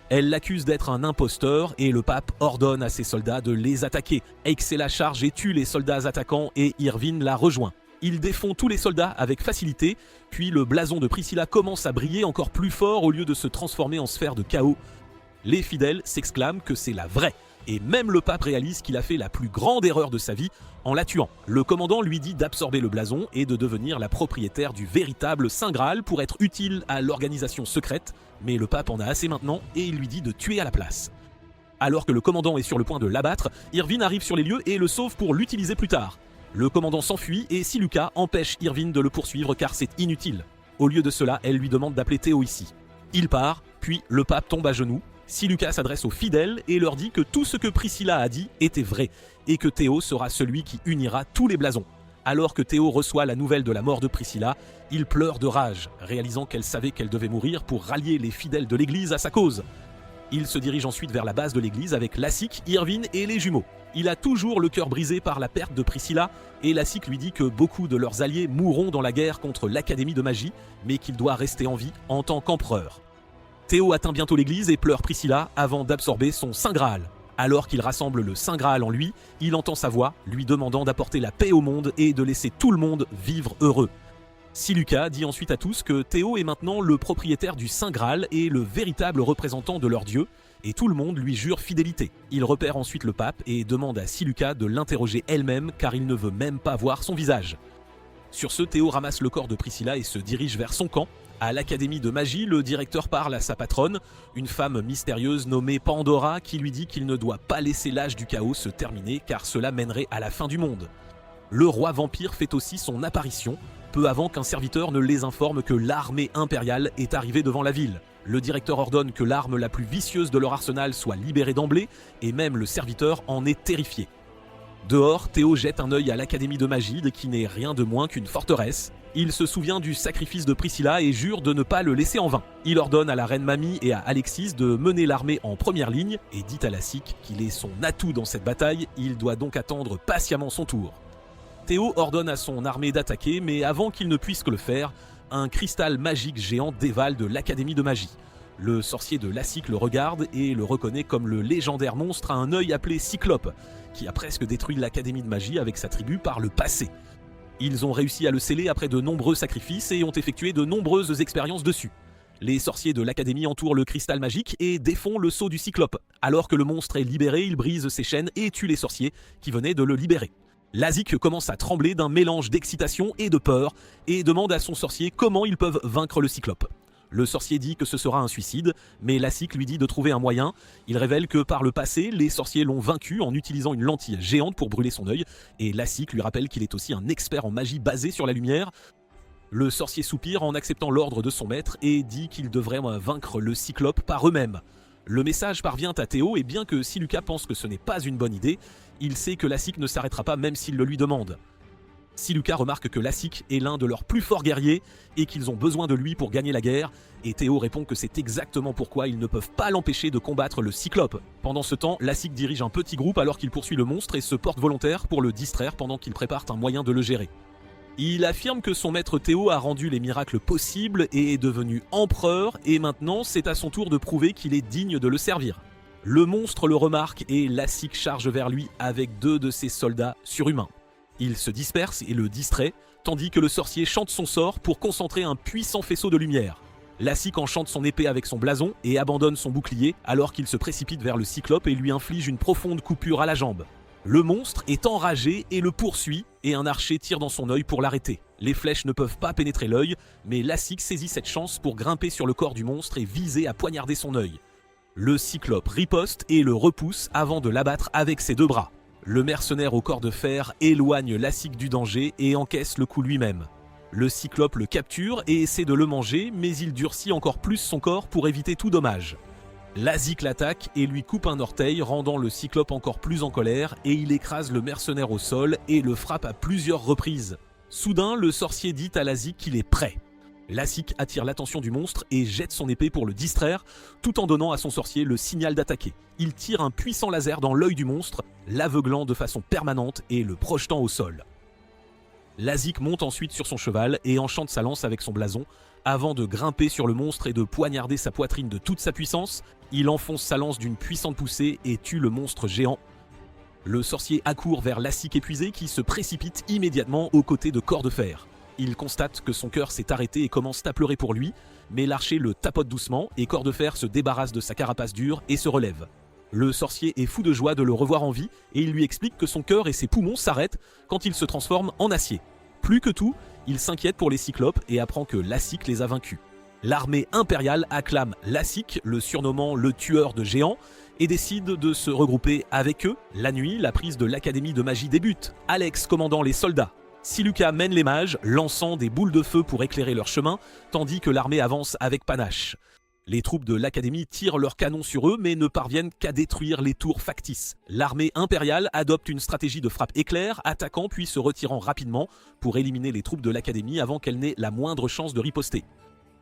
Elle l'accuse d'être un imposteur et le pape ordonne à ses soldats de les attaquer. Axella charge et tue les soldats attaquants et Irvine la rejoint. Il défend tous les soldats avec facilité, puis le blason de Priscilla commence à briller encore plus fort au lieu de se transformer en sphère de chaos. Les fidèles s'exclament que c'est la vraie, et même le pape réalise qu'il a fait la plus grande erreur de sa vie en la tuant. Le commandant lui dit d'absorber le blason et de devenir la propriétaire du véritable Saint Graal pour être utile à l'organisation secrète, mais le pape en a assez maintenant et il lui dit de tuer à la place. Alors que le commandant est sur le point de l'abattre, Irvine arrive sur les lieux et le sauve pour l'utiliser plus tard. Le commandant s'enfuit et Siluca empêche Irvine de le poursuivre car c'est inutile. Au lieu de cela, elle lui demande d'appeler Théo ici. Il part, puis le pape tombe à genoux. Siluca s'adresse aux fidèles et leur dit que tout ce que Priscilla a dit était vrai et que Théo sera celui qui unira tous les blasons. Alors que Théo reçoit la nouvelle de la mort de Priscilla, il pleure de rage, réalisant qu'elle savait qu'elle devait mourir pour rallier les fidèles de l'église à sa cause. Il se dirige ensuite vers la base de l'église avec Lassique, Irvine et les jumeaux. Il a toujours le cœur brisé par la perte de Priscilla et Lassique lui dit que beaucoup de leurs alliés mourront dans la guerre contre l'Académie de magie, mais qu'il doit rester en vie en tant qu'empereur. Théo atteint bientôt l'église et pleure Priscilla avant d'absorber son Saint Graal. Alors qu'il rassemble le Saint Graal en lui, il entend sa voix lui demandant d'apporter la paix au monde et de laisser tout le monde vivre heureux. Siluca dit ensuite à tous que Théo est maintenant le propriétaire du Saint Graal et le véritable représentant de leur dieu, et tout le monde lui jure fidélité. Il repère ensuite le pape et demande à Siluca de l'interroger elle-même car il ne veut même pas voir son visage. Sur ce, Théo ramasse le corps de Priscilla et se dirige vers son camp. À l'Académie de magie, le directeur parle à sa patronne, une femme mystérieuse nommée Pandora, qui lui dit qu'il ne doit pas laisser l'âge du chaos se terminer car cela mènerait à la fin du monde. Le roi vampire fait aussi son apparition, peu avant qu'un serviteur ne les informe que l'armée impériale est arrivée devant la ville. Le directeur ordonne que l'arme la plus vicieuse de leur arsenal soit libérée d'emblée, et même le serviteur en est terrifié. Dehors, Théo jette un œil à l'Académie de magie, qui n'est rien de moins qu'une forteresse. Il se souvient du sacrifice de Priscilla et jure de ne pas le laisser en vain. Il ordonne à la reine Mamie et à Alexis de mener l'armée en première ligne et dit à Lassique qu'il est son atout dans cette bataille, il doit donc attendre patiemment son tour. Théo ordonne à son armée d'attaquer, mais avant qu'il ne puisse que le faire, un cristal magique géant dévale de l'Académie de magie. Le sorcier de Lassique le regarde et le reconnaît comme le légendaire monstre à un œil appelé Cyclope, qui a presque détruit l'Académie de magie avec sa tribu par le passé. Ils ont réussi à le sceller après de nombreux sacrifices et ont effectué de nombreuses expériences dessus. Les sorciers de l'Académie entourent le cristal magique et défont le sceau du Cyclope. Alors que le monstre est libéré, il brise ses chaînes et tue les sorciers qui venaient de le libérer. Lassique commence à trembler d'un mélange d'excitation et de peur et demande à son sorcier comment ils peuvent vaincre le Cyclope. Le sorcier dit que ce sera un suicide, mais Lassique lui dit de trouver un moyen. Il révèle que par le passé, les sorciers l'ont vaincu en utilisant une lentille géante pour brûler son œil, et Lassique lui rappelle qu'il est aussi un expert en magie basée sur la lumière. Le sorcier soupire en acceptant l'ordre de son maître et dit qu'ils devraient vaincre le Cyclope par eux-mêmes. Le message parvient à Théo et bien que Siluca pense que ce n'est pas une bonne idée, il sait que Lassique ne s'arrêtera pas même s'il le lui demande. Siluka remarque que Lassik est l'un de leurs plus forts guerriers et qu'ils ont besoin de lui pour gagner la guerre, et Théo répond que c'est exactement pourquoi ils ne peuvent pas l'empêcher de combattre le Cyclope. Pendant ce temps, Lassik dirige un petit groupe alors qu'il poursuit le monstre et se porte volontaire pour le distraire pendant qu'il prépare un moyen de le gérer. Il affirme que son maître Théo a rendu les miracles possibles et est devenu empereur, et maintenant c'est à son tour de prouver qu'il est digne de le servir. Le monstre le remarque et Lassik charge vers lui avec 2 de ses soldats surhumains. Il se disperse et le distrait, tandis que le sorcier chante son sort pour concentrer un puissant faisceau de lumière. Lassik enchante son épée avec son blason et abandonne son bouclier alors qu'il se précipite vers le Cyclope et lui inflige une profonde coupure à la jambe. Le monstre est enragé et le poursuit, et un archer tire dans son œil pour l'arrêter. Les flèches ne peuvent pas pénétrer l'œil, mais Lassik saisit cette chance pour grimper sur le corps du monstre et viser à poignarder son œil. Le Cyclope riposte et le repousse avant de l'abattre avec ses 2 bras. Le mercenaire au corps de fer éloigne Lassik du danger et encaisse le coup lui-même. Le Cyclope le capture et essaie de le manger, mais il durcit encore plus son corps pour éviter tout dommage. Lassik l'attaque et lui coupe un orteil, rendant le Cyclope encore plus en colère, et il écrase le mercenaire au sol et le frappe à plusieurs reprises. Soudain, le sorcier dit à Lassik qu'il est prêt. Lassik attire l'attention du monstre et jette son épée pour le distraire, tout en donnant à son sorcier le signal d'attaquer. Il tire un puissant laser dans l'œil du monstre, l'aveuglant de façon permanente et le projetant au sol. Lassik monte ensuite sur son cheval et enchante sa lance avec son blason. Avant de grimper sur le monstre et de poignarder sa poitrine de toute sa puissance, il enfonce sa lance d'une puissante poussée et tue le monstre géant. Le sorcier accourt vers Lassik épuisé qui se précipite immédiatement aux côtés de Corps de Fer. Il constate que son cœur s'est arrêté et commence à pleurer pour lui, mais l'archer le tapote doucement et Corps de Fer se débarrasse de sa carapace dure et se relève. Le sorcier est fou de joie de le revoir en vie et il lui explique que son cœur et ses poumons s'arrêtent quand il se transforme en acier. Plus que tout, il s'inquiète pour les Cyclopes et apprend que Lassik les a vaincus. L'armée impériale acclame Lassik, le surnommant le tueur de géants, et décide de se regrouper avec eux. La nuit, la prise de l'Académie de magie débute, Alex commandant les soldats. Siluka mène les mages, lançant des boules de feu pour éclairer leur chemin, tandis que l'armée avance avec panache. Les troupes de l'Académie tirent leurs canons sur eux, mais ne parviennent qu'à détruire les tours factices. L'armée impériale adopte une stratégie de frappe éclair, attaquant puis se retirant rapidement pour éliminer les troupes de l'Académie avant qu'elles n'aient la moindre chance de riposter.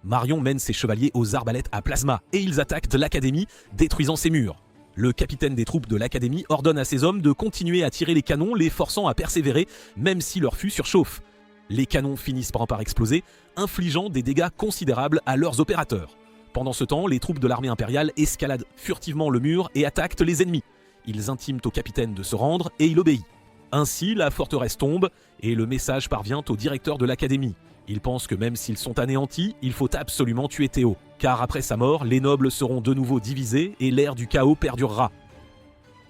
Marion mène ses chevaliers aux arbalètes à plasma, et ils attaquent l'Académie, détruisant ses murs. Le capitaine des troupes de l'Académie ordonne à ses hommes de continuer à tirer les canons, les forçant à persévérer, même si leur fût surchauffe. Les canons finissent par exploser, infligeant des dégâts considérables à leurs opérateurs. Pendant ce temps, les troupes de l'armée impériale escaladent furtivement le mur et attaquent les ennemis. Ils intiment au capitaine de se rendre et il obéit. Ainsi, la forteresse tombe et le message parvient au directeur de l'Académie. Il pense que même s'ils sont anéantis, il faut absolument tuer Théo, car après sa mort, les nobles seront de nouveau divisés et l'ère du chaos perdurera.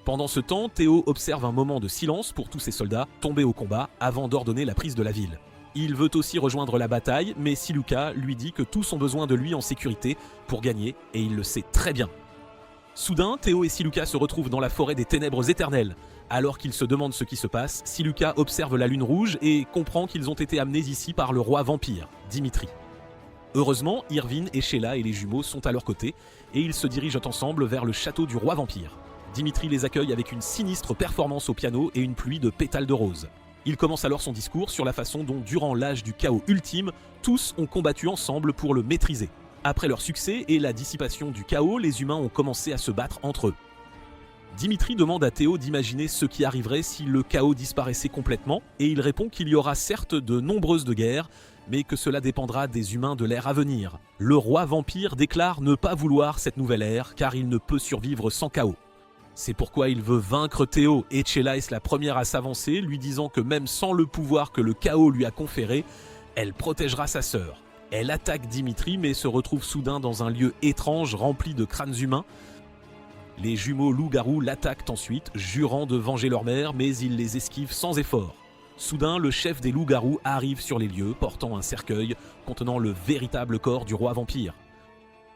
Pendant ce temps, Théo observe un moment de silence pour tous ses soldats tombés au combat avant d'ordonner la prise de la ville. Il veut aussi rejoindre la bataille, mais Siluka lui dit que tous ont besoin de lui en sécurité pour gagner, et il le sait très bien. Soudain, Théo et Siluka se retrouvent dans la forêt des ténèbres éternelles. Alors qu'ils se demandent ce qui se passe, Siluka observe la lune rouge et comprend qu'ils ont été amenés ici par le roi vampire, Dimitri. Heureusement, Irvin et Sheila et les jumeaux sont à leur côté, et ils se dirigent ensemble vers le château du roi vampire. Dimitri les accueille avec une sinistre performance au piano et une pluie de pétales de rose. Il commence alors son discours sur la façon dont, durant l'âge du chaos ultime, tous ont combattu ensemble pour le maîtriser. Après leur succès et la dissipation du chaos, les humains ont commencé à se battre entre eux. Dimitri demande à Théo d'imaginer ce qui arriverait si le chaos disparaissait complètement, et il répond qu'il y aura certes de nombreuses guerres, mais que cela dépendra des humains de l'ère à venir. Le roi vampire déclare ne pas vouloir cette nouvelle ère, car il ne peut survivre sans chaos. C'est pourquoi il veut vaincre Théo, et Sheila est la première à s'avancer, lui disant que même sans le pouvoir que le chaos lui a conféré, elle protégera sa sœur. Elle attaque Dimitri, mais se retrouve soudain dans un lieu étrange rempli de crânes humains. Les jumeaux loups-garous l'attaquent ensuite, jurant de venger leur mère, mais ils les esquivent sans effort. Soudain, le chef des loups-garous arrive sur les lieux, portant un cercueil contenant le véritable corps du roi vampire.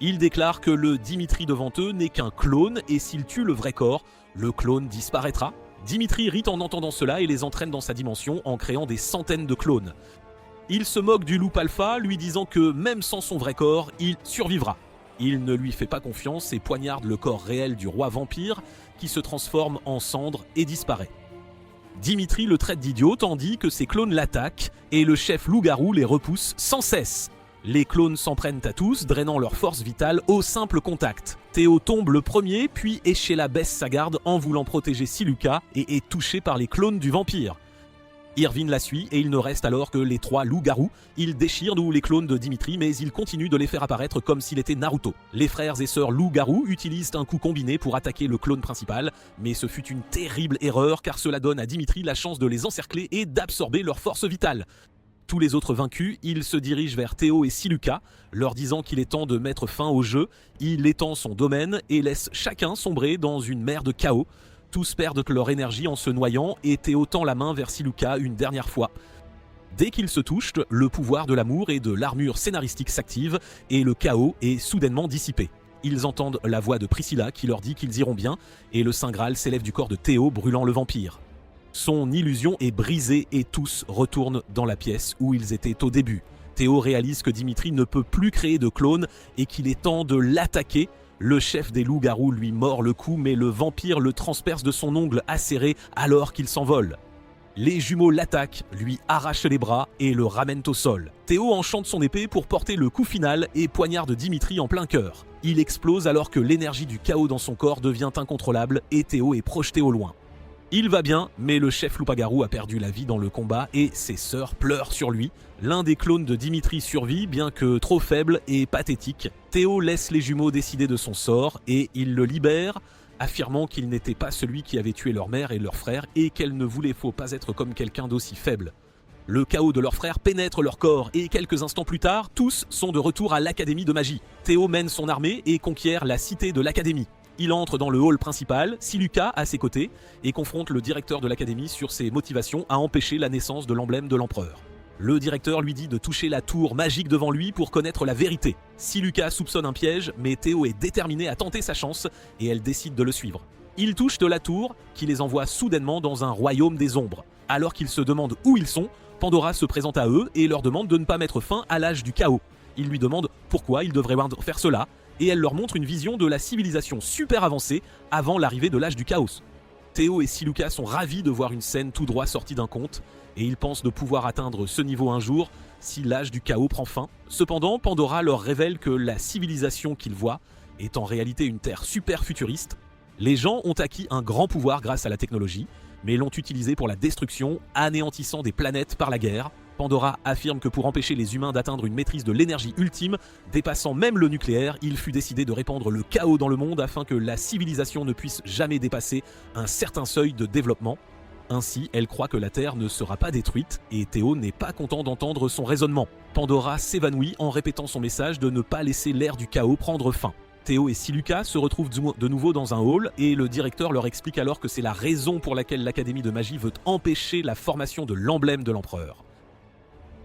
Il déclare que le Dimitri devant eux n'est qu'un clone, et s'il tue le vrai corps, le clone disparaîtra. Dimitri rit en entendant cela et les entraîne dans sa dimension en créant des centaines de clones. Il se moque du loup alpha, lui disant que même sans son vrai corps, il survivra. Il ne lui fait pas confiance et poignarde le corps réel du roi vampire qui se transforme en cendre et disparaît. Dimitri le traite d'idiot tandis que ses clones l'attaquent et le chef loup-garou les repousse sans cesse. Les clones s'en prennent à tous, drainant leur force vitale au simple contact. Théo tombe le premier, puis Eschella baisse sa garde en voulant protéger Siluka et est touché par les clones du vampire. Irvine la suit et il ne reste alors que les 3 loups-garous. Il déchire les clones de Dimitri mais il continue de les faire apparaître comme s'il était Naruto. Les frères et sœurs loups-garous utilisent un coup combiné pour attaquer le clone principal, mais ce fut une terrible erreur car cela donne à Dimitri la chance de les encercler et d'absorber leur force vitale. Tous les autres vaincus, ils se dirigent vers Théo et Siluka, leur disant qu'il est temps de mettre fin au jeu. Il étend son domaine et laisse chacun sombrer dans une mer de chaos. Tous perdent leur énergie en se noyant et Théo tend la main vers Siluka une dernière fois. Dès qu'ils se touchent, le pouvoir de l'amour et de l'armure scénaristique s'active et le chaos est soudainement dissipé. Ils entendent la voix de Priscilla qui leur dit qu'ils iront bien et le Saint Graal s'élève du corps de Théo brûlant le vampire. Son illusion est brisée et tous retournent dans la pièce où ils étaient au début. Théo réalise que Dimitri ne peut plus créer de clones et qu'il est temps de l'attaquer. Le chef des loups-garous lui mord le cou mais le vampire le transperce de son ongle acéré alors qu'il s'envole. Les jumeaux l'attaquent, lui arrachent les bras et le ramènent au sol. Théo enchante son épée pour porter le coup final et poignarde Dimitri en plein cœur. Il explose alors que l'énergie du chaos dans son corps devient incontrôlable et Théo est projeté au loin. Il va bien, mais le chef loup-garou a perdu la vie dans le combat et ses sœurs pleurent sur lui. L'un des clones de Dimitri survit, bien que trop faible et pathétique. Théo laisse les jumeaux décider de son sort et il le libère, affirmant qu'il n'était pas celui qui avait tué leur mère et leur frère et qu'elle ne voulait pas être comme quelqu'un d'aussi faible. Le chaos de leur frère pénètre leur corps et quelques instants plus tard, tous sont de retour à l'Académie de magie. Théo mène son armée et conquiert la cité de l'Académie. Il entre dans le hall principal, Siluka à ses côtés, et confronte le directeur de l'académie sur ses motivations à empêcher la naissance de l'emblème de l'empereur. Le directeur lui dit de toucher la tour magique devant lui pour connaître la vérité. Siluka soupçonne un piège, mais Théo est déterminé à tenter sa chance et elle décide de le suivre. Ils touchent de la tour qui les envoie soudainement dans un royaume des ombres. Alors qu'ils se demandent où ils sont, Pandora se présente à eux et leur demande de ne pas mettre fin à l'âge du chaos. Il lui demande pourquoi ils devraient faire cela, et elle leur montre une vision de la civilisation super avancée avant l'arrivée de l'âge du chaos. Théo et Siluka sont ravis de voir une scène tout droit sortie d'un conte, et ils pensent de pouvoir atteindre ce niveau un jour si l'âge du chaos prend fin. Cependant, Pandora leur révèle que la civilisation qu'ils voient est en réalité une terre super futuriste. Les gens ont acquis un grand pouvoir grâce à la technologie, mais l'ont utilisé pour la destruction, anéantissant des planètes par la guerre. Pandora affirme que pour empêcher les humains d'atteindre une maîtrise de l'énergie ultime, dépassant même le nucléaire, il fut décidé de répandre le chaos dans le monde afin que la civilisation ne puisse jamais dépasser un certain seuil de développement. Ainsi, elle croit que la Terre ne sera pas détruite, et Théo n'est pas content d'entendre son raisonnement. Pandora s'évanouit en répétant son message de ne pas laisser l'ère du chaos prendre fin. Théo et Siluka se retrouvent de nouveau dans un hall et le directeur leur explique alors que c'est la raison pour laquelle l'Académie de magie veut empêcher la formation de l'emblème de l'empereur.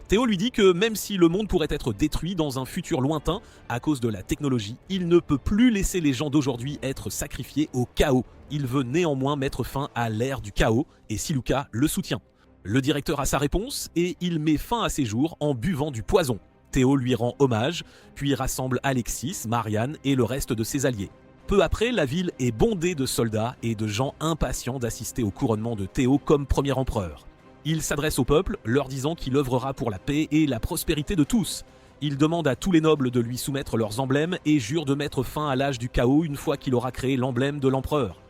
Théo lui dit que même si le monde pourrait être détruit dans un futur lointain à cause de la technologie, il ne peut plus laisser les gens d'aujourd'hui être sacrifiés au chaos. Il veut néanmoins mettre fin à l'ère du chaos et Siluka le soutient. Le directeur a sa réponse et il met fin à ses jours en buvant du poison. Théo lui rend hommage, puis rassemble Alexis, Marianne et le reste de ses alliés. Peu après, la ville est bondée de soldats et de gens impatients d'assister au couronnement de Théo comme premier empereur. Il s'adresse au peuple, leur disant qu'il œuvrera pour la paix et la prospérité de tous. Il demande à tous les nobles de lui soumettre leurs emblèmes et jure de mettre fin à l'âge du chaos une fois qu'il aura créé l'emblème de l'empereur.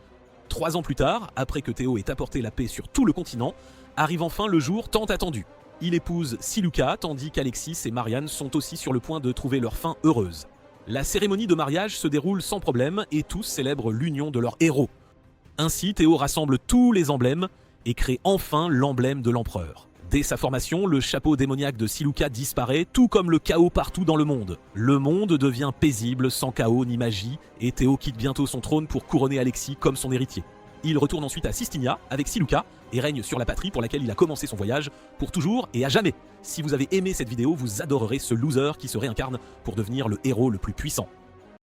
3 ans plus tard, après que Théo ait apporté la paix sur tout le continent, arrive enfin le jour tant attendu. Il épouse Siluka, tandis qu'Alexis et Marianne sont aussi sur le point de trouver leur fin heureuse. La cérémonie de mariage se déroule sans problème et tous célèbrent l'union de leurs héros. Ainsi, Théo rassemble tous les emblèmes et crée enfin l'emblème de l'empereur. Dès sa formation, le chapeau démoniaque de Siluka disparaît, tout comme le chaos partout dans le monde. Le monde devient paisible, sans chaos ni magie, et Théo quitte bientôt son trône pour couronner Alexis comme son héritier. Il retourne ensuite à Sistinia avec Siluka et règne sur la patrie pour laquelle il a commencé son voyage, pour toujours et à jamais. Si vous avez aimé cette vidéo, vous adorerez ce loser qui se réincarne pour devenir le héros le plus puissant.